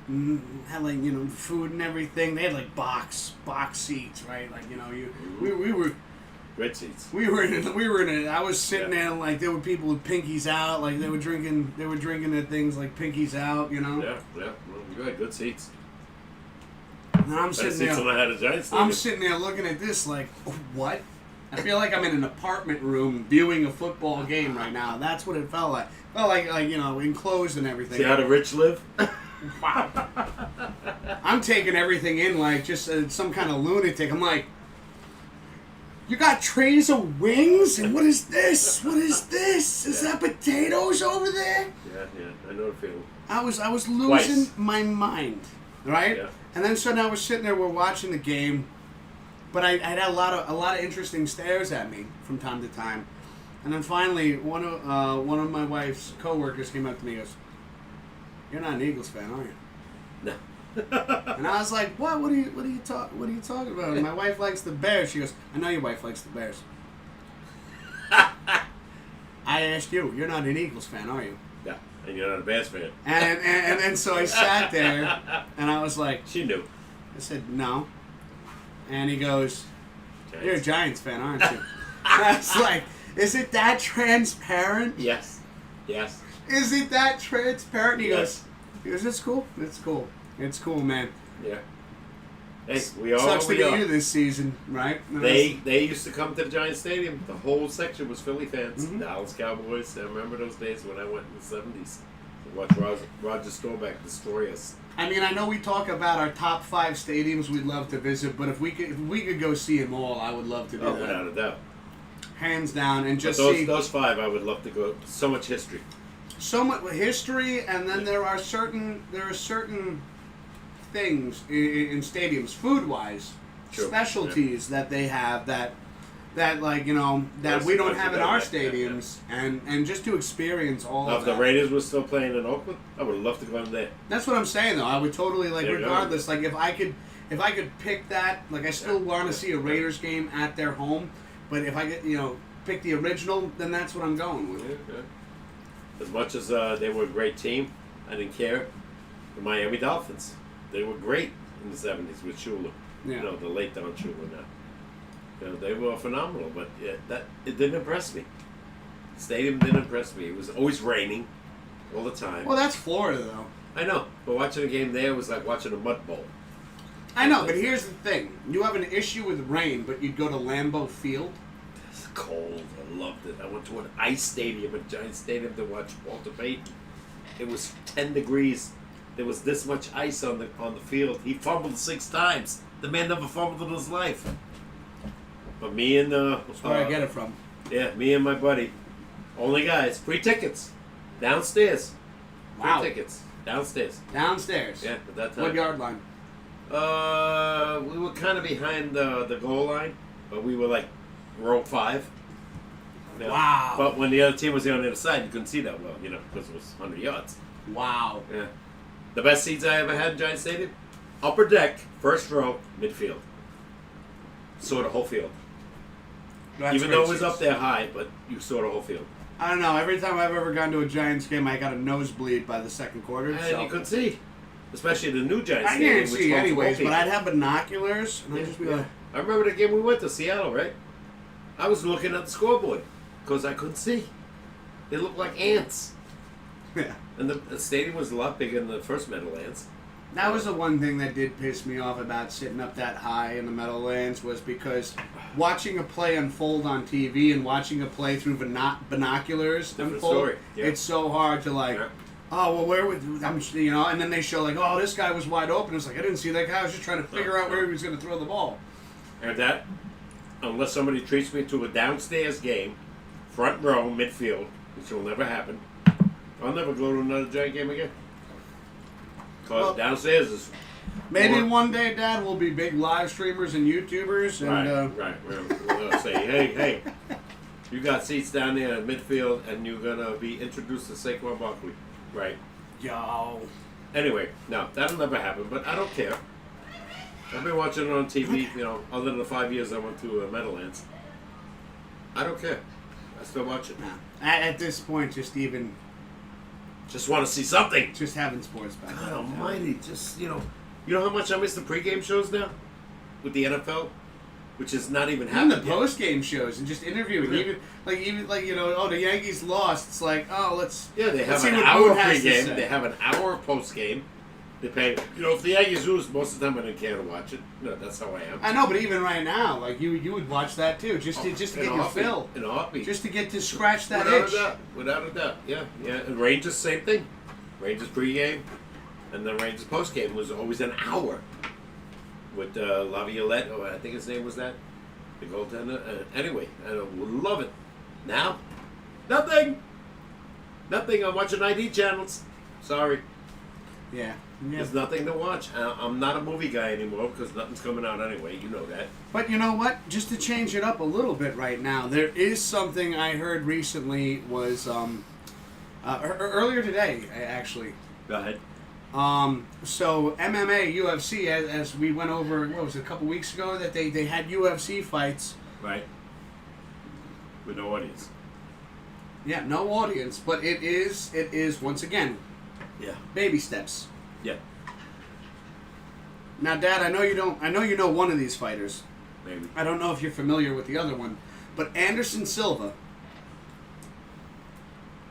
S1: And had like food and everything. They had like box seats, right? Like we were.
S2: Great seats.
S1: We were in it. I was sitting there like there were people with pinkies out, like they were drinking at things like pinkies out,
S2: Yeah. Well, you had good seats.
S1: And I'm
S2: Better
S1: sitting
S2: seats than
S1: there.
S2: I had at Giants.
S1: I'm sitting there looking at this like, what? I feel like I'm in an apartment room viewing a football game right now. That's what it felt like. Felt like enclosed and everything.
S2: See how the rich live?
S1: Wow. I'm taking everything in like just some kind of lunatic. I'm like, you got trays of wings? And what is this? What is this? Is that potatoes over there?
S2: Yeah. I know the feeling.
S1: I was losing
S2: Twice.
S1: my mind, right?
S2: Yeah.
S1: And then so now we're sitting there, we're watching the game, but I had a lot of interesting stares at me from time to time, and then finally one of my wife's coworkers came up to me and goes, "You're not an Eagles fan, are you?"
S2: No.
S1: And I was like, "What? What are you talking about?" And my wife likes the Bears. She goes, "I know your wife likes the Bears." I asked you. You're not an Eagles fan, are you?
S2: Yeah. And you're not a Bears fan.
S1: And so I sat there, and I was like,
S2: She knew.
S1: I said, "No." And he goes,
S2: Giants.
S1: "You're a Giants fan, aren't you?" And I was like, Is it that transparent?
S2: Yes. Yes.
S1: Is it that transparent? He
S2: Yes.
S1: goes, it's cool. It's cool. It's cool, man.
S2: Yeah. Hey, we are
S1: Sucks to
S2: what
S1: be
S2: we are.
S1: you this season, right?
S2: They used to come to the Giant Stadium. The whole section was Philly fans.
S1: Mhm.
S2: Dallas Cowboys. I remember those days when I went in the 70s to watch Roger Staubach destroy us.
S1: I mean, I know we talk about our top 5 stadiums we'd love to visit, but if we could go see them all, I would love to do
S2: Oh,
S1: that.
S2: without a doubt.
S1: Hands down, and just
S2: But
S1: see
S2: those 5, I would love to go. So much history.
S1: so much history, and then there are certain things in stadiums, food wise,
S2: True.
S1: specialties that they have that like that
S2: Yes,
S1: we don't
S2: yes,
S1: have in
S2: yeah,
S1: our
S2: yeah,
S1: stadiums, and just to experience all
S2: Now,
S1: of
S2: if the
S1: that.
S2: Raiders were still playing in Oakland, I would love to go in there.
S1: That's what I'm saying, though. I would totally like,
S2: There you go.
S1: regardless. Like, if I could pick that, like, I still want to see a Raiders game at their home, but if I get pick the original, then that's what I'm going with.
S2: Yeah, yeah. As much as they were a great team, I didn't care. The Miami Dolphins, they were great in the 70s with Shula.
S1: Yeah.
S2: The late Don Shula now. They were phenomenal, but it didn't impress me. The stadium didn't impress me. It was always raining all the time.
S1: Well, that's Florida, though.
S2: I know, but watching a game there was like watching a mud bowl.
S1: I know, but here's the thing: you have an issue with rain, but you'd go to Lambeau Field.
S2: It's cold. I loved it. I went to an ice stadium, a giant stadium, to watch Walter Payton. It was 10 degrees. There was this much ice on the field. He fumbled 6 times. The man never fumbled in his life. But me and
S1: That's where I get it from.
S2: Yeah, me and my buddy, only guys, free tickets, downstairs.
S1: Wow.
S2: Free tickets downstairs.
S1: Downstairs.
S2: Yeah, at that time.
S1: What yard line?
S2: We were kind of behind the goal line, but we were like row 5. Yeah.
S1: Wow.
S2: But when the other team was there on the other side, you couldn't see that well, because it was 100 yards.
S1: Wow.
S2: Yeah. The best seats I ever had in Giant Stadium, upper deck, first row, midfield. Saw the whole field.
S1: That's
S2: Even though it was
S1: racist.
S2: up there high, but you saw the whole field.
S1: I don't know. Every time I've ever gone to a Giants game, I got a nosebleed by the second quarter.
S2: And
S1: so.
S2: you couldn't see. Especially the new Giant
S1: I
S2: Stadium,
S1: can't
S2: which
S1: see
S2: holds
S1: anyways,
S2: more
S1: but I'd
S2: people.
S1: have binoculars, and I'd just be
S2: Yeah.
S1: like,
S2: I remember the game we went to, Seattle, right? I was looking at the scoreboard because I couldn't see. They looked like ants.
S1: yeah.
S2: And the stadium was a lot bigger than the first Meadowlands.
S1: That was the one thing that did piss me off about sitting up that high in the Meadowlands, was because watching a play unfold on TV and watching a play through binoculars
S2: Different
S1: unfold,
S2: story, yeah.
S1: it's so hard to like,
S2: Yeah.
S1: oh, well, where would, and then they show like, oh, this guy was wide open. It's like, I didn't see that guy. I was just trying to figure out where he was going to throw the ball.
S2: And that, unless somebody treats me to a downstairs game, front row, midfield, which will never happen, I'll never go to another Giant game again. Because
S1: Well,
S2: downstairs is...
S1: Maybe
S2: more-
S1: one day, Dad, we'll be big live streamers and YouTubers. And,
S2: Right. We'll say, hey, you got seats down there in midfield, and you're gonna be introduced to Saquon Barkley, right?
S1: Yo.
S2: Anyway, no, that'll never happen. But I don't care. I've been watching it on TV. Other than the 5 years I went to Meadowlands, I don't care. I still watch it.
S1: Nah. At this point, just
S2: Want to see something.
S1: having sports back.
S2: God Almighty, you know how much I miss the pregame shows now with the NFL, which is not even
S1: Even
S2: happening.
S1: the post game shows and just interviewing,
S2: Yeah.
S1: even oh, the Yankees lost. It's like, oh, let's
S2: Yeah, they have
S1: see
S2: an
S1: what
S2: hour
S1: Boone has to
S2: pregame.
S1: say.
S2: They have an hour postgame. They pay. If the Yankees lose, most of the time I don't care to watch it. No, that's how I am.
S1: I know, but even right now, like you would watch that too, just to
S2: In
S1: get
S2: a
S1: your
S2: heartbeat.
S1: fill,
S2: In a heartbeat.
S1: just to get to scratch that
S2: Without
S1: itch.
S2: a doubt. Without a doubt. Yeah. And Rangers, same thing. Rangers pregame, and then Rangers postgame was always an hour with Laviolette. Oh, I think his name was that, the goaltender. Anyway, I would love it. Now, nothing. I'm watching ID channels. Sorry.
S1: Yeah.
S2: There's nothing to watch. I'm not a movie guy anymore because nothing's coming out anyway. You know that.
S1: But you know what? Just to change it up a little bit right now, there is something I heard recently was earlier today, actually.
S2: Go ahead.
S1: So MMA, UFC, as we went over, what was it, a couple weeks ago, that they had UFC fights.
S2: Right. With no audience.
S1: Yeah, no audience, but it is once again,
S2: Yeah.
S1: baby steps.
S2: Yeah.
S1: Now, Dad, I know you know one of these fighters.
S2: Maybe.
S1: I don't know if you're familiar with the other one, but Anderson Silva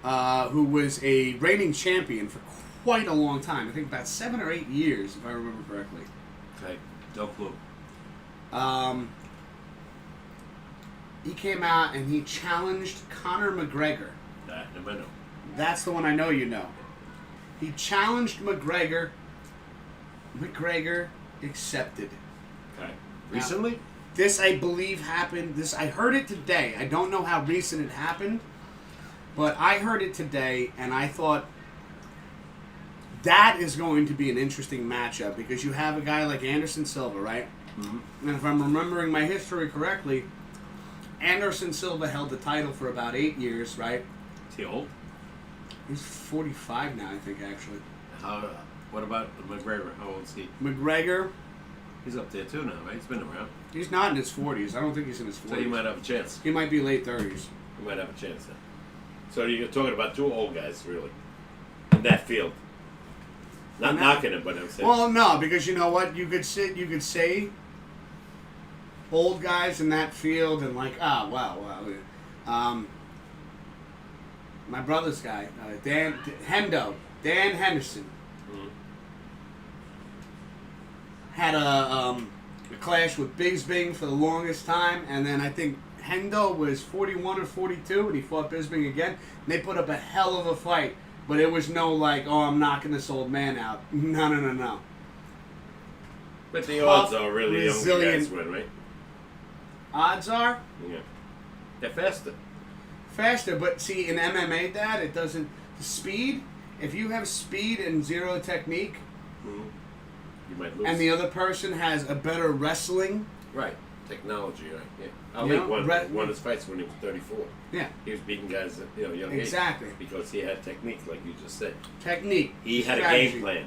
S1: who was a reigning champion for quite a long time. I think about 7 or 8 years, if I remember correctly.
S2: Okay, no clue.
S1: He came out and he challenged Conor McGregor.
S2: That I know.
S1: That's the one I know you know. He challenged McGregor. McGregor accepted.
S2: Okay. Recently?
S1: This, I believe, happened. I heard it today. I don't know how recent it happened, but I heard it today, and I thought that is going to be an interesting matchup because you have a guy like Anderson Silva, right?
S2: Mm-hmm.
S1: And if I'm remembering my history correctly, Anderson Silva held the title for about 8 years, right?
S2: Is he old?
S1: He's 45 now, I think, actually.
S2: What about McGregor? How old is he?
S1: McGregor,
S2: He's up there too now, right? He's been around.
S1: he's not in his 40s. I don't think he's in his 40s.
S2: So you might have a chance.
S1: He might be late 30s.
S2: You might have a chance then. So you're talking about two old guys, really, in that field. Not knocking it, but I'm saying.
S1: Well, no, because you know what? You could say old guys in that field and like, my brother's guy, Dan Henderson,
S2: Mhm.
S1: had a clash with Bisping for the longest time, and then I think Hendo was 41 or 42, and he fought Bisping again. And they put up a hell of a fight, but it was no like, oh, I'm knocking this old man out. No.
S2: But the odds are really young guys win, right?
S1: Odds are
S2: Yeah. They're faster.
S1: faster, but see, in MMA, Dad, it doesn't. Speed, if you have speed and zero technique,
S2: Mm-hmm. You might lose.
S1: and the other person has a better wrestling,
S2: Right. Technology, right? Yeah. I
S1: You
S2: think
S1: know,
S2: won his fights when he was 34.
S1: yeah,
S2: He was beating guys at young
S1: Exactly.
S2: age because he had technique, like you just said.
S1: technique.
S2: He had
S1: strategy.
S2: a game plan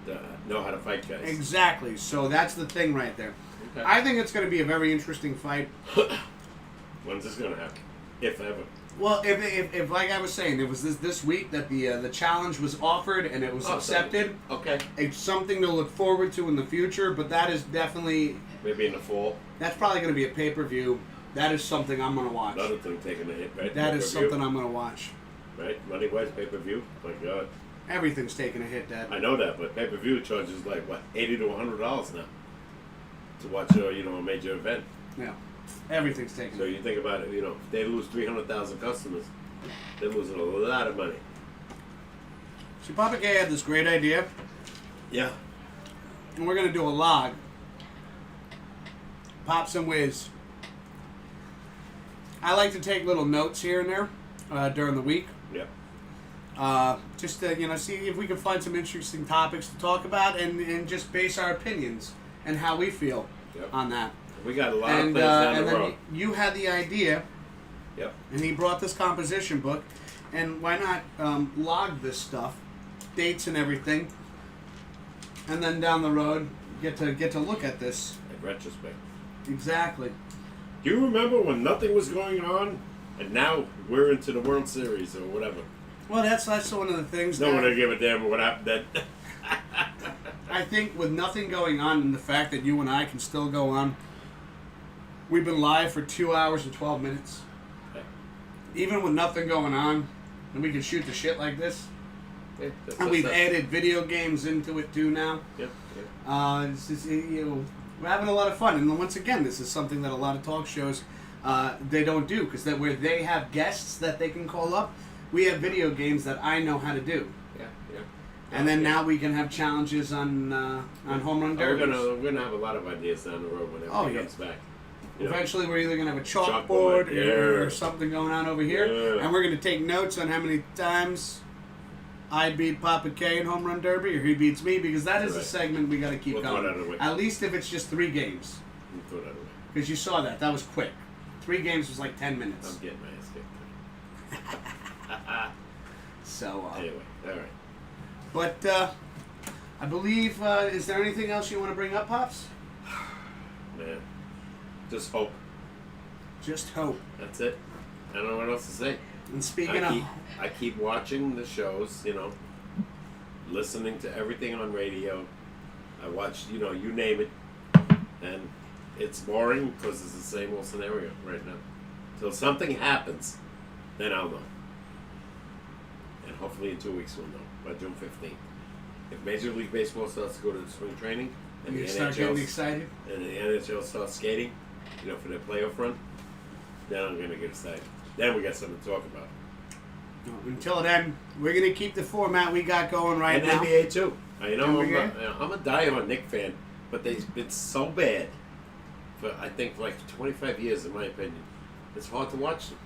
S2: to know how to fight guys.
S1: Exactly. So that's the thing right there.
S2: Okay.
S1: I think it's going to be a very interesting fight.
S2: When's this going to happen? If ever.
S1: Well, if like I was saying, it was this week that the challenge was offered and it was accepted.
S2: Okay.
S1: It's something to look forward to in the future, but that is definitely,
S2: Maybe in the fall.
S1: that's probably going to be a pay-per-view. That is something I'm going to watch.
S2: Another thing taking a hit, right?
S1: That is
S2: Pay-per-view.
S1: something I'm going to watch.
S2: Right? Money-wise, pay-per-view? My God.
S1: Everything's taking a hit, Dad.
S2: I know that, but pay-per-view charges like, what, $80 to $100 now to watch a major event.
S1: Yeah. Everything's taking
S2: So
S1: a hit.
S2: you think about it, if they lose 300,000 customers, they're losing a lot of money.
S1: So Papa K had this great idea,
S2: Yeah.
S1: and we're going to do a log. Pops and Whiz. I like to take little notes here and there during the week.
S2: Yeah.
S1: Just to, see if we can find some interesting topics to talk about and just base our opinions and how we feel
S2: Yep.
S1: on that.
S2: We got a lot of
S1: And,
S2: plans down
S1: and
S2: the
S1: then
S2: road.
S1: you had the idea,
S2: Yep.
S1: and he brought this composition book, and why not log this stuff, dates and everything, and then down the road get to look at this.
S2: In retrospect.
S1: Exactly.
S2: Do you remember when nothing was going on, and now we're into the World Series or whatever?
S1: Well, that's one of the things.
S2: No
S1: that
S2: one will give a damn what happened then.
S1: I think with nothing going on, and the fact that you and I can still go on, we've been live for 2 hours and 12 minutes.
S2: Okay.
S1: Even with nothing going on, and we can shoot the shit like this.
S2: Yeah,
S1: And we've added video games into it too now.
S2: Yep.
S1: It's just, we're having a lot of fun. And once again, this is something that a lot of talk shows they don't do, because where they have guests that they can call up, we have video games that I know how to do.
S2: Yeah.
S1: And then now we can have challenges on home run derbies.
S2: We're gonna have a lot of ideas down the road when everything comes back.
S1: Eventually, we're either going to have a chalkboard
S2: Chalkboard,
S1: or something going on over here,
S2: Yeah.
S1: and we're going to take notes on how many times I beat Papa K in home run derby, or he beats me, because that is a
S2: Right.
S1: segment we got to keep
S2: We'll throw
S1: going.
S2: that out of the way.
S1: At least if it's just 3 games,
S2: We'll throw that away.
S1: because you saw that was quick. 3 games was like 10
S2: I'm
S1: minutes.
S2: getting my ass kicked.
S1: So,
S2: Anyway, all right.
S1: but I believe, is there anything else you want to bring up, Pops?
S2: Man, just hope.
S1: Just hope.
S2: That's it. I don't know what else to say.
S1: And speaking of,
S2: I keep watching the shows, listening to everything on radio. I watch, you name it, and it's boring because it's the same old scenario right now. Till something happens, then I'll know. and hopefully in 2 weeks we'll know by June 15th. If Major League Baseball starts to go to spring training and
S1: You
S2: the
S1: start getting excited?
S2: and the NHL starts skating, for their playoff run, then I'm gonna get excited. Then we got something to talk about.
S1: Until then, we're going to keep the format we got going right
S2: And
S1: now.
S2: NBA too.
S1: NBA?
S2: I'm a diehard Knicks fan, but they've been so bad for I think like 25 years, in my opinion. It's hard to watch them.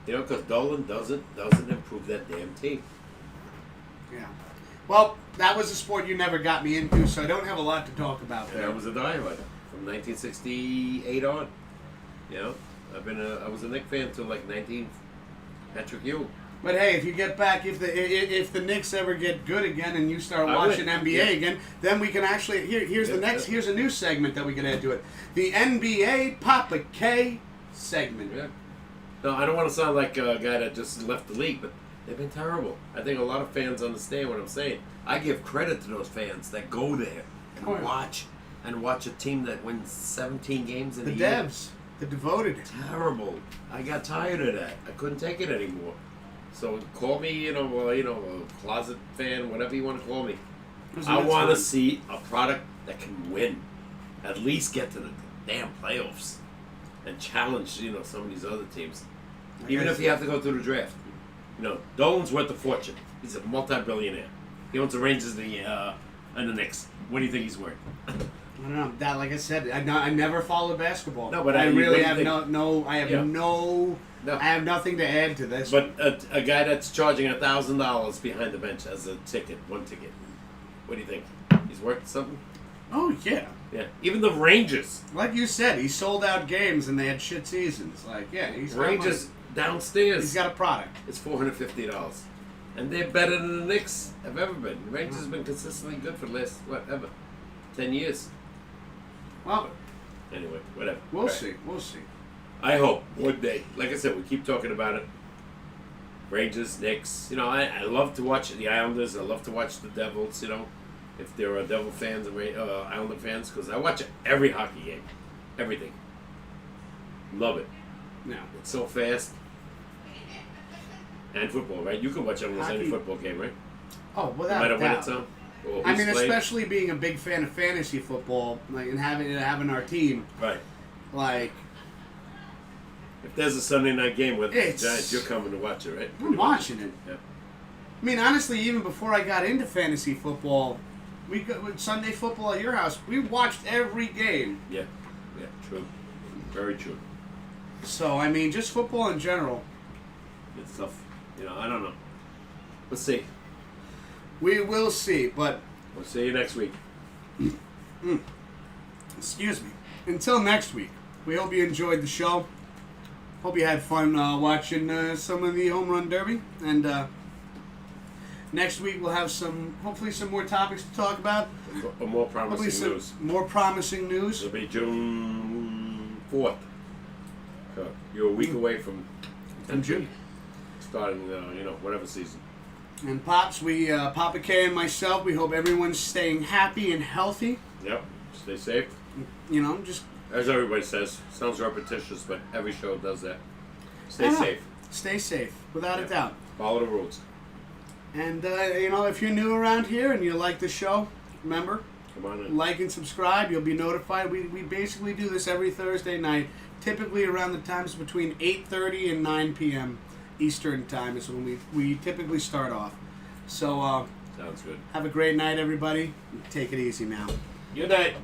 S2: Because Dolan doesn't improve that damn team.
S1: Yeah. Well, that was a sport you never got me into, so I don't have a lot to talk about
S2: And
S1: there.
S2: I was a diehard from 1968 on. I was a Knicks fan until like Patrick Ewing.
S1: But hey, if you get back, if the Knicks ever get good again and you start watching NBA again, then we can actually here's a new segment that we can add to it. The NBA Papa K segment.
S2: Yeah. No, I don't want to sound like a guy that just left the league, but they've been terrible. I think a lot of fans understand what I'm saying. I give credit to those fans that go there and watch a team that wins 17 games in a year.
S1: The devs, the devoted.
S2: Terrible. I got tired of that. I couldn't take it anymore. So call me, a closet fan, whatever you want to call me. I want to see a product that can win, at least get to the damn playoffs, and challenge, some of these other teams. Even if you have to go through the draft. Dolan's worth a fortune. He's a multi-billionaire. He owns the Rangers and the Knicks. What do you think he's worth?
S1: I don't know. That, like I said, I never followed basketball.
S2: No, but
S1: I really have
S2: No.
S1: I have nothing to add to this.
S2: But a guy that's charging $1,000 behind the bench as a ticket, one ticket. What do you think? He's worth something?
S1: Oh yeah.
S2: Yeah. Even the Rangers.
S1: Like you said, he sold out games and they had shit seasons. He's
S2: Rangers downstairs.
S1: He's got a product.
S2: It's $450, and they're better than the Knicks have ever been. The Rangers have been consistently good for the last 10 years.
S1: Well,
S2: anyway, whatever.
S1: We'll see. We'll see.
S2: I hope one day. Like I said, we keep talking about it. Rangers, Knicks. I love to watch the Islanders. I love to watch the Devils. If there are Devil fans and Islander fans, because I watch every hockey game, everything. Love it.
S1: Yeah.
S2: It's so fast. And football, right? You can watch almost any
S1: Hockey.
S2: football game, right?
S1: Oh,
S2: No
S1: without
S2: matter
S1: a
S2: when
S1: doubt.
S2: it's on. Or
S1: I
S2: who's
S1: mean,
S2: playing.
S1: especially being a big fan of fantasy football, and having our team,
S2: Right. If there's a Sunday night game with the
S1: It's-
S2: Giants, you're coming to watch it, right?
S1: I'm watching it.
S2: Yeah.
S1: I mean, honestly, even before I got into fantasy football, with Sunday football at your house, we watched every game.
S2: Yeah. Yeah. True. Very true.
S1: So, I mean, just football in general.
S2: It's tough. I don't know. Let's see.
S1: We will see, but
S2: We'll see you next week.
S1: excuse me. Until next week, we hope you enjoyed the show. Hope you had fun watching some of the Home Run Derby. And next week we'll have hopefully some more topics to talk about.
S2: More promising news.
S1: More promising news.
S2: It'll be June 4th. So you're a week away from
S1: June.
S2: Starting, whatever season.
S1: And Pops, Papa K and myself, we hope everyone's staying happy and healthy.
S2: Yep. Stay safe.
S1: Just
S2: As everybody says, sounds repetitious, but every show does that. Stay safe.
S1: Stay safe, without a doubt.
S2: Follow the rules.
S1: And, if you're new around here and you like the show, remember,
S2: Come on in.
S1: like and subscribe. You'll be notified. We basically do this every Thursday night, typically around the times between 8:30 and 9 p.m. Eastern time is when we typically start off. So,
S2: Sounds good.
S1: have a great night, everybody. Take it easy now.
S2: Good night.